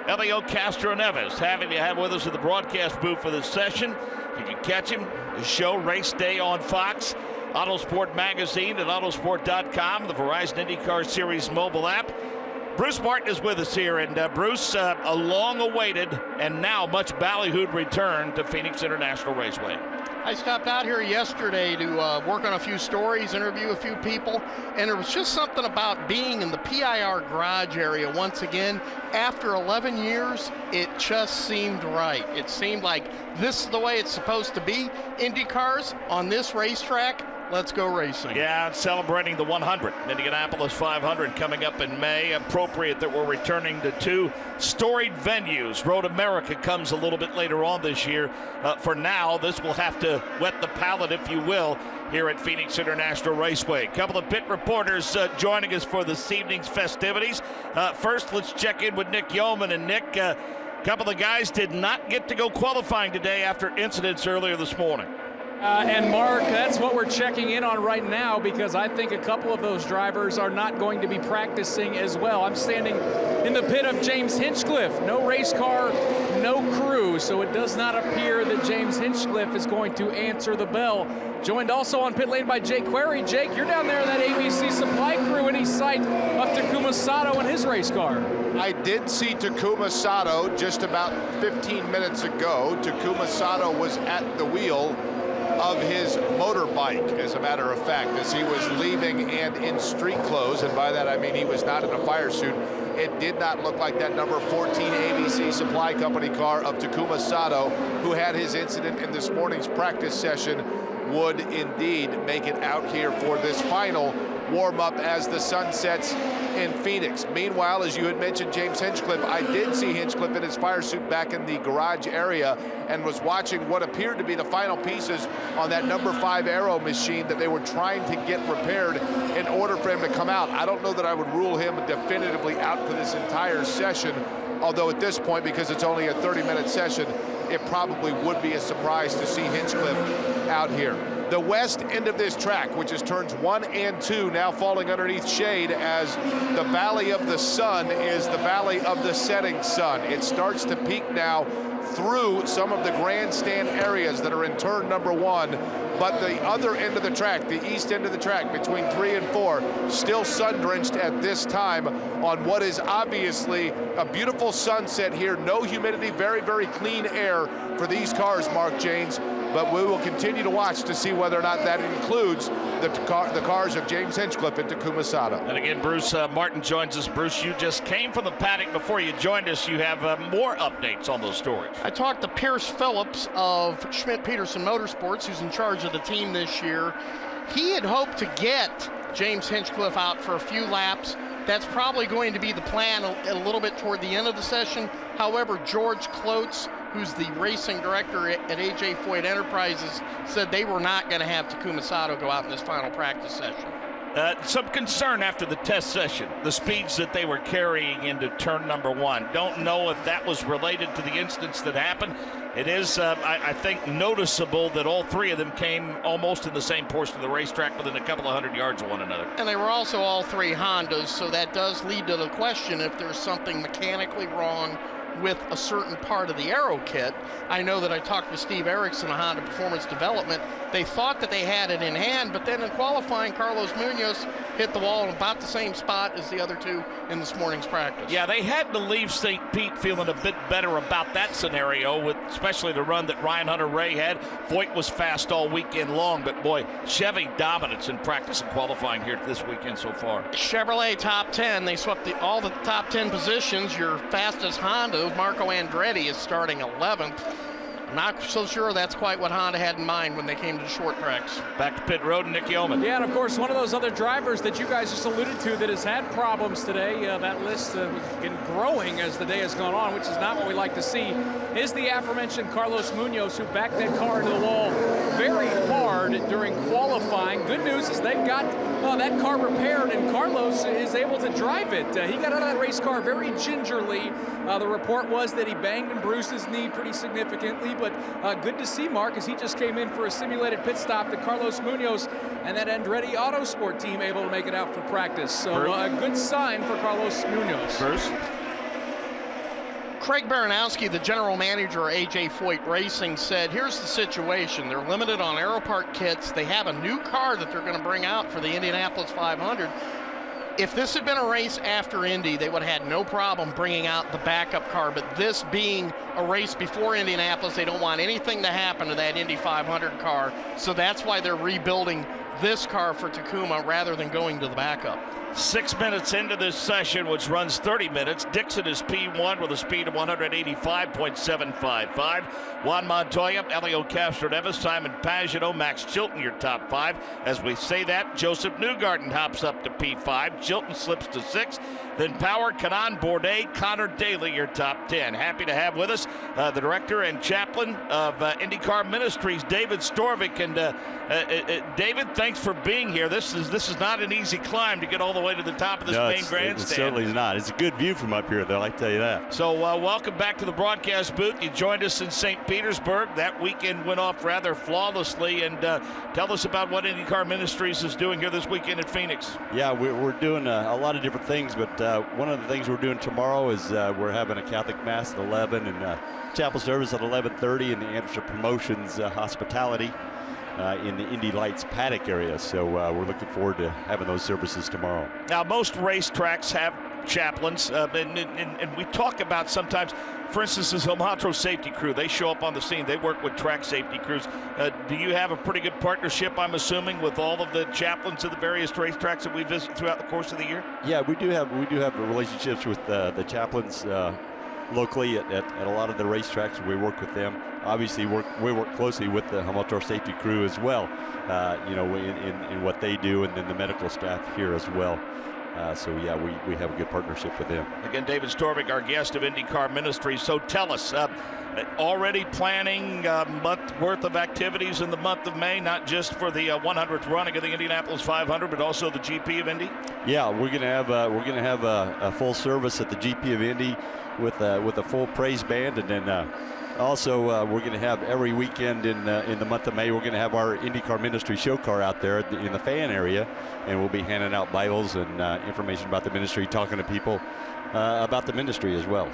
Elio Castro Neves. Happy to have with us at the broadcast booth for this session. You can catch him, his show, Race Day on Fox, Autosport Magazine at Autosport.com, the Verizon IndyCar Series mobile app. Bruce Martin is with us here, and Bruce, a long-awaited and now much ballyhooed return to Phoenix International Raceway. I stopped out here yesterday to work on a few stories, interview a few people, and there was just something about being in the PIR garage area once again. After 11 years, it just seemed right. It seemed like this is the way it's supposed to be. Indy cars on this racetrack. Let's go racing. Yeah, celebrating the 100 Indianapolis 500 coming up in May. Appropriate that we're returning to 2 storied venues. Road America comes a little bit later on this year. For now, this will have to wet the palate, if you will, here at Phoenix International Raceway. A couple of pit reporters joining us for this evening's festivities. First, let's check in with Nick Yeoman. And Nick, a couple of guys did not get to go qualifying today after incidents earlier this morning. And Mark, that's what we're checking in on right now, because I think a couple of those drivers are not going to be practicing as well. I'm standing in the pit of James Hinchcliffe. No race car, no crew, so it does not appear that James Hinchcliffe is going to answer the bell. Joined also on pit lane by Jake Query. Jake, you're down there in that ABC supply crew. Any sight of Takuma Sato and his race car? I did see Takuma Sato just about 15 minutes ago. Takuma Sato was at the wheel of his motorbike, as a matter of fact, as he was leaving and in street clothes, and by that I mean he was not in a fire suit. It did not look like that number 14 ABC Supply Company car of Takuma Sato, who had his incident in this morning's practice session, would indeed make it out here for this final warm-up as the sun sets in Phoenix. Meanwhile, as you had mentioned, James Hinchcliffe, I did see Hinchcliffe in his fire suit back in the garage area and was watching what appeared to be the final pieces on that number 5 aero machine that they were trying to get repaired in order for him to come out. I don't know that I would rule him definitively out for this entire session, although at this point, because it's only a 30-minute session, it probably would be a surprise to see Hinchcliffe out here. The west end of this track, which is turns 1 and 2, now falling underneath shade, as the Valley of the Sun is the Valley of the Setting Sun. It starts to peak now through some of the grandstand areas that are in turn number 1, but the other end of the track, the east end of the track between 3 and 4, still sun-drenched at this time on what is obviously a beautiful sunset here. No humidity, very, very clean air for these cars, Mark Jaynes. But we will continue to watch to see whether or not that includes the cars of James Hinchcliffe and Takuma Sato. And again, Bruce Martin joins us. Bruce, you just came from the paddock before you joined us. You have more updates on those stories. I talked to Pierce Phillips of Schmidt-Peterson Motorsports, who's in charge of the team this year. He had hoped to get James Hinchcliffe out for a few laps. That's probably going to be the plan a little bit toward the end of the session. However, George Klotz, who's the racing director at AJ Foyt Enterprises, said they were not going to have Takuma Sato go out in this final practice session. Some concern after the test session, the speeds that they were carrying into turn number 1. Don't know if that was related to the instance that happened. It is, I think, noticeable that all three of them came almost in the same portion of the racetrack within a couple of 100 yards of one another. And they were also all three Hondas, so that does lead to the question if there's something mechanically wrong with a certain part of the aero kit. I know that I talked to Steve Erickson of Honda Performance Development. They thought that they had it in hand, but then in qualifying, Carlos Munoz hit the wall in about the same spot as the other two in this morning's practice. Yeah, they had to leave St. Pete feeling a bit better about that scenario, with especially the run that Ryan Hunter-Ray had. Voigt was fast all weekend long, but boy, Chevy dominance in practice and qualifying here this weekend so far. Chevrolet top 10, they swept all the top 10 positions. Your fastest Honda, Marco Andretti, is starting 11th. I'm not so sure that's quite what Honda had in mind when they came to the short tracks. Back to pit road, Nick Yeoman. Yeah, and of course, one of those other drivers that you guys just alluded to that has had problems today, that list has been growing as the day has gone on, which is not what we like to see, is the aforementioned Carlos Munoz, who backed that car into the wall very hard during qualifying. Good news is they've got that car repaired, and Carlos is able to drive it. He got out of that race car very gingerly. The report was that he banged and bruised his knee pretty significantly, but good to see, Mark, as he just came in for a simulated pit stop, that Carlos Munoz and that Andretti Autosport team able to make it out for practice. So a good sign for Carlos Munoz. Bruce? Craig Baranowski, the general manager of AJ Foyt Racing, said, here's the situation. They're limited on Aeropart kits. They have a new car that they're going to bring out for the Indianapolis 500. If this had been a race after Indy, they would have had no problem bringing out the backup car. But this being a race before Indianapolis, they don't want anything to happen to that Indy 500 car. So that's why they're rebuilding this car for Tacoma rather than going to the backup. 6 minutes into this session, which runs 30 minutes, Dixon is P1 with a speed of 185.755. Juan Montoya, Elio Castro-Neves, Simon Pagenaud, Max Chilton, your top 5. As we say that, Joseph Newgarden hops up to P5. Chilton slips to 6. Then Power, Canan, Bourdais, Connor Daly, your top 10. Happy to have with us the director and chaplain of IndyCar Ministries, David Storvik. And David, thanks for being here. This is not an easy climb to get all the way to the top of this main grandstand. It certainly is not. It's a good view from up here, though, I tell you that. So welcome back to the broadcast booth. You joined us in St. Petersburg. That weekend went off rather flawlessly. And tell us about what IndyCar Ministries is doing here this weekend in Phoenix. Yeah, we're doing a lot of different things, but one of the things we're doing tomorrow is we're having a Catholic Mass at 11 and chapel service at 11:30 in the Anderson Promotions hospitality in the Indy Lights paddock area. So we're looking forward to having those services tomorrow. Now, most racetracks have chaplains, and we talk about sometimes, for instance, this Homatro safety crew, they show up on the scene. They work with track safety crews. Do you have a pretty good partnership, I'm assuming, with all of the chaplains of the various racetracks that we visit throughout the course of the year? Yeah, we do have relationships with the chaplains locally at a lot of the racetracks. We work with them. Obviously, we work closely with the Homatro safety crew as well, in what they do, and then the medical staff here as well. So yeah, we have a good partnership with them. Again, David Storvik, our guest of IndyCar Ministries. So tell us, already planning a month worth of activities in the month of May, not just for the 100th running of the Indianapolis 500, but also the GP of Indy? Yeah, we're gonna have a full service at the GP of Indy with a full praise band, and then also we're going to have every weekend in the month of May, we're going to have our IndyCar Ministry show car out there in the fan area, and we'll be handing out Bibles and information about the ministry, talking to people about the ministry as well.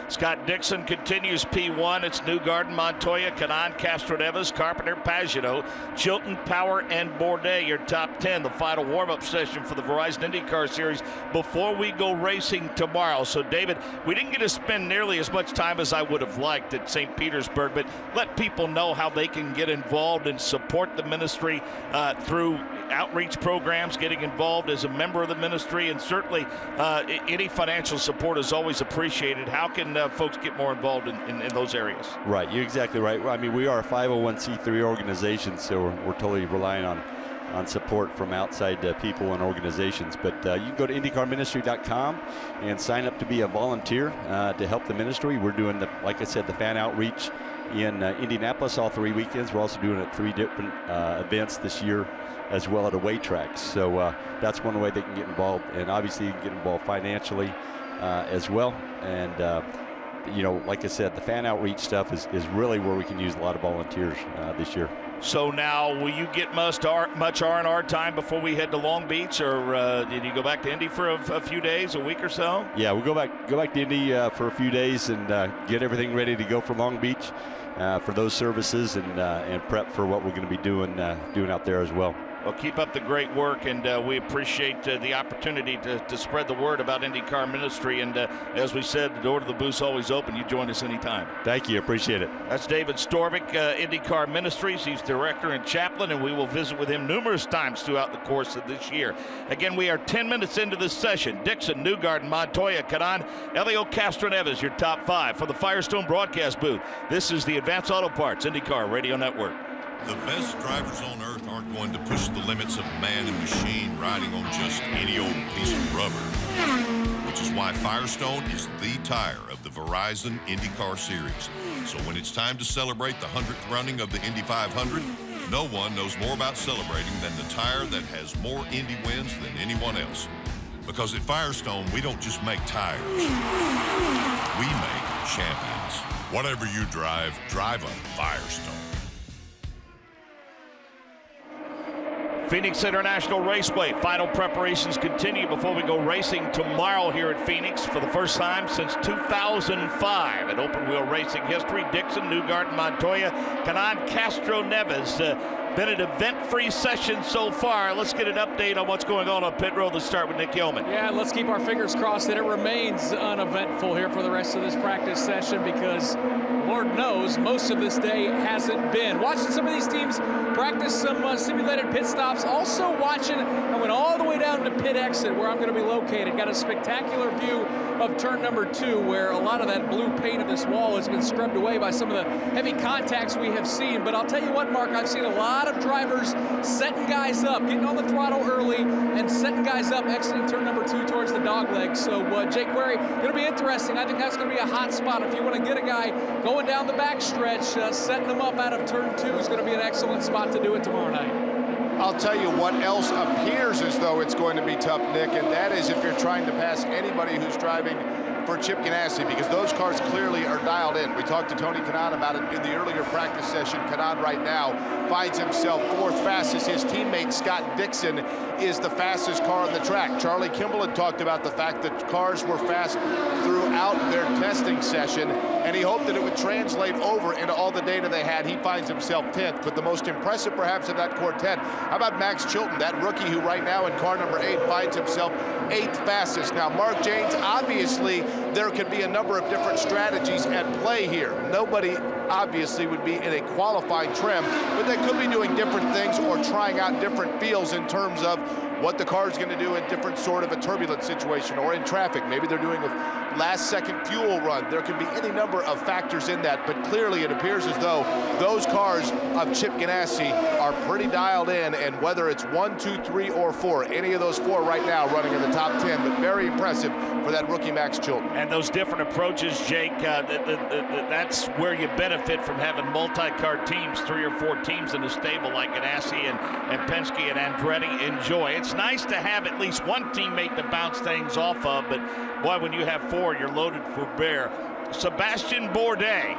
Scott Dixon continues P1. It's Newgarden, Montoya, Canan, Castro-Neves, Carpenter, Pagenaud, Chilton, Power, and Bourdais, your top 10. The final warm-up session for the Verizon IndyCar Series before we go racing tomorrow. So, David, we didn't get to spend nearly as much time as I would have liked at St. Petersburg, but let people know how they can get involved and support the ministry through outreach programs, getting involved as a member of the ministry, and certainly any financial support is always appreciated. How can folks get more involved in those areas? Right, you're exactly right. I mean, we are a 501c3 organization, so we're totally relying on support from outside people and organizations. But you can go to IndyCarMinistry.com and sign up to be a volunteer to help the ministry. We're doing, like I said, the fan outreach in Indianapolis all 3 weekends. We're also doing it at 3 different events this year, as well at away tracks. So that's one way they can get involved, and obviously you can get involved financially as well. And you know, like I said, the fan outreach stuff is really where we can use a lot of volunteers this year. So now, will you get much R&R time before we head to Long Beach, or did you go back to Indy for a few days, a week or so? Yeah, we'll go back to Indy for a few days and get everything ready to go for Long Beach for those services and prep for what we're going to be doing out there as well. Well, keep up the great work, and we appreciate the opportunity to spread the word about IndyCar ministry. And as we said, the door to the booth's always open. You join us anytime. Thank you. Appreciate it. That's David Storvik, IndyCar Ministries. He's director and chaplain, and we will visit with him numerous times throughout the course of this year. Again, we are 10 minutes into this session. Dixon, Newgarden, Montoya, Canan, Elio Castroneves, your top 5 for the Firestone broadcast booth. This is the Advanced Auto Parts IndyCar Radio Network. The best drivers on earth aren't going to push the limits of man and machine riding on just any old piece of rubber, which is why Firestone is the tire of the Verizon IndyCar Series. So when it's time to celebrate the 100th running of the Indy 500, no one knows more about celebrating than the tire that has more Indy wins than anyone else. Because at Firestone, we don't just make tires, we make champions. Whatever you drive a Firestone. Phoenix International Raceway. Final preparations continue before we go racing tomorrow here at Phoenix for the first time since 2005 in open-wheel racing history. Dixon, Newgarden, Montoya, Canan, Castroneves. Been an event-free session so far. Let's get an update on what's going on pit road. Let's start with Nick Yeoman. Yeah, let's keep our fingers crossed that it remains uneventful here for the rest of this practice session, because Lord knows most of this day hasn't been. Watching some of these teams practice some simulated pit stops. Also watching, I went all the way down to pit exit where I'm going to be located. Got a spectacular view of turn number 2, where a lot of that blue paint of this wall has been scrubbed away by some of the heavy contacts we have seen. But I'll tell you what, Mark, I've seen a lot of drivers setting guys up, getting on the throttle early and setting guys up, exiting turn number 2 towards the dog leg. So Jake Query, going to be interesting. I think that's going to be a hot spot. If you want to get a guy going down the back stretch, setting them up out of turn 2 is going to be an excellent spot to do it tomorrow night. I'll tell you what else appears as though it's going to be tough, Nick, and that is if you're trying to pass anybody who's driving for Chip Ganassi, because those cars clearly are dialed in. We talked to Tony Canan about it in the earlier practice session. Canan right now finds himself 4th fastest. His teammate Scott Dixon is the fastest car on the track. Charlie Kimball had talked about the fact that cars were fast throughout their testing session, and he hoped that it would translate over into all the data they had. He finds himself 10th, but the most impressive perhaps of that quartet, how about Max Chilton, that rookie who right now in car number 8 finds himself 8th fastest. Now, Mark Janes, obviously there could be a number of different strategies at play here. Nobody obviously would be in a qualifying trim, but they could be doing different things or trying out different feels in terms of what the car is going to do in different sort of a turbulent situation or in traffic. Maybe they're doing a last-second fuel run. There could be any number of factors in that, but clearly it appears as though those cars of Chip Ganassi are pretty dialed in, and whether it's 1, 2, 3, or 4, any of those 4 right now running in the top 10, but very impressive for that rookie Max Chilton. And those different approaches, Jake, that's where you benefit from having multi-car teams, 3 or 4 teams in the stable like Ganassi and Penske and Andretti enjoy. It's nice to have at least one teammate to bounce things off of, but boy, when you have 4, you're loaded for bear. Sebastian Bourdais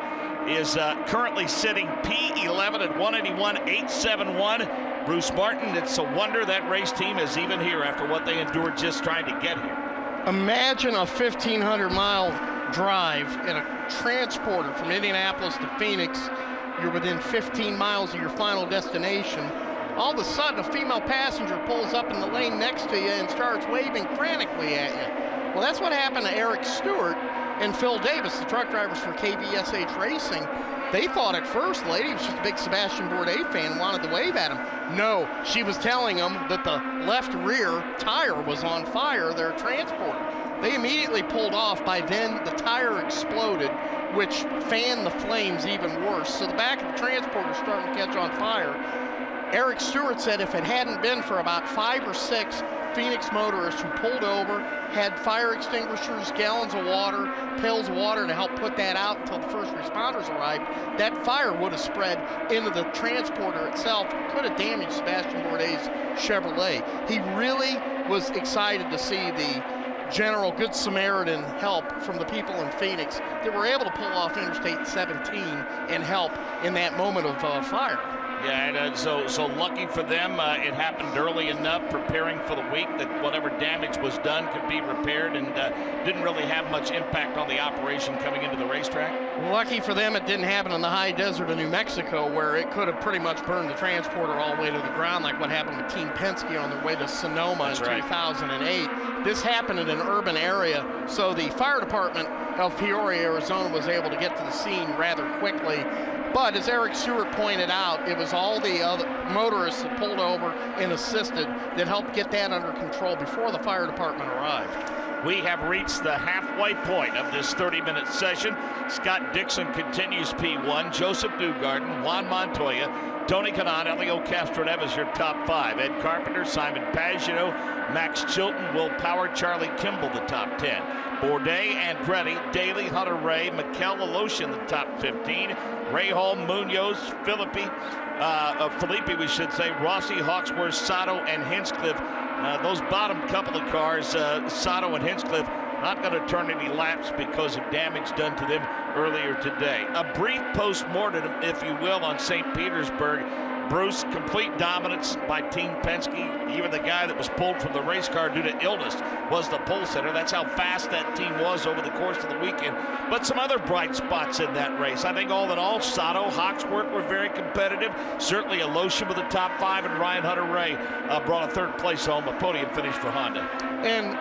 is currently sitting P11 at 181.871. Bruce Martin, it's a wonder that race team is even here after what they endured just trying to get here. Imagine a 1,500-mile drive in a transporter from Indianapolis to Phoenix. You're within 15 miles of your final destination. All of a sudden, a female passenger pulls up in the lane next to you and starts waving frantically at you. Well, that's what happened to Eric Stewart and Phil Davis, the truck drivers for KBSH Racing. They thought at first the lady was just a big Sebastian Bourdais fan and wanted to wave at him. No, she was telling them that the left rear tire was on fire, their transporter. They immediately pulled off. By then, the tire exploded, which fanned the flames even worse. So the back of the transporter starting to catch on fire. Eric Stewart said if it hadn't been for about 5 or 6 Phoenix motorist who pulled over, had fire extinguishers, gallons of water, pails of water to help put that out until the first responders arrived. That fire would have spread into the transporter itself, could have damaged Sebastian Bourdais' Chevrolet. He really was excited to see the general Good Samaritan help from the people in Phoenix that were able to pull off Interstate 17 and help in that moment of fire. Yeah, and so lucky for them, it happened early enough, preparing for the week, that whatever damage was done could be repaired, and didn't really have much impact on the operation coming into the racetrack. Lucky for them, it didn't happen in the high desert of New Mexico, where it could have pretty much burned the transporter all the way to the ground, like what happened with Team Penske on their way to Sonoma in 2008. This happened in an urban area, so the fire department of Peoria, Arizona was able to get to the scene rather quickly. But as Eric Stewart pointed out, it was all the other motorists that pulled over and assisted that helped get that under control before the fire department arrived. We have reached the halfway point of this 30-minute session. Scott Dixon continues P1. Joseph Newgarden, Juan Montoya, Tony Kanaan, Elio Castroneves, your top 5. Ed Carpenter, Simon Pagenaud, Max Chilton, Will Power, Charlie Kimball, the top 10. Bourdais, Andretti, Daly, Hunter Ray, Mikel Aloshin, the top 15. Ray Hall, Munoz, Felipe, we should say, Rossi, Hawksworth, Sato, and Hinchcliffe. Those bottom couple of cars, Sato and Hinchcliffe, not going to turn any laps because of damage done to them earlier today. A brief post-mortem, if you will, on St. Petersburg. Bruce, complete dominance by Team Penske. Even the guy that was pulled from the race car due to illness was the pole sitter. That's how fast that team was over the course of the weekend. But some other bright spots in that race. I think all in all, Sato, Hawksworth were very competitive. Certainly Aloshin with the top 5, and Ryan Hunter-Ray brought a 3rd place home, a podium finish for Honda. And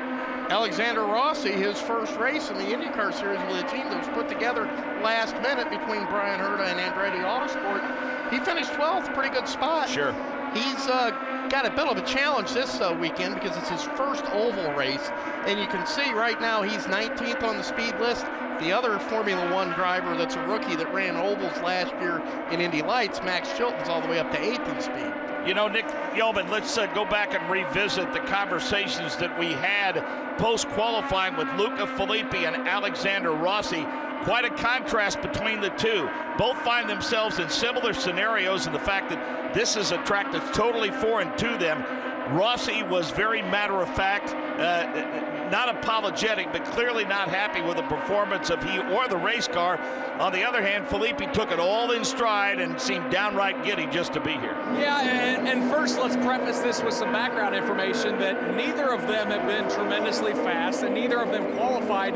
Alexander Rossi, his first race in the IndyCar Series with a team that was put together last minute between Brian Herta and Andretti Autosport. He finished 12th, pretty good spot. Sure. He's got a bit of a challenge this weekend because it's his first oval race. And you can see right now he's 19th on the speed list. The other Formula One driver that's a rookie that ran ovals last year in Indy Lights, Max Chilton's all the way up to 8th in speed. You know, Nick Yeoman, let's go back and revisit the conversations that we had post-qualifying with Luca Filippi and Alexander Rossi. Quite a contrast between the two. Both find themselves in similar scenarios in the fact that this is a track that's totally foreign to them. Rossi was very matter-of-fact, not apologetic, but clearly not happy with the performance of he or the race car. On the other hand, Filippi took it all in stride and seemed downright giddy just to be here. Yeah, and first let's preface this with some background information that neither of them have been tremendously fast, and neither of them qualified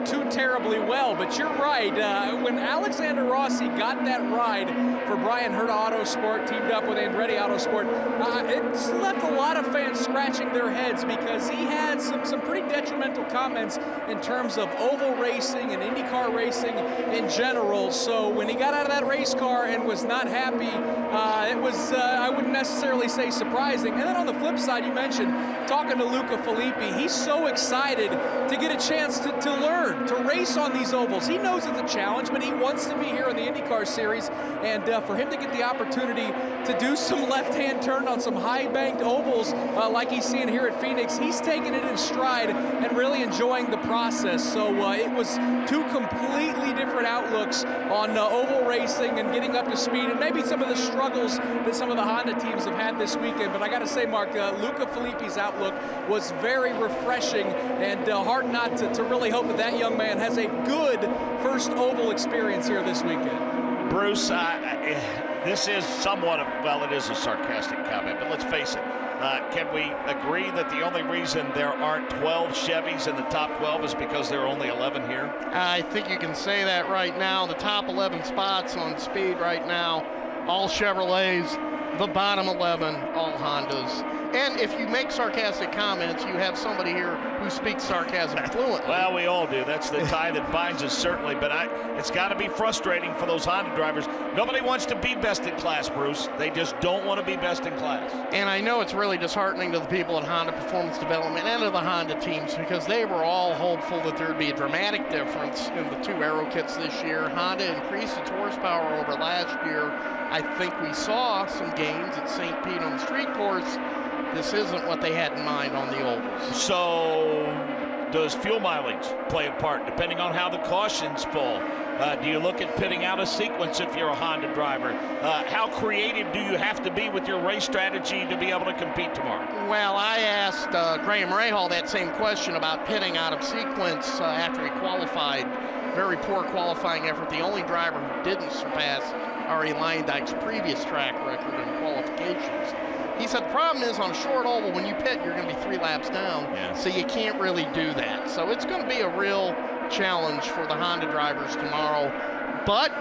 too terribly well. But you're right, when Alexander Rossi got that ride for Brian Herta Autosport, teamed up with Andretti Autosport, it's left a lot of fans scratching their heads because he had some pretty detrimental comments in terms of oval racing and IndyCar racing in general. So when he got out of that race car and was not happy, it was, I wouldn't necessarily say surprising. And then on the flip side, you mentioned talking to Luca Filippi, he's so excited to get a chance to learn, to race on these ovals. He knows it's a challenge, but he wants to be here in the IndyCar Series, and for him to get the opportunity to do some left-hand turn on some high-banked ovals like he's seeing here at Phoenix, he's taking it in stride and really enjoying the process. So it was two completely different outlooks on oval racing and getting up to speed, and maybe some of the struggles that some of the Honda teams have had this weekend. But I got to say, Mark, Luca Filippi's outlook was very refreshing, and hard not to really hope that young man has a good first oval experience here this weekend. Bruce, this is somewhat of, well, it is a sarcastic comment, but let's face it. Can we agree that the only reason there aren't 12 Chevys in the top 12 is because there are only 11 here? I think you can say that right now. The top 11 spots on speed right now, all Chevrolets. The bottom 11, all Hondas. And if you make sarcastic comments, you have somebody here who speaks sarcasm fluently. Well, we all do. That's the tie that binds us, certainly. But it's got to be frustrating for those Honda drivers. Nobody wants to be best in class, Bruce. They just don't want to be best in class. And I know it's really disheartening to the people at Honda Performance Development and to the Honda teams, because they were all hopeful that there would be a dramatic difference in the two aero kits this year. Honda increased its horsepower over last year. I think we saw some gains at St. Pete on the street course. This isn't what they had in mind on the ovals. So does fuel mileage play a part, depending on how the cautions fall? Do you look at pitting out a sequence if you're a Honda driver? How creative do you have to be with your race strategy to be able to compete tomorrow? Well, I asked Graham Rahal that same question about pitting out of sequence after he qualified. Very poor qualifying effort. The only driver who didn't surpass Arie Luyendyk's previous track record in qualifications. He said the problem is on a short oval, when you pit, you're going to be 3 laps down, so you can't really do that. So it's going to be a real challenge for the Honda drivers tomorrow. But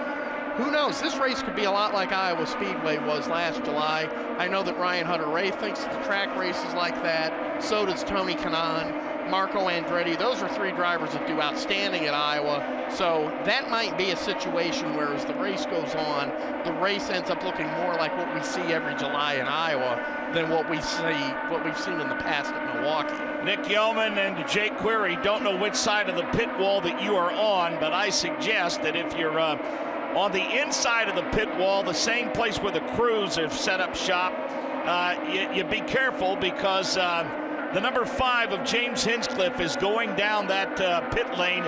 who knows? This race could be a lot like Iowa Speedway was last July. I know that Ryan Hunter-Reay thinks the track races like that. So does Tony Kanaan. Marco Andretti, those are 3 drivers that do outstanding at Iowa. So that might be a situation where as the race goes on, the race ends up looking more like what we see every July in Iowa than what we've seen in the past at Milwaukee. Nick Yeoman and Jake Query don't know which side of the pit wall that you are on, but I suggest that if you're on the inside of the pit wall, the same place where the crews have set up shop, you be careful because the number 5 of James Hinchcliffe is going down that pit lane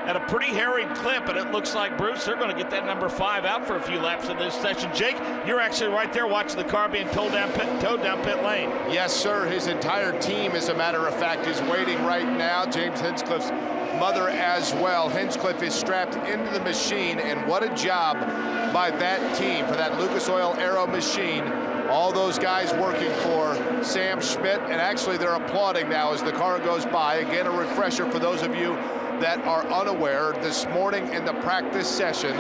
at a pretty harried clip, and it looks like, Bruce, they're going to get that number 5 out for a few laps in this session. Jake, you're actually right there watching the car being towed down pit lane. Yes, sir. His entire team, as a matter of fact, is waiting right now. James Hinchcliffe's mother as well. Hinchcliffe is strapped into the machine, and what a job by that team for that Lucas Oil Aero machine. All those guys working for Sam Schmidt, and actually they're applauding now as the car goes by. Again, a refresher for those of you that are unaware. This morning in the practice session,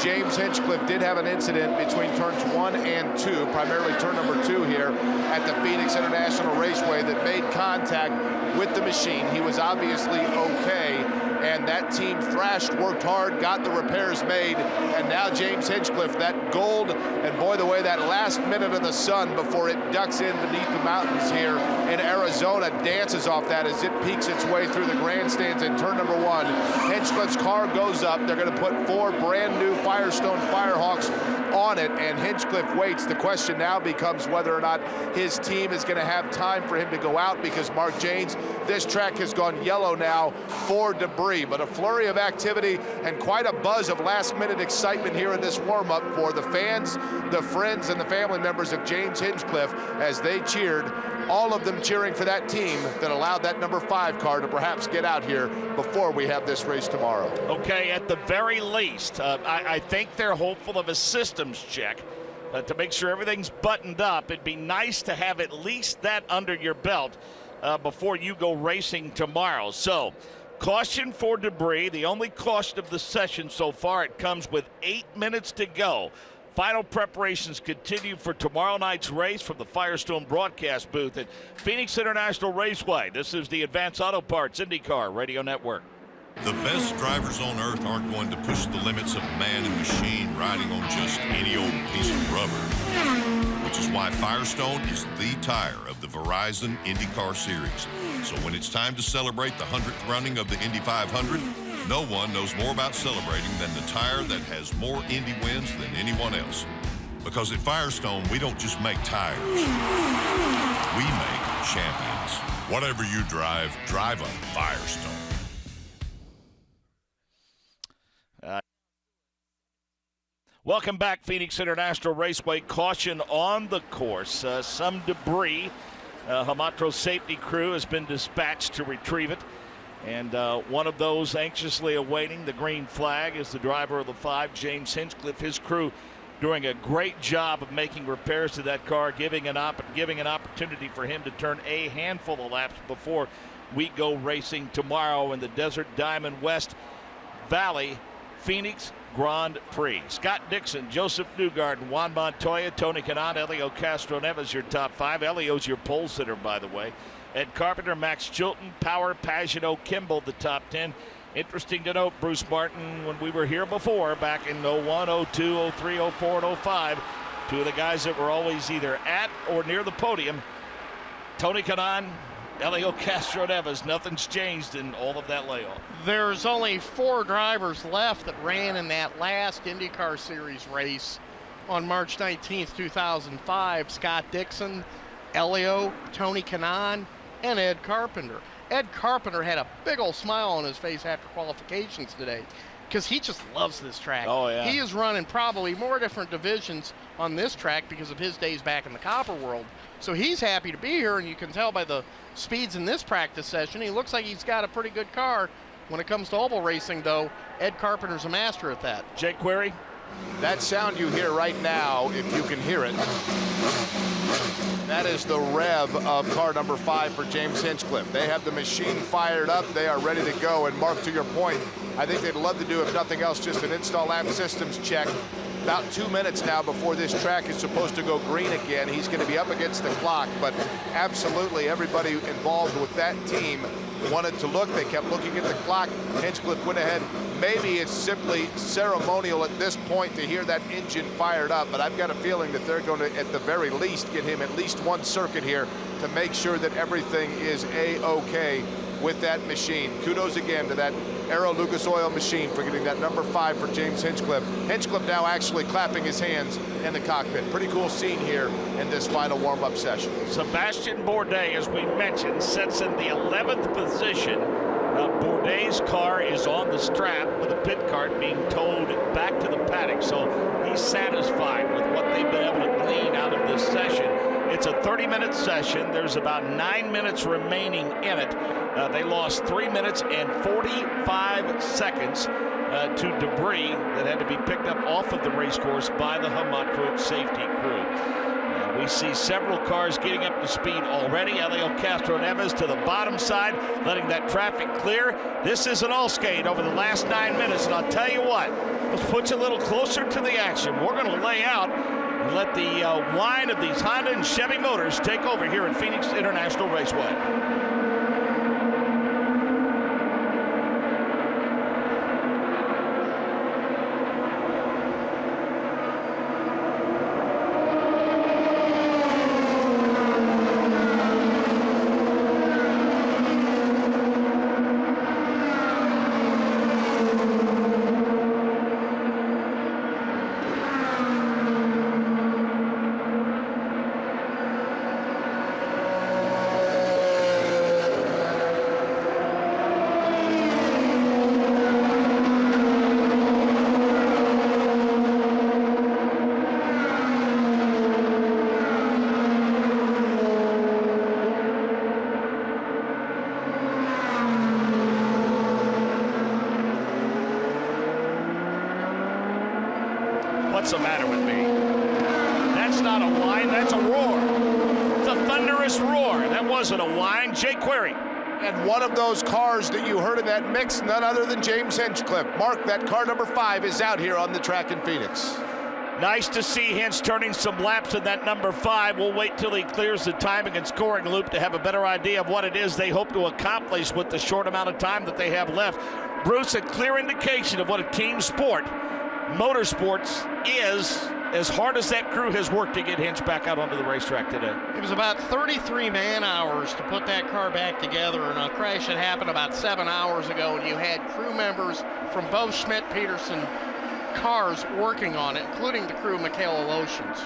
James Hinchcliffe did have an incident between turns 1 and 2, primarily turn number 2 here at the Phoenix International Raceway, that made contact with the machine. He was obviously okay, and that team thrashed, worked hard, got the repairs made, and now James Hinchcliffe, that gold, and boy, the way that last minute of the sun before it ducks in beneath the mountains here in Arizona dances off that as it peeks its way through the grandstands in turn number 1. Hinchcliffe's car goes up. They're going to put 4 brand new Firestone Firehawks on it, and Hinchcliffe waits. The question now becomes whether or not his team is going to have time for him to go out, because Mark Janes, this track has gone yellow now for debris. But a flurry of activity and quite a buzz of last-minute excitement here in this warm-up for the fans, the friends, and the family members of James Hinchcliffe as they cheered, all of them cheering for that team that allowed that number 5 car to perhaps get out here before we have this race tomorrow. Okay, at the very least, I think they're hopeful of a systems check to make sure everything's buttoned up. It'd be nice to have at least that under your belt before you go racing tomorrow. So, caution for debris, the only caution of the session so far. It comes with 8 minutes to go. Final preparations continue for tomorrow night's race from the Firestone broadcast booth at Phoenix International Raceway. This is the Advanced Auto Parts IndyCar Radio Network. The best drivers on earth aren't going to push the limits of man and machine riding on just any old piece of rubber, which is why Firestone is the tire of the Verizon IndyCar Series. So when it's time to celebrate the 100th running of the Indy 500, no one knows more about celebrating than the tire that has more Indy wins than anyone else. Because at Firestone, we don't just make tires, we make champions. Whatever you drive, drive a Firestone. Welcome back, Phoenix International Raceway. Caution on the course. Some debris. Hamatro safety crew has been dispatched to retrieve it. And one of those anxiously awaiting the green flag is the driver of the 5, James Hinchcliffe. His crew doing a great job of making repairs to that car, giving an opportunity for him to turn a handful of laps before we go racing tomorrow in the Desert Diamond West Valley Phoenix Grand Prix. Scott Dixon, Joseph Newgarden, Juan Montoya, Tony Kanaan, Elio Castroneves, your top 5. Elio's your pole sitter, by the way. Ed Carpenter, Max Chilton, Power, Pagano, Kimball, the top 10. Interesting to note, Bruce Martin, when we were here before, back in 01, 02, 03, 04, and 05, 2 of the guys that were always either at or near the podium, Tony Kanaan, Elio Castroneves. Nothing's changed in all of that layoff. There's only 4 drivers left that ran in that last IndyCar Series race on March 19th, 2005. Scott Dixon, Elio, Tony Kanaan, and Ed Carpenter. Ed Carpenter had a big old smile on his face after qualifications today because he just loves this track. Oh, yeah. He is running probably more different divisions on this track because of his days back in the Copper World. So he's happy to be here, and you can tell by the speeds in this practice session, he looks like he's got a pretty good car. When it comes to oval racing, though, Ed Carpenter's a master at that. Jake Query? That sound you hear right now, if you can hear it, that is the rev of car number 5 for James Hinchcliffe. They have the machine fired up. They are ready to go. And Mark, to your point, I think they'd love to do, if nothing else, just an install lap systems check. About 2 minutes now before this track is supposed to go green again. He's going to be up against the clock, but absolutely everybody involved with that team wanted to look. They kept looking at the clock. Hinchcliffe went ahead. Maybe it's simply ceremonial at this point to hear that engine fired up, but I've got a feeling that they're going to, at the very least, get him at least one circuit here to make sure that everything is A-OK with that machine. Kudos again to that Aero Lucas Oil machine for getting that number 5 for James Hinchcliffe. Hinchcliffe now actually clapping his hands in the cockpit. Pretty cool scene here in this final warm-up session. Sebastian Bourdais, as we mentioned, sits in the 11th position. Bourdais' car is on the strap with the pit cart being towed back to the paddock, so he's satisfied with what they've been able to glean out of this session. It's a 30-minute session. There's about 9 minutes remaining in it. They lost 3 minutes and 45 seconds to debris that had to be picked up off of the race course by the Hamatru safety crew. We see several cars getting up to speed already. Elio Castro Neves to the bottom side, letting that traffic clear. This is an all-skate over the last 9 minutes, and I'll tell you what, let's put you a little closer to the action. We're going to lay out and let the whine of these Honda and Chevy motors take over here at Phoenix International Raceway. What's the matter with me? That's not a whine, that's a roar. It's a thunderous roar. That wasn't a whine. Jake Query. And one of those cars that you heard in that mix, none other than James Hinchcliffe. Mark, that car number 5 is out here on the track in Phoenix. Nice to see Hinch turning some laps in that number 5. We'll wait till he clears the timing and scoring loop to have a better idea of what it is they hope to accomplish with the short amount of time that they have left. Bruce, a clear indication of what a team sport motorsports is, as hard as that crew has worked to get Hinch back out onto the racetrack today. It was about 33 man-hours to put that car back together, and a crash had happened about 7 hours ago, and you had crew members from both Schmidt-Peterson cars working on it, including the crew Michaela Lotions.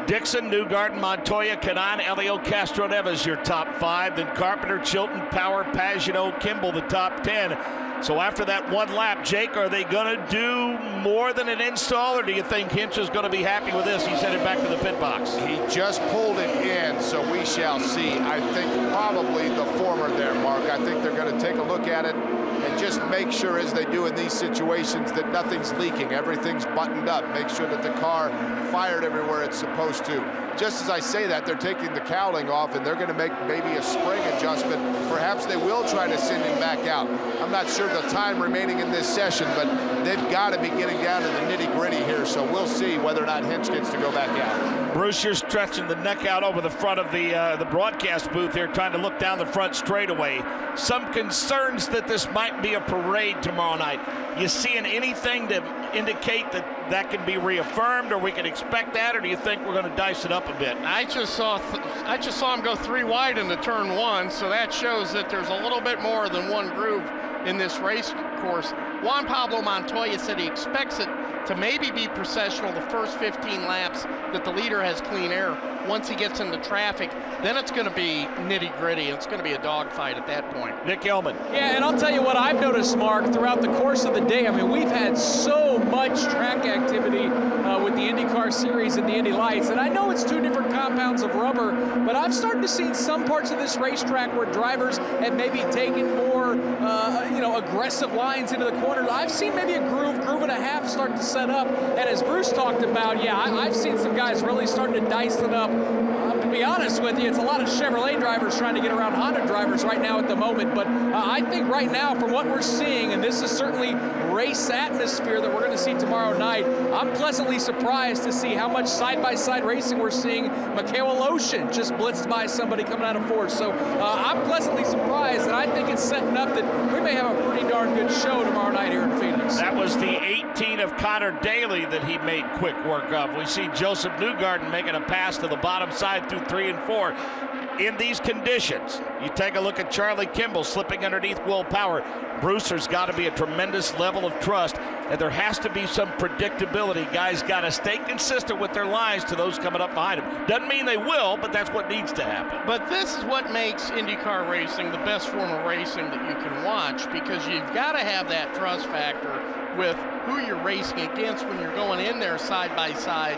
Dixon, Newgarden, Montoya, Kanaan, Elio Castro Neves, your top 5. Then Carpenter, Chilton, Power, Pagenaud, Kimball, the top 10. So after that one lap, Jake, are they going to do more than an install, or do you think Hinch is going to be happy with this? He's headed back to the pit box. He just pulled it in, so we shall see. I think probably the former there, Mark. I think they're going to take a look at it and just make sure, as they do in these situations, that nothing's leaking. Everything's buttoned up. Make sure that the car fired everywhere it's supposed to. Just as I say that, they're taking the cowling off, and they're going to make maybe a spring adjustment. Perhaps they will try to send him back out. I'm not sure the time remaining in this session, but they've got to be getting down to the nitty-gritty here, so we'll see whether or not Hinch gets to go back out. Bruce, you're stretching the neck out over the front of the broadcast booth here, trying to look down the front straightaway. Some concerns that this might be a parade tomorrow night. You seeing anything to indicate that that can be reaffirmed, or we can expect that, or do you think we're going to dice it up a bit? I just saw him go 3 wide into turn 1, so that shows that there's a little bit more than one groove in this race course. Juan Pablo Montoya said he expects it to maybe be processional the first 15 laps that the leader has clean air. Once he gets into traffic, then it's going to be nitty-gritty. It's going to be a dogfight at that point. Nick Hillman. Yeah, and I'll tell you what I've noticed, Mark, throughout the course of the day. I mean, we've had so much track activity with the IndyCar Series and the Indy Lights, and I know it's two different compounds of rubber, but I've started to see some parts of this racetrack where drivers have maybe taken more, aggressive lines into the corners. I've seen maybe a groove and a half start to set up, and as Bruce talked about, I've seen some guys really starting to dice it up. To be honest with you, it's a lot of Chevrolet drivers trying to get around Honda drivers right now at the moment, but I think right now from what we're seeing, and this is certainly race atmosphere that we're going to see tomorrow night, I'm pleasantly surprised to see how much side-by-side racing we're seeing. Michaela Lotion just blitzed by somebody coming out of fourth, so I'm pleasantly surprised, and I think it's setting up that we may have a pretty darn good show tomorrow night here in Phoenix. That was the 18 of Connor Daly that he made quick work of. We see Joseph Newgarden making a pass to the bottom side through 3 and 4. In these conditions, you take a look at Charlie Kimball slipping underneath Will Power. Bruce, there's got to be a tremendous level of trust, and there has to be some predictability. Guys got to stay consistent with their lines to those coming up behind them. Doesn't mean they will, but that's what needs to happen. But this is what makes IndyCar racing the best form of racing that you can watch, because you've got to have that trust factor with who you're racing against when you're going in there side by side.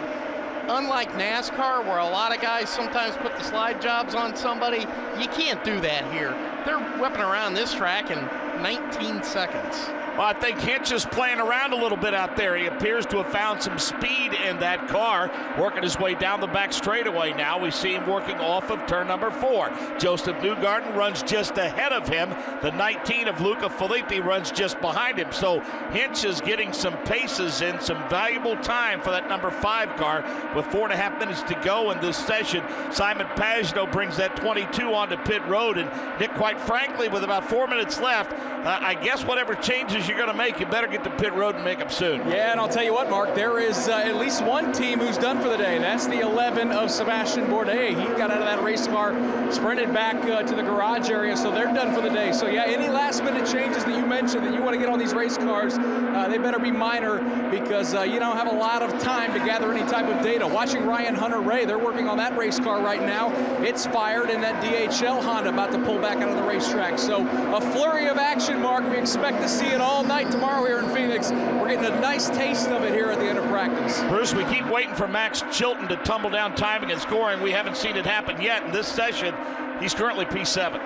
Unlike NASCAR, where a lot of guys sometimes put the slide jobs on somebody, you can't do that here. They're whipping around this track in 19 seconds. Well, I think Hinch is playing around a little bit out there. He appears to have found some speed in that car, working his way down the back straightaway now. We see him working off of turn number 4. Joseph Newgarden runs just ahead of him. The 19 of Luca Filippi runs just behind him. So Hinch is getting some paces in, some valuable time for that number 5 car with 4.5 minutes to go in this session. Simon Pagenaud brings that 22 onto pit road. And Nick, quite frankly, with about 4 minutes left, I guess whatever changes you're going to make, you better get to pit road and make them soon. Yeah, and I'll tell you what, Mark, there is at least one team who's done for the day. That's the 11 of Sebastian Bourdais. He got out of that race car, sprinted back to the garage area, so they're done for the day. So yeah, any last-minute changes that you mentioned that you want to get on these race cars, they better be minor, because you don't have a lot of time to gather any type of data. Watching Ryan Hunter-Ray, they're working on that race car right now. It's fired, and that DHL Honda about to pull back out of the racetrack. So a flurry of action, Mark. We expect to see it all night tomorrow here in Phoenix. We're getting a nice taste of it here at the end of practice. Bruce, we keep waiting for Max Chilton to tumble down timing and scoring. We haven't seen it happen yet. In this session, he's currently P7.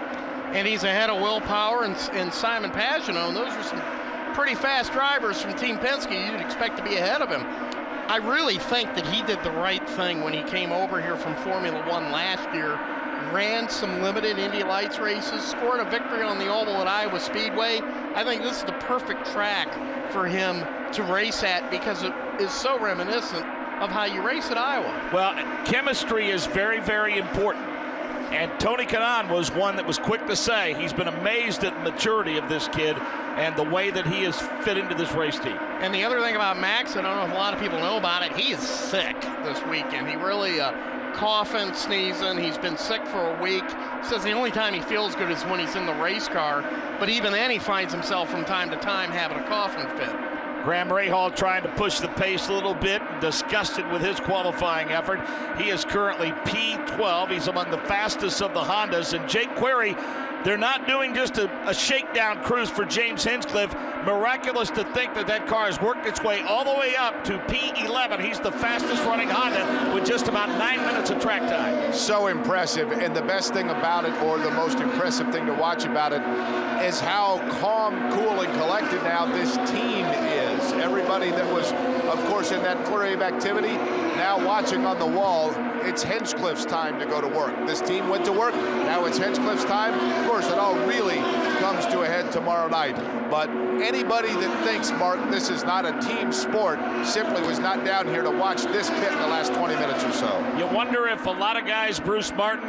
And he's ahead of Will Power and Simon Pagenaud. And those are some pretty fast drivers from Team Penske. You'd expect to be ahead of him. I really think that he did the right thing when he came over here from Formula One last year. Ran some limited Indy Lights races, scored a victory on the oval at Iowa Speedway. I think this is the perfect track for him to race at, because it is so reminiscent of how you race at Iowa. Well, chemistry is very, very important. And Tony Kanaan was one that was quick to say he's been amazed at the maturity of this kid and the way that he has fit into this race team. And the other thing about Max, I don't know if a lot of people know about it, he is sick this weekend. He really coughing, sneezing. He's been sick for a week. Says the only time he feels good is when he's in the race car, but even then he finds himself from time to time having a coughing fit. Graham Rahal trying to push the pace a little bit, disgusted with his qualifying effort. He is currently P12. He's among the fastest of the Hondas. And Jake Query, they're not doing just a shakedown cruise for James Hinchcliffe. Miraculous to think that that car has worked its way all the way up to P11. He's the fastest running Honda with just about 9 minutes of track time. So impressive, and the best thing about it, or the most impressive thing to watch about it, is how calm, cool, and collected now this team is. Everybody that was, of course, in that flurry of activity, now watching on the wall, it's Hinchcliffe's time to go to work. This team went to work, now it's Hinchcliffe's time. Of course, it all really comes to a head tomorrow night. But anybody that thinks, Mark, this is not a team sport, simply was not down here to watch this pit in the last 20 minutes or so. You wonder if a lot of guys, Bruce Martin,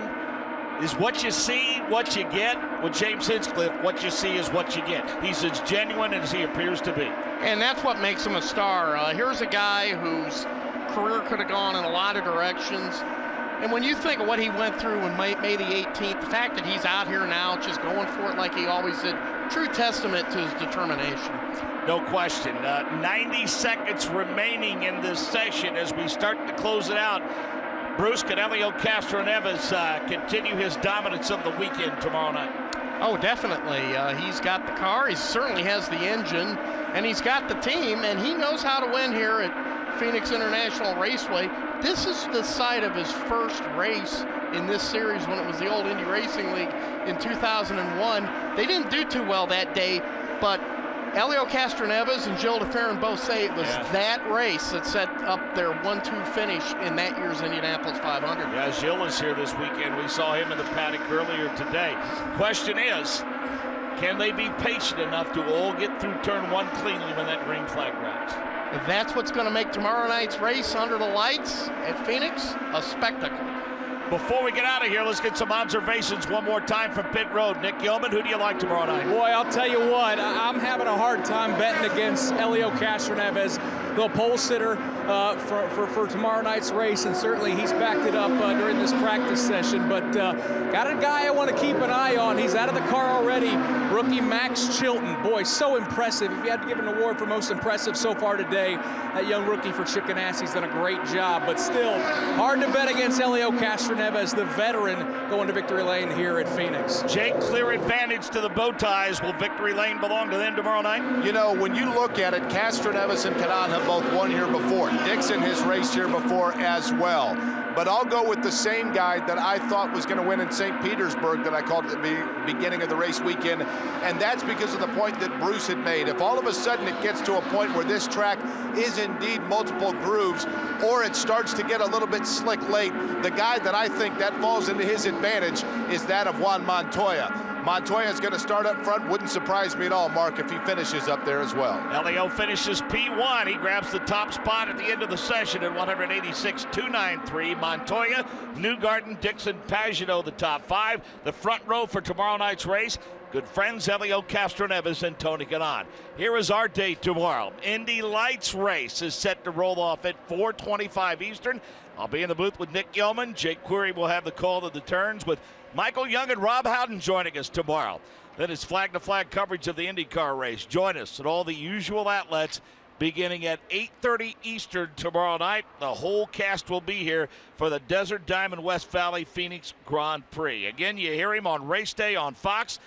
is what you see, what you get. With James Hinchcliffe, what you see is what you get. He's as genuine as he appears to be. And that's what makes him a star. Here's a guy whose career could have gone in a lot of directions. And when you think of what he went through on May the 18th, the fact that he's out here now just going for it like he always did, true testament to his determination. No question. 90 seconds remaining in this session as we start to close it out. Bruce, can Helio Castroneves continue his dominance of the weekend tomorrow night? Oh, definitely. He's got the car. He certainly has the engine, and he's got the team, and he knows how to win here at Phoenix International Raceway. This is the site of his first race in this series when it was the old Indy Racing League in 2001. They didn't do too well that day, but Helio Castroneves and Gilles de Ferran both say it was that race that set up their 1-2 finish in that year's Indianapolis 500. Yeah, Gilles is here this weekend. We saw him in the paddock earlier today. Question is, can they be patient enough to all get through turn 1 cleanly when that green flag drops? That's what's going to make tomorrow night's race under the lights at Phoenix a spectacle. Before we get out of here, let's get some observations one more time from pit road. Nick Yeoman, who do you like tomorrow night? Boy, I'll tell you what, I'm having a hard time betting against Helio Castroneves, the pole sitter for tomorrow night's race, and certainly he's backed it up during this practice session. But got a guy I want to keep an eye on. He's out of the car already, rookie Max Chilton. Boy, so impressive. If you had to give an award for most impressive so far today, that young rookie for Chickanassi's done a great job. But still, hard to bet against Helio Castroneves, the veteran, going to victory lane here at Phoenix. Jake, clear advantage to the bow ties. Will victory lane belong to them tomorrow night? You know, when you look at it, Castroneves and Canan have both won here before. Dixon has raced here before as well. But I'll go with the same guy that I thought was going to win in St. Petersburg that I called at the beginning of the race weekend, and that's because of the point that Bruce had made. If all of a sudden it gets to a point where this track is indeed multiple grooves, or it starts to get a little bit slick late, the guy that I think that falls into his advantage is that of Juan Montoya. Montoya is going to start up front. Wouldn't surprise me at all, Mark, if he finishes up there as well. Helio finishes P1. He grabs the top spot at the end of the session at 186.293. Montoya, Newgarden, Dixon, Pagenaud, the top 5. The front row for tomorrow night's race, good friends Helio Castroneves and Tony Kanaan. Here is our date tomorrow. Indy Lights race is set to roll off at 4:25 Eastern. I'll be in the booth with Nick Yeoman. Jake Query will have the call to the turns with Michael Young and Rob Howden joining us tomorrow. Then it's flag-to-flag coverage of the IndyCar race. Join us at all the usual outlets beginning at 8:30 Eastern tomorrow night. The whole cast will be here for the Desert Diamond West Valley Phoenix Grand Prix. Again, you hear him on race day on Fox.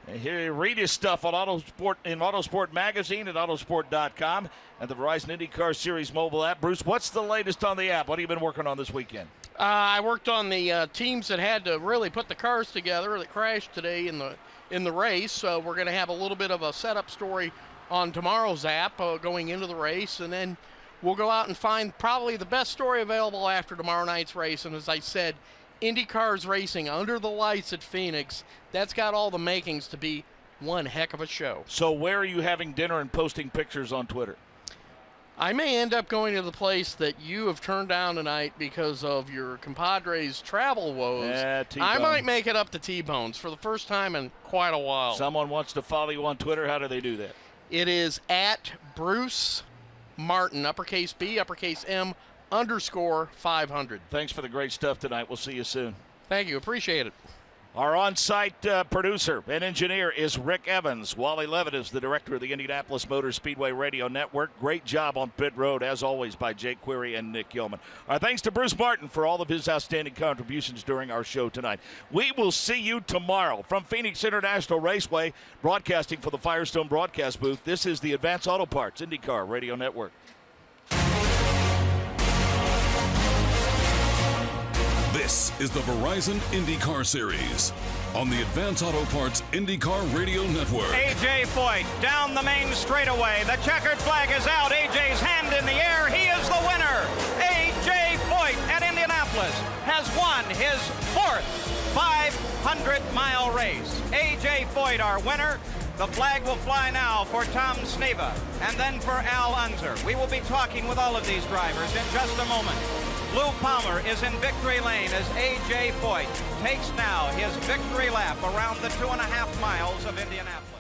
And here, read his stuff on Autosport Magazine at Autosport.com and the Verizon IndyCar Series mobile app. Bruce, what's the latest on the app? What have you been working on this weekend? I worked on the teams that had to really put the cars together that crashed today in the race. So we're going to have a little bit of a setup story on tomorrow's app going into the race, and then we'll go out and find probably the best story available after tomorrow night's race. And as I said, IndyCar's racing under the lights at Phoenix. That's got all the makings to be one heck of a show. So where are you having dinner and posting pictures on Twitter? I may end up going to the place that you have turned down tonight because of your compadre's travel woes. I might make it up to T-Bones for the first time in quite a while. Someone wants to follow you on Twitter. How do they do that? It is at Bruce Martin, uppercase B, uppercase M, _500. Thanks for the great stuff tonight. We'll see you soon. Thank you. Appreciate it. Our on-site producer and engineer is Rick Evans. Wally Levitt is the director of the Indianapolis Motor Speedway Radio Network. Great job on pit road, as always, by Jake Query and Nick Yeoman. Our thanks to Bruce Martin for all of his outstanding contributions during our show tonight. We will see you tomorrow from Phoenix International Raceway, broadcasting for the Firestone broadcast booth. This is the Advance Auto Parts IndyCar Radio Network. This is the Verizon IndyCar Series on the Advance Auto Parts IndyCar Radio Network. A.J. Foyt down the main straightaway. The checkered flag is out. A.J.'s hand in the air. He is the winner. A.J. Foyt at Indianapolis has won his 4th 500-mile race. A.J. Foyt, our winner. The flag will fly now for Tom Sneva and then for Al Unser. We will be talking with all of these drivers in just a moment. Lou Palmer is in victory lane as A.J. Foyt takes now his victory lap around the 2.5 miles of Indianapolis.